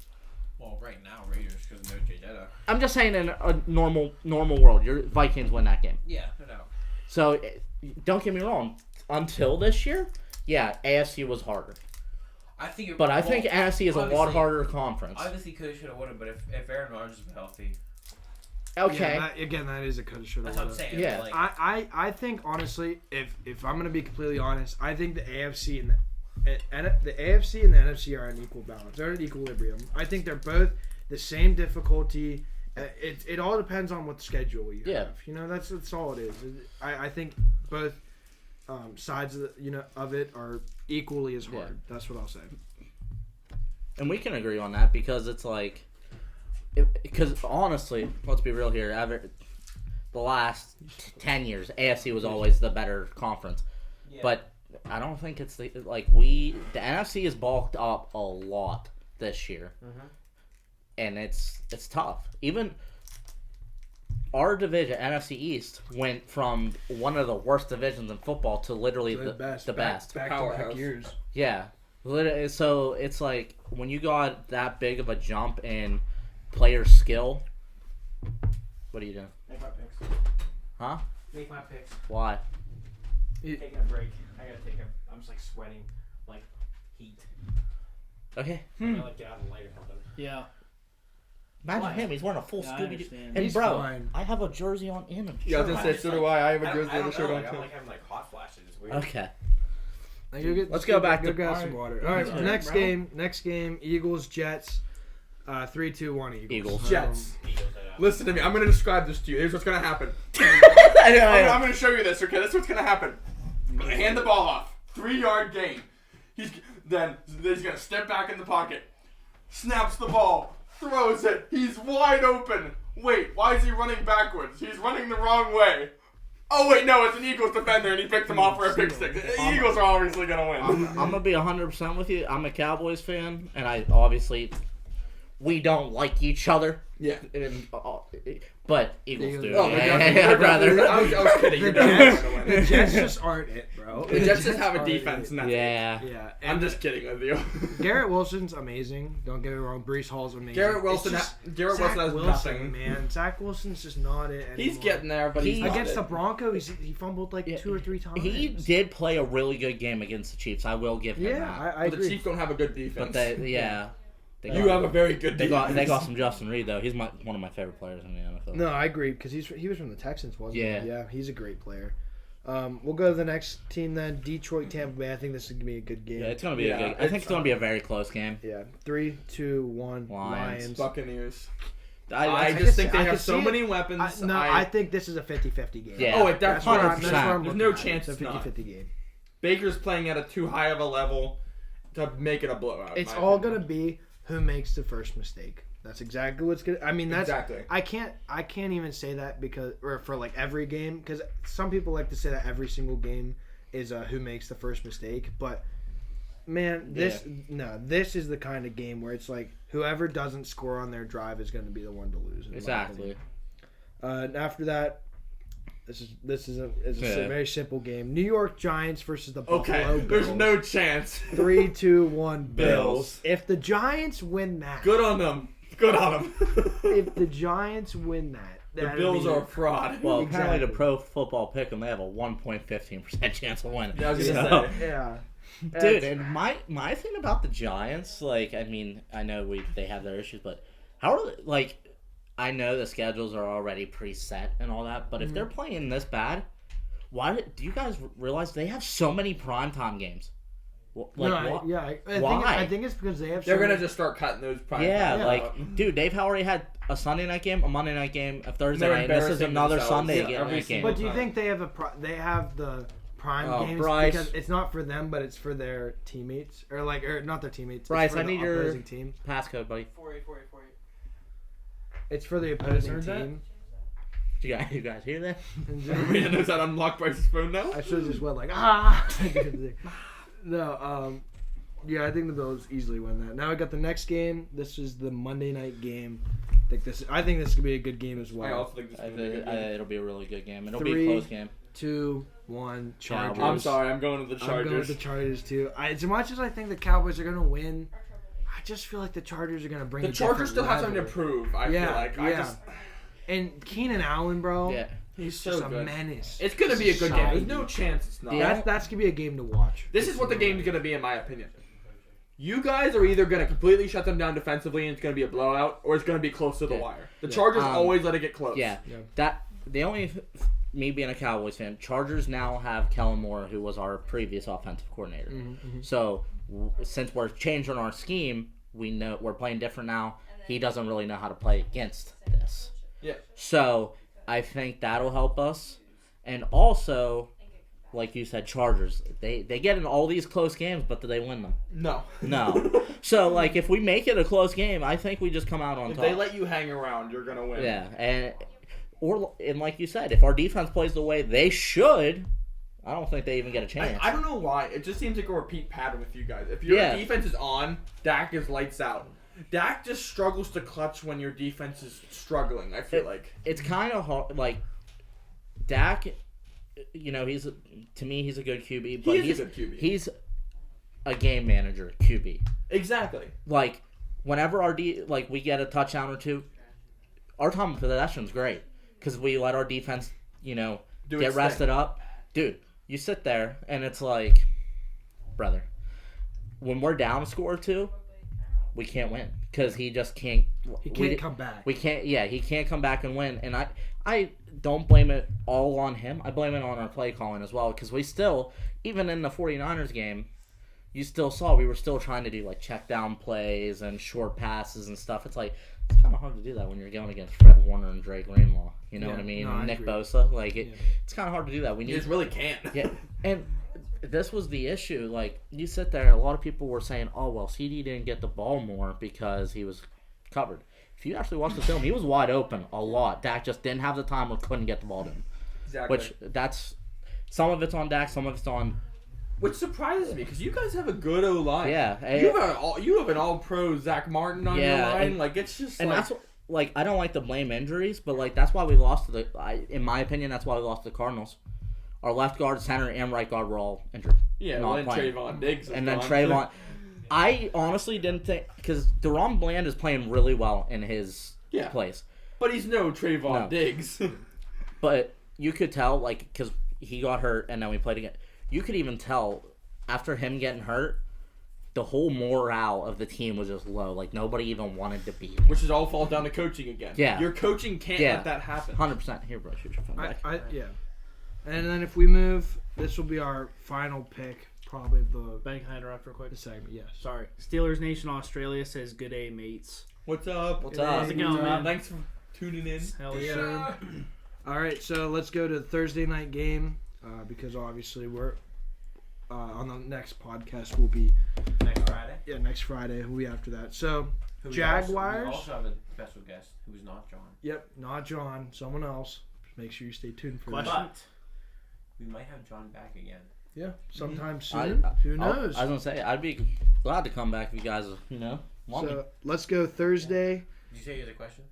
Well, right now Raiders because no Jay Jetta. I'm just saying in a normal world, your Vikings win that game. Yeah, no doubt. So don't get me wrong. Until this year, yeah, AFC was harder. I think. But I think NFC is a lot obviously- harder conference. Obviously, coulda, shoulda, woulda. But if Aaron Rodgers is healthy, Okay. Yeah, that is a coulda, shoulda, that's what I'm woulda. saying. Yeah. Like, I think honestly, if I'm gonna be completely honest, I think the AFC and the AFC and the NFC are in equal balance. They're in equilibrium. I think they're both the same difficulty. It all depends on what schedule you Yeah. have. You know, that's all it is. I think both sides of it are equally as hard. Yeah. That's what I'll say. And we can agree on that because it's like, because honestly, let's be real here. The last 10 years, AFC was always the better conference, but I don't think it's the NFC is bulked up a lot this year, and it's tough. Even our division, NFC East, went from one of the worst divisions in football to literally the best. Back-to-back years. Yeah. So it's like when you got that big of a jump in player skill, what are you doing? Make my picks. Huh? Make my picks. Why? Taking a break. I gotta take a. I'm just like sweating, like heat. Okay. I gotta like get out of the light or something. Yeah. Imagine him. He's wearing a full Yeah, I Scooby-Doo. understand. And He's bro, fine. I have a jersey on and a shirt. Yeah, I was gonna say, so do I. I have a jersey and a shirt on I'm too. like having like hot flashes. It's weird. Okay. Let's go back to- grab some water. All right, Alright, next bro. game. Next game. Eagles Jets. 3-2-1 Eagles. Eagles. Jets. Eagles, Listen to me. I'm gonna describe this to you. Here's what's gonna happen. I know. I'm gonna show you this. Okay, this is what's gonna happen. I'm gonna hand the ball off. 3-yard gain. He's gonna step back in the pocket. Snaps the ball. Throws it. He's wide open. Wait, why is he running backwards? He's running the wrong way. Oh wait, no, it's an Eagles defender, and he picked him off for a pick six. The Eagles are obviously gonna win. I'm gonna be 100% with you. I'm a Cowboys fan, and we don't like each other. Yeah. But Eagles do. Oh, I'd rather. I was kidding. The You're Jets, definitely gonna the win. Jets just aren't it, bro. The Jets just have a aren't defense, it. and that's it. Yeah. Yeah, I'm just kidding with you. Garrett Wilson's amazing. Don't get me wrong. Brees Hall's amazing. Garrett Wilson It's Garrett Zach Wilson has Wilson, nothing. man. Zach Wilson's just not it anymore. He's getting there, but he's not Against it. the Broncos, he fumbled like 2 or 3 times. He did play a really good game against the Chiefs. I will give him Yeah, that. I But the agree. Chiefs don't have a good defense. But they You have a very good They defense. got some Justin Reed though. He's one of my favorite players in the NFL. No, I agree because he was from the Texans, wasn't Yeah. he? Yeah, he's a great player. We'll go to the next team then. Detroit, Tampa Bay. I think this is gonna be a good game. Yeah, it's gonna be Yeah, a good. I think it's gonna be a very close game. Yeah, 3-2-1 Lions. Buccaneers. I I can just see- think they I can have so see many it. weapons. I think this is a 50-50 game. Yeah. Oh, it That's what I'm, definitely. that's what I'm 100%. looking There's no at. chance It's a it's not. 50-50 game. Baker's playing at a too high of a level to make it a blowout. It's in my all opinion. gonna be who makes the first mistake. That's exactly what's gonna. I mean, that's Exactly. I can't even say that because for like every game because some people like to say that every single game is who makes the first mistake. But man, this is the kind of game where it's like whoever doesn't score on their drive is going to be the one to lose. in my Exactly. opinion. And after that, this is a Yeah. very simple game. New York Giants versus the Buffalo Okay, Bills. there's no chance. 3-2-1 Bills. If the Giants win that, Good on them. Good on them. if the Giants win that, The that'd Bills be- are a fraud. Well, apparently Exactly. the Pro Football Pick'em, they have a 1.15% chance of winning. Yeah, I was gonna So- say. yeah, Dude, and my thing about the Giants, like, I mean, I know they have their issues, but how are they, like, I know the schedules are already preset and all that, but if they're playing this bad, do you guys realize they have so many primetime games? I think it's because they have. They're so gonna many- just start cutting those primes. Yeah, Yeah. like, dude, they've already had a Sunday night game, a Monday night game, a Thursday They're night. This is embarrassing another themselves. Sunday Yeah, every night game. single But do you time. think they have they have the prime Oh, games Bryce. because it's not for them, but it's for their teammates or not their teammates. Bryce, it's for I the need your- opposing team. Passcode, buddy. 48. It's for the opposing heard that. team. You guys hear that? Everybody knows how to unlock Bryce's phone now. I should have just went like No, yeah, I think the Bills easily win that. Now I got the next game. This is the Monday night game. I think this could be a good game as I well. also think this is gonna be a good game. It'll be a really good game. It'll be Three. a close game. 2-1 Chargers. I'm sorry, I'm going to the I'm going with Chargers. the Chargers too. As much as I think the Cowboys are going to win, I just feel like the Chargers are going to bring. The a Chargers still different have something to level. prove. I feel like. Yeah. And Keenan Allen, bro. Yeah. He's Just so a good. menace. It's gonna be a good game. There's Society. no chance it's not. That's gonna be a game to watch. This is what the game's gonna be, in my opinion. You guys are either gonna completely shut them down defensively, and it's gonna be a blowout, or it's gonna be close to the Yeah. wire. The Chargers always let it get close. Yeah. Me being a Cowboys fan, Chargers now have Kellen Moore, who was our previous offensive coordinator. So since we're changing our scheme, we know we're playing different now. He doesn't really know how to play against this. Yeah. So I think that'll help us. And also, like you said, Chargers. They get in all these close games, but do they win them? No. No. So, like, if we make it a close game, I think we just come out on If top. they let you hang around, you're gonna win. Yeah, and like you said, if our defense plays the way they should, I don't think they even get a chance. I don't know why. It just seems like a repeat pattern with you guys. If your defense is on, Dak is lights out. Dak just struggles to clutch when your defense is struggling, I feel like. It's kind of hard. Like, Dak, you know, he's a good QB. But He's a good QB. He's a game manager QB. Exactly. Like, whenever we get a touchdown or two, our time of possession's great. Because we let our defense, you know, get rested up. Dude, you sit there, and it's like, brother, when we're down a score or two, we can't win. Because he just can't. He can't come back. We can't, he can't come back and win. And I don't blame it all on him. I blame it on our play calling as well. Because we still, even in the 49ers game, you still saw we were still trying to do, like, check down plays and short passes and stuff. It's like, it's kind of hard to do that when you're going against Fred Warner and Drake Greenlaw. You know what I mean? No, I Nick agree. Bosa. Like, it's kind of hard to do that. We You just really can't. yeah. And this was the issue. Like, you sit there, a lot of people were saying, oh, well, CD didn't get the ball more because he was covered. If you actually watch the film, he was wide open a lot. Dak just didn't have the time or couldn't get the ball to him. Exactly. Which, some of it's on Dak, some of it's on... Which surprises me, because you guys have a good O-line. Yeah. You have an all-pro Zach Martin on your line. And, like, it's just and like... that's what, like, I don't like to blame injuries, but, like, that's why we lost to in my opinion, that's why we lost to the Cardinals. Our left guard, center, and right guard were all injured. Yeah, not then playing. Trayvon Diggs is And then gone. Trayvon. I honestly didn't think, because DeRon Bland is playing really well in his place. But he's no Trayvon Diggs. But you could tell, like, because he got hurt and then we played again. You could even tell after him getting hurt, the whole morale of the team was just low. Like, nobody even wanted to be there. Which is all falls down to coaching again. Yeah. Your coaching can't let that happen. 100%. Here, bro, shoot your phone back. Yeah. And then if we move, this will be our final pick, probably of the Ben, can I interrupt real quick? segment. Yes. Sorry. Steelers Nation Australia says good day, mates. What's up? What's up? How's it going, man? Thanks for tuning in. Hell yeah. All right, so let's go to the Thursday night game because obviously we're on the next podcast. We'll be next Friday. We'll be after that. So Jaguars. We also have a special guest who's not John. Yep, not John. Someone else. Make sure you stay tuned for that. Question. But we might have John back again. Yeah, sometime soon. Who knows? I was going to say, I'd be glad to come back if you guys, want me. So let's go Thursday. Did you say you had a question?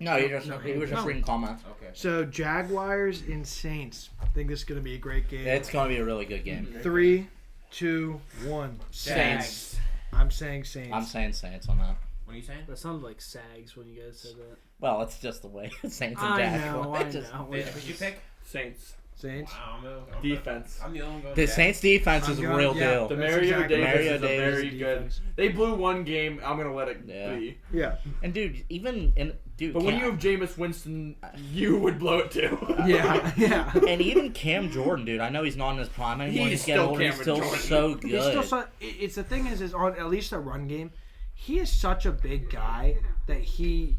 No, he was just reading comments. Okay. So Jaguars and Saints. I think this is going to be a great game. It's going to be a really good game. 3, 2, 1. Saints. I'm saying Saints. I'm saying Saints on that. What are you saying? That sounded like Sags when you guys said that. Well, it's just the way Saints and I Jaguars. know. Who'd you pick? Saints. Saints. Wow, Defense. I'm the only one going The Jags. Saints defense is a real deal. The Demario exactly Davis Demario is Davis very good. defense. They blew one game. I'm going to let it be. Yeah. And dude, But when you have Jameis Winston, you would blow it too. Yeah. and even Cam Jordan, dude, I know he's not in his prime anymore. He's getting still older. He's Cameron still Jordan. so good. He's still it's the thing is on at least the run game, he is such a big guy that he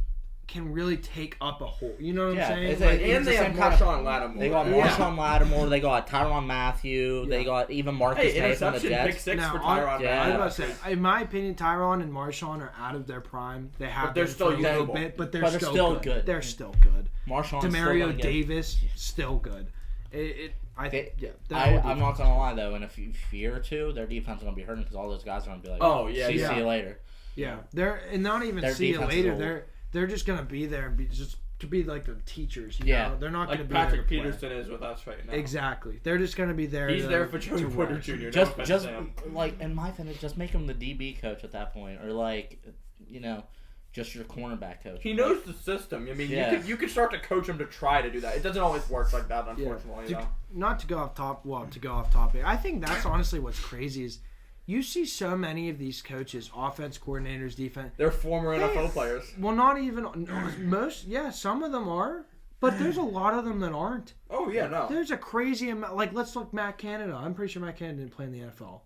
can really take up a hole. You know what I'm saying? it's Like, And they have same kind of- Marshawn Lattimore. They got Marshawn Lattimore. They got Tyrann Matthew. They got even Marcus Hey, May from the interception, Jets. pick six Now, for Tyron. yeah. I was about to say, in my opinion, Tyron and Marshawn are out of their prime. They have they're been still for a little usable. bit, but they're But they're still still good. good. They're still good. Marshawn's Demario Davis, still good. I'm not gonna lie though. In a year or two, their defense is gonna be hurting because all those guys are gonna be like, Oh, yeah, see yeah. you later." Yeah, they're and not even Their see you defense is later. old. They're just gonna be there and be just to be like the teachers. You Yeah. know? They're not gonna Like be Patrick there to play. Peterson is with us right now. Exactly. They're just gonna be there. He's to, there for Joey to Porter rush. Jr. No Just offense to him. like in my opinion, just make him the DB coach at that point, or like, just your cornerback coach. He knows the system. I mean, Yeah. you could start to coach him to try to do that. It doesn't always work like that, unfortunately. Yeah. Though. Not to go off to go off topic. I think that's honestly what's crazy is you see so many of these coaches, offense coordinators, defense. They're former NFL players. Well, not even most. Yeah, some of them are, but there's a lot of them that aren't. Oh yeah, no. There's a crazy amount. Like let's look Matt Canada. I'm pretty sure Matt Canada didn't play in the NFL.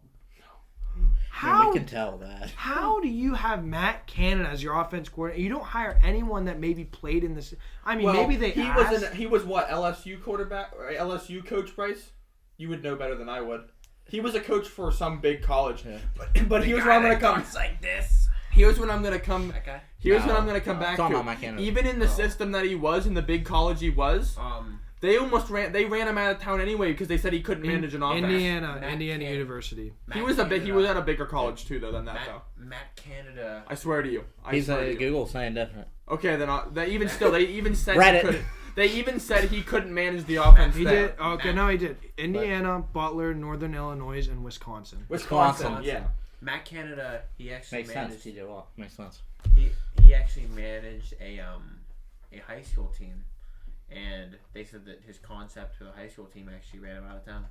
How we can tell that. How do you have Matt Cannon as your offense coordinator? You don't hire anyone that maybe played in this. I mean, maybe they asked. He was what, LSU quarterback, or LSU coach, Bryce? You would know better than I would. He was a coach for some big college. Yeah. But here's where I'm gonna come. Like this. Here's when I'm gonna come. Okay. Here's when I'm gonna come back Talking to. about Matt Cannon. Even in the system that he was, in the big college he was, they ran him out of town anyway because they said he couldn't manage an offense. Indiana University. He was at a bigger college too though than that though. Matt Canada. I swear to you. He's a Google saying different. Okay, then they even said Reddit. he couldn't. They even said he couldn't manage the offense. He there. did. Okay, no, he did. Indiana, Butler, Northern Illinois, and Wisconsin. Wisconsin, yeah. Matt Canada, he actually Makes managed. sense. TJ Watt. Makes sense. He actually managed a high school team, and they said that his concept for the high school team actually ran him out of town.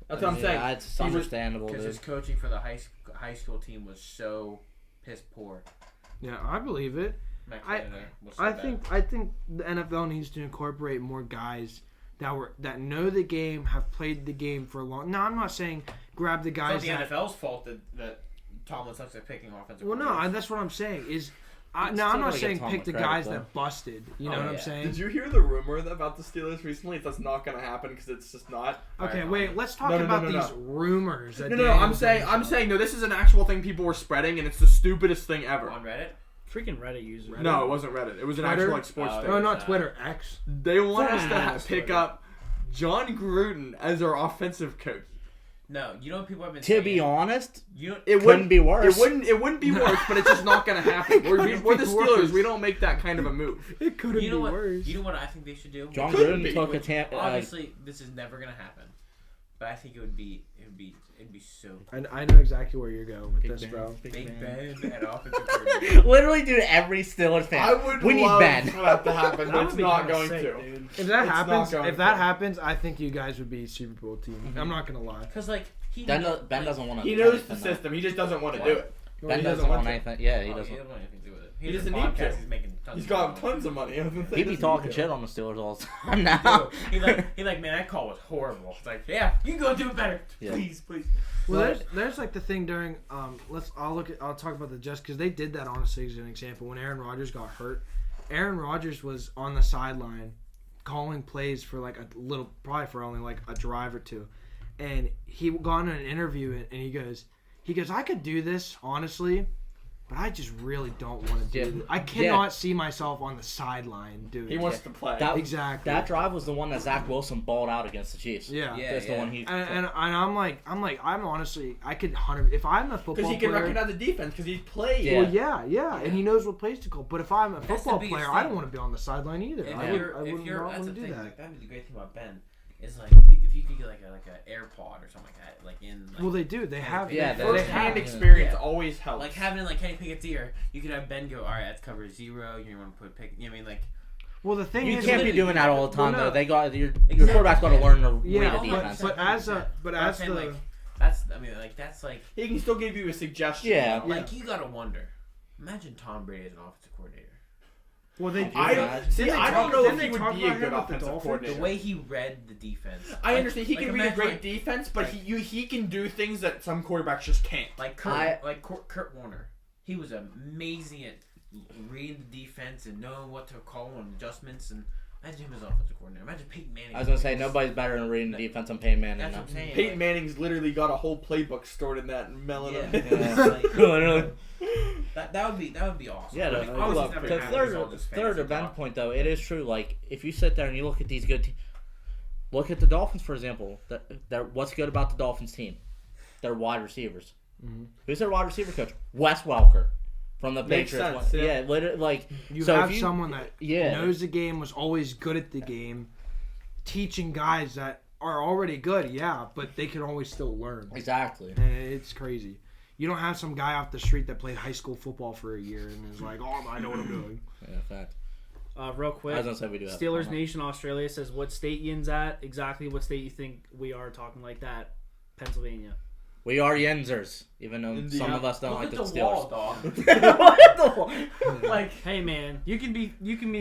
That's what I'm saying. It's understandable, Because his coaching for the high school team was so piss poor. Yeah, I believe it. Matt Canada was so I think the NFL needs to incorporate more guys that know the game, have played the game for a long. No, I'm not saying grab the guys. It's not the NFL's fault that Tomlin sucks at picking offensive. Well, no, that's what I'm saying. I'm not saying pick the guys that busted. You know what I'm saying? Did you hear the rumor about the Steelers recently? That's not going to happen because it's just not. Okay, wait. Let's talk about these rumors. That No. I'm saying no. This is an actual thing people were spreading, and it's the stupidest thing ever. On Reddit. Freaking Reddit users. No, it wasn't Reddit. It was an actual sports thing. No, not Twitter. X. They want us to pick up John Gruden as our offensive coach. No, you know what people have been To saying? be honest, it couldn't be worse. It wouldn't be worse, but it's just not going to happen. We're the Steelers. We don't make that kind of a move. It couldn't be worse. You know what I think they should do? John Gruden took a tamp. Obviously, this is never gonna happen, but I think it'd be so. I know exactly where you're going with this, bro. Big Ben and offensive coordinator. Literally, dude, every Steelers fan. We need Ben. For that to happen, but it's not going sick, to. Dude. If that happens, I think you guys would be Super Bowl team. Mm-hmm. I'm not gonna lie. Because like Ben doesn't want to. He knows the system. He just doesn't want to do it. Ben doesn't want anything. Yeah, he doesn't. He doesn't want anything to do with it. He doesn't need to. He's making tons. He's got tons of money. He be talking shit on the Steelers all the time now. He like, man, that call was horrible. It's like, yeah, you can go do it better, please. Well, there's like the thing during I'll talk about the Jets because they did that honestly as an example when Aaron Rodgers got hurt. Aaron Rodgers was on the sideline calling plays for like probably for only like a drive or two, and he got in an interview and he goes, I could do this honestly, but I just really don't want to do it. I cannot see myself on the sideline doing it. He wants to play. Exactly. That drive was the one that Zach Wilson balled out against the Chiefs. Yeah. That's the one he. And I'm honestly, I could if I'm a football player. Because he can recognize the defense because he's played. Well, yeah, and he knows what plays to call. But if I'm a football the player, biggest I thing. don't want to be on the sideline either. I would not want to do that. Like, that'd be the great thing about Ben. Is like if you could get like an AirPod or something like that, like in. Like, Well, they do. They have. First-hand experience always helps. Like having it like Kenny Pickett's ear, you could have Ben go, all right, that's cover 0. You want to put pick. You know what I mean, like. Well, the thing You is, can't be doing that all the time though. They got your quarterback's got to learn to read a defense. That's like he can still give you a suggestion. Yeah. Like you gotta wonder. Imagine Tom Brady as an offensive coordinator. Well, they do. I don't know if he would talk be a about good him with the offensive Dolphins? coordinator. The way he read the defense. I understand he can read a imagine, great defense, but he can do things that some quarterbacks just can't. Like Kurt Warner. He was amazing at reading the defense and knowing what to call and adjustments. And imagine him as offensive coordinator. Imagine Peyton Manning. I was gonna say nobody's better than reading the defense than Peyton Manning. That's what I'm saying. Peyton Manning's literally got a whole playbook stored in that melon. Literally. That would be awesome. Yeah, Like, the obviously it's never gonna happen, it's all just third fantasy event talk. point though, it is true. Like if you sit there and you look at these good teams, look at the Dolphins for example. What's good about the Dolphins team? Their wide receivers. Mm-hmm. Who's their wide receiver coach? Wes Welker from the Makes Patriots. sense, Yeah, literally, like You so have if someone that knows the game, was always good at the game, teaching guys that are already good, but they can always still learn. Exactly. And it's crazy. You don't have some guy off the street that played high school football for a year and is like, oh, I know what I'm doing. Yeah, fact. Real quick, I was gonna say we do have Steelers Nation Australia says what state Yin's at. Exactly what state you think we are talking like that. Pennsylvania. We are Yenzers, even though Indeed. some of us don't Look like at the the Steelers. wall, dog. What the fuck? Like, hey man, you can be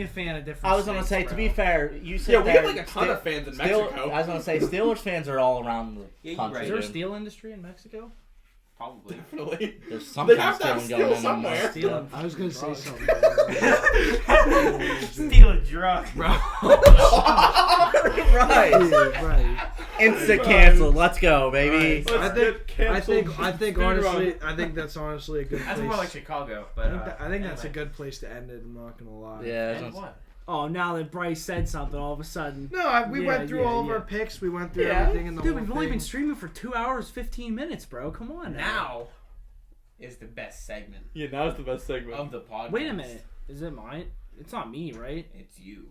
a fan of different. I was gonna states, say, bro. to be fair, you said Yeah, we have like a ton of fans in Mexico. I was gonna say, Steelers fans are all around the Yeah, country. Is there a dude. steel industry in Mexico? Probably. Definitely. There's They something have to have stealing steel going on somewhere. Stealing. I was gonna say Drugs. something. Steal a drug. Bro. Right. Right. Instant cancel. Let's go, baby. Let's get canceled. I think Speed honestly, run. I think that's honestly a good That's place. more like Chicago, I but think, I think that's a anyway. good place to end it. I'm not gonna lie. Yeah. And it's- what? Oh, now that Bryce said something, all of a sudden. No, we Yeah, went through yeah, all of yeah. our picks. We went through Yeah. everything in the Dude, whole we've only thing. been streaming for 2 hours, 15 minutes, bro. Come on. Now is the best segment Yeah, now's the best segment. of the podcast. Wait a minute. Is it mine? It's not me, right? It's you.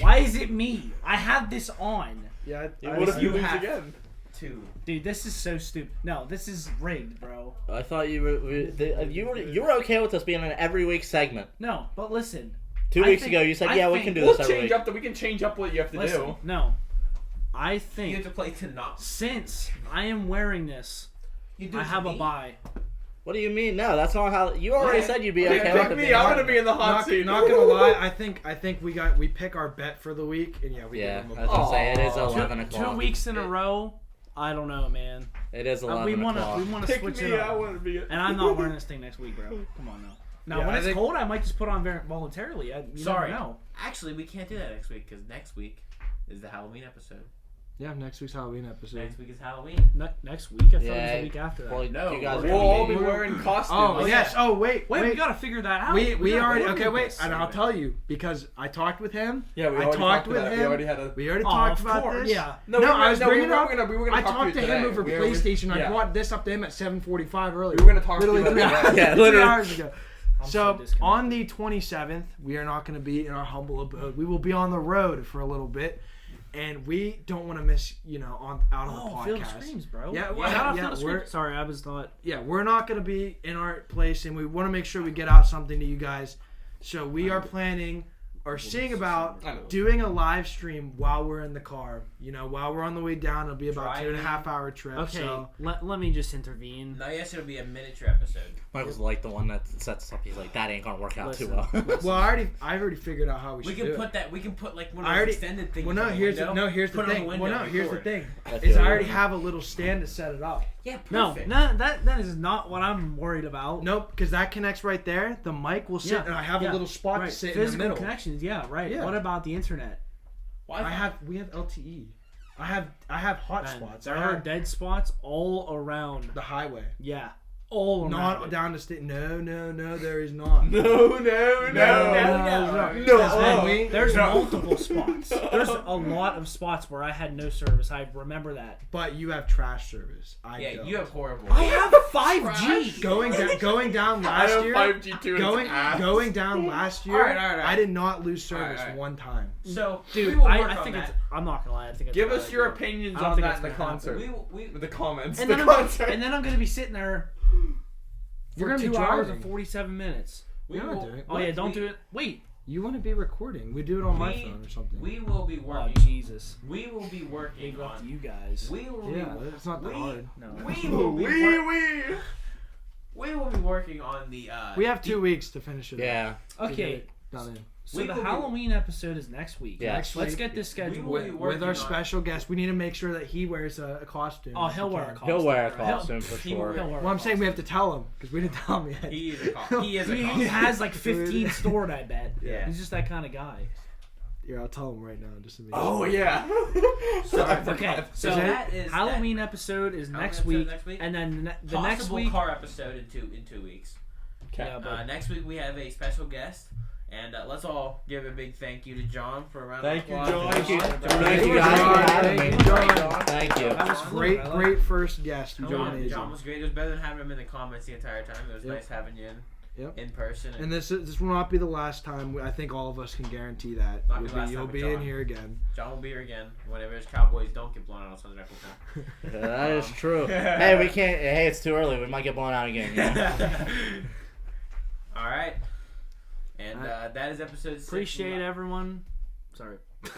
Why is it me? I have this on. Yeah, What if you you lose have- again? Two. Dude, this is so stupid. No, this is rigged, bro. I thought you were okay with us being an every week segment. No, but listen. 2 I weeks think- ago, you said, I "Yeah, we think- can do We'll this every change week." up. We can change up what you have to Listen. do. No. I You think have to play to not. since I am wearing this, You do I it to have a me? buy. What do you mean? No, that's not how. You already Yeah. said you'd be Pick okay with it. me. being I'm a gonna be in the hot seat. not gonna lie. I think we pick our bet for the week, and yeah, we Yeah, give I them was a gonna say it is Aw. 11 2 o'clock. weeks in a row. I don't know, man. It is 11 We o'clock. wanna Pick switch me. it I up. want to be. And I'm not wearing this thing next week, bro. Come on now. Now Yeah, when I it's think- cold, I might just put on voluntarily. You Sorry. never know. Actually, we can't do that next week because next week is the Halloween episode. Yeah, next week's Halloween episode. Next week is Halloween. Next week? I thought it was Yeah. the week after that. Well, No, you guys we're We'll are all be gonna wearing costumes. Oh yes. Oh wait. Wait, we gotta figure that out. We gotta already coordinate okay. Wait, this. and I'll tell you because I talked with him. Yeah, we I already talked with about that. him. We already had a. We already Oh, talked of about course, this. yeah. No, I was bringing up. We were gonna I talk talked to today. him over We were- PlayStation. I yeah. brought this up to him at 7:45 earlier. We were gonna talk literally to you 3 about hours. that. Yeah, 3 literally. hours ago. I'm So disconnected. on the 27th, we are not going to be in our humble abode. We will be on the road for a little bit, and we don't want to miss out on the Oh, podcast. Field of Screams, bro. Yeah, Shout out yeah, Field of we're- Screams. Sorry, I was not. Yeah, we're not going to be in our place, and we want to make sure we get out something to you guys. So we are planning or seeing about I know. doing a live stream while we're in the car. While we're on the way down, it'll be about Driving. 2.5 hour trip. Okay, So let me just intervene. No, yes, it'll be a miniature episode. Michael's like the one that sets up. He's like, that ain't gonna work out too Listen. well. well, I already figured out how we We should can do put it. that. We can put like one I of those already- extended things. Well, no, on the here's the, window, no, here's the put it on thing. window Well, no, and here's the record. thing. I Is feel I already you. have a little stand to set it up. Yeah, No, perfect. that is not what I'm worried about. Nope, because that connects right there. The mic will sit, Yeah, and I have yeah, a little spot right. to sit Physical in the middle. connections, yeah, right. Yeah. What about the internet? We have LTE. I have hot Man, spots. there I are have dead spots all around. the highway. Yeah, all around. Not it. down the state. No, there is not. No. No. There's multiple spots. There's a lot of spots where I had no service. I remember that. But you have trash service. I Yeah, don't. you have horrible. I have 5G. going down I last have year. 5G too. Going down last year. Alright. I did not lose service Alright. one time. So, Dude, we will work I on think that. it's. I'm not gonna lie. I think it's. Give a us bad your idea. opinions I don't on think that it's in the gonna happen. concert. We The comments. And The then, concert. I'm gonna be sitting there You're for gonna be 2 hours driving. and 47 minutes. You're not doing it. Oh yeah, don't do it. Wait. You want to be recording? We do it on my We- phone or something. We will be Oh working. Jesus. We will be working Big up to on. you guys. We will yeah, be. it's not that hard. No. We will be. We will be working on the. We have 2 weeks to finish it. Yeah. To get Okay. it done in. So We the will be- Halloween episode is next week. Yeah. Next Let's week. get this We scheduled. will be With working our on- special guest, we need to make sure that he wears a costume. Oh, if he'll he wear a can. costume. He'll wear a He'll- costume for he will sure. wear- He'll wear a Well, I'm saying we have costume. to tell him because we didn't tell him yet. He is a costume. He is a He costume. has like 15 stored, I bet. Yeah. He's just that kind of guy. Here, I'll tell him right now just to make Oh sure. yeah. Okay, so that is Halloween episode is Halloween next episode week, next week? and then the Possible next week. car episode in 2 weeks. Yeah, but Next week we have a special guest, and let's all give a big thank you to John for a round Thank of you, applause. John. Thank you. John. Thank you guys for having me. Thank you. That was Great, I like great first guest. You did John, amazing. John was great. It was better than having him in the comments the entire time. It was Yep. nice having you Yep. in person. And this will not be the last time. I think all of us can guarantee that. Not the last You'll time be with in John. here again. John will be here again whenever his Cowboys don't get blown out on Sunday Night Football. That is true. Hey, we can't. Hey, it's too early. We might get blown out again. You know? All right. And that is episode 6. appreciate everyone. Sorry. We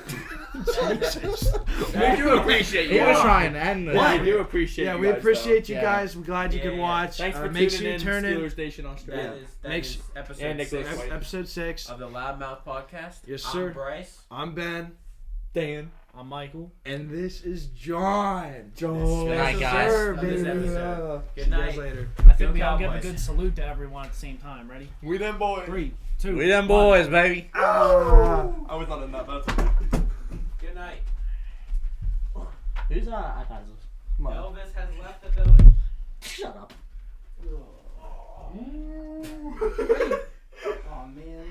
do appreciate He you. was trying to end this. Yeah, we do appreciate Yeah, you we guys, appreciate though. you Yeah. guys. We're glad you Yeah, could yeah. watch. Thanks for make tuning sure you in. turn in. Steelers Station Australia. That Makes- is episode And Nicholas 6 White. Episode 6. of the LoudMouth podcast. Yes, I'm sir. Bryce. I'm Ben. Dan. I'm Michael. And this is John. John. Good night, guys. Sir, Of this baby. episode. Good See you guys night. later. I think Go we all give a Cowboys. good salute to everyone at the same time. Ready? We them boys. 3, 2. We them 1. boys, baby. I was not in that. Good night. Who's iPads? Elvis has left the building. Shut up. Oh man.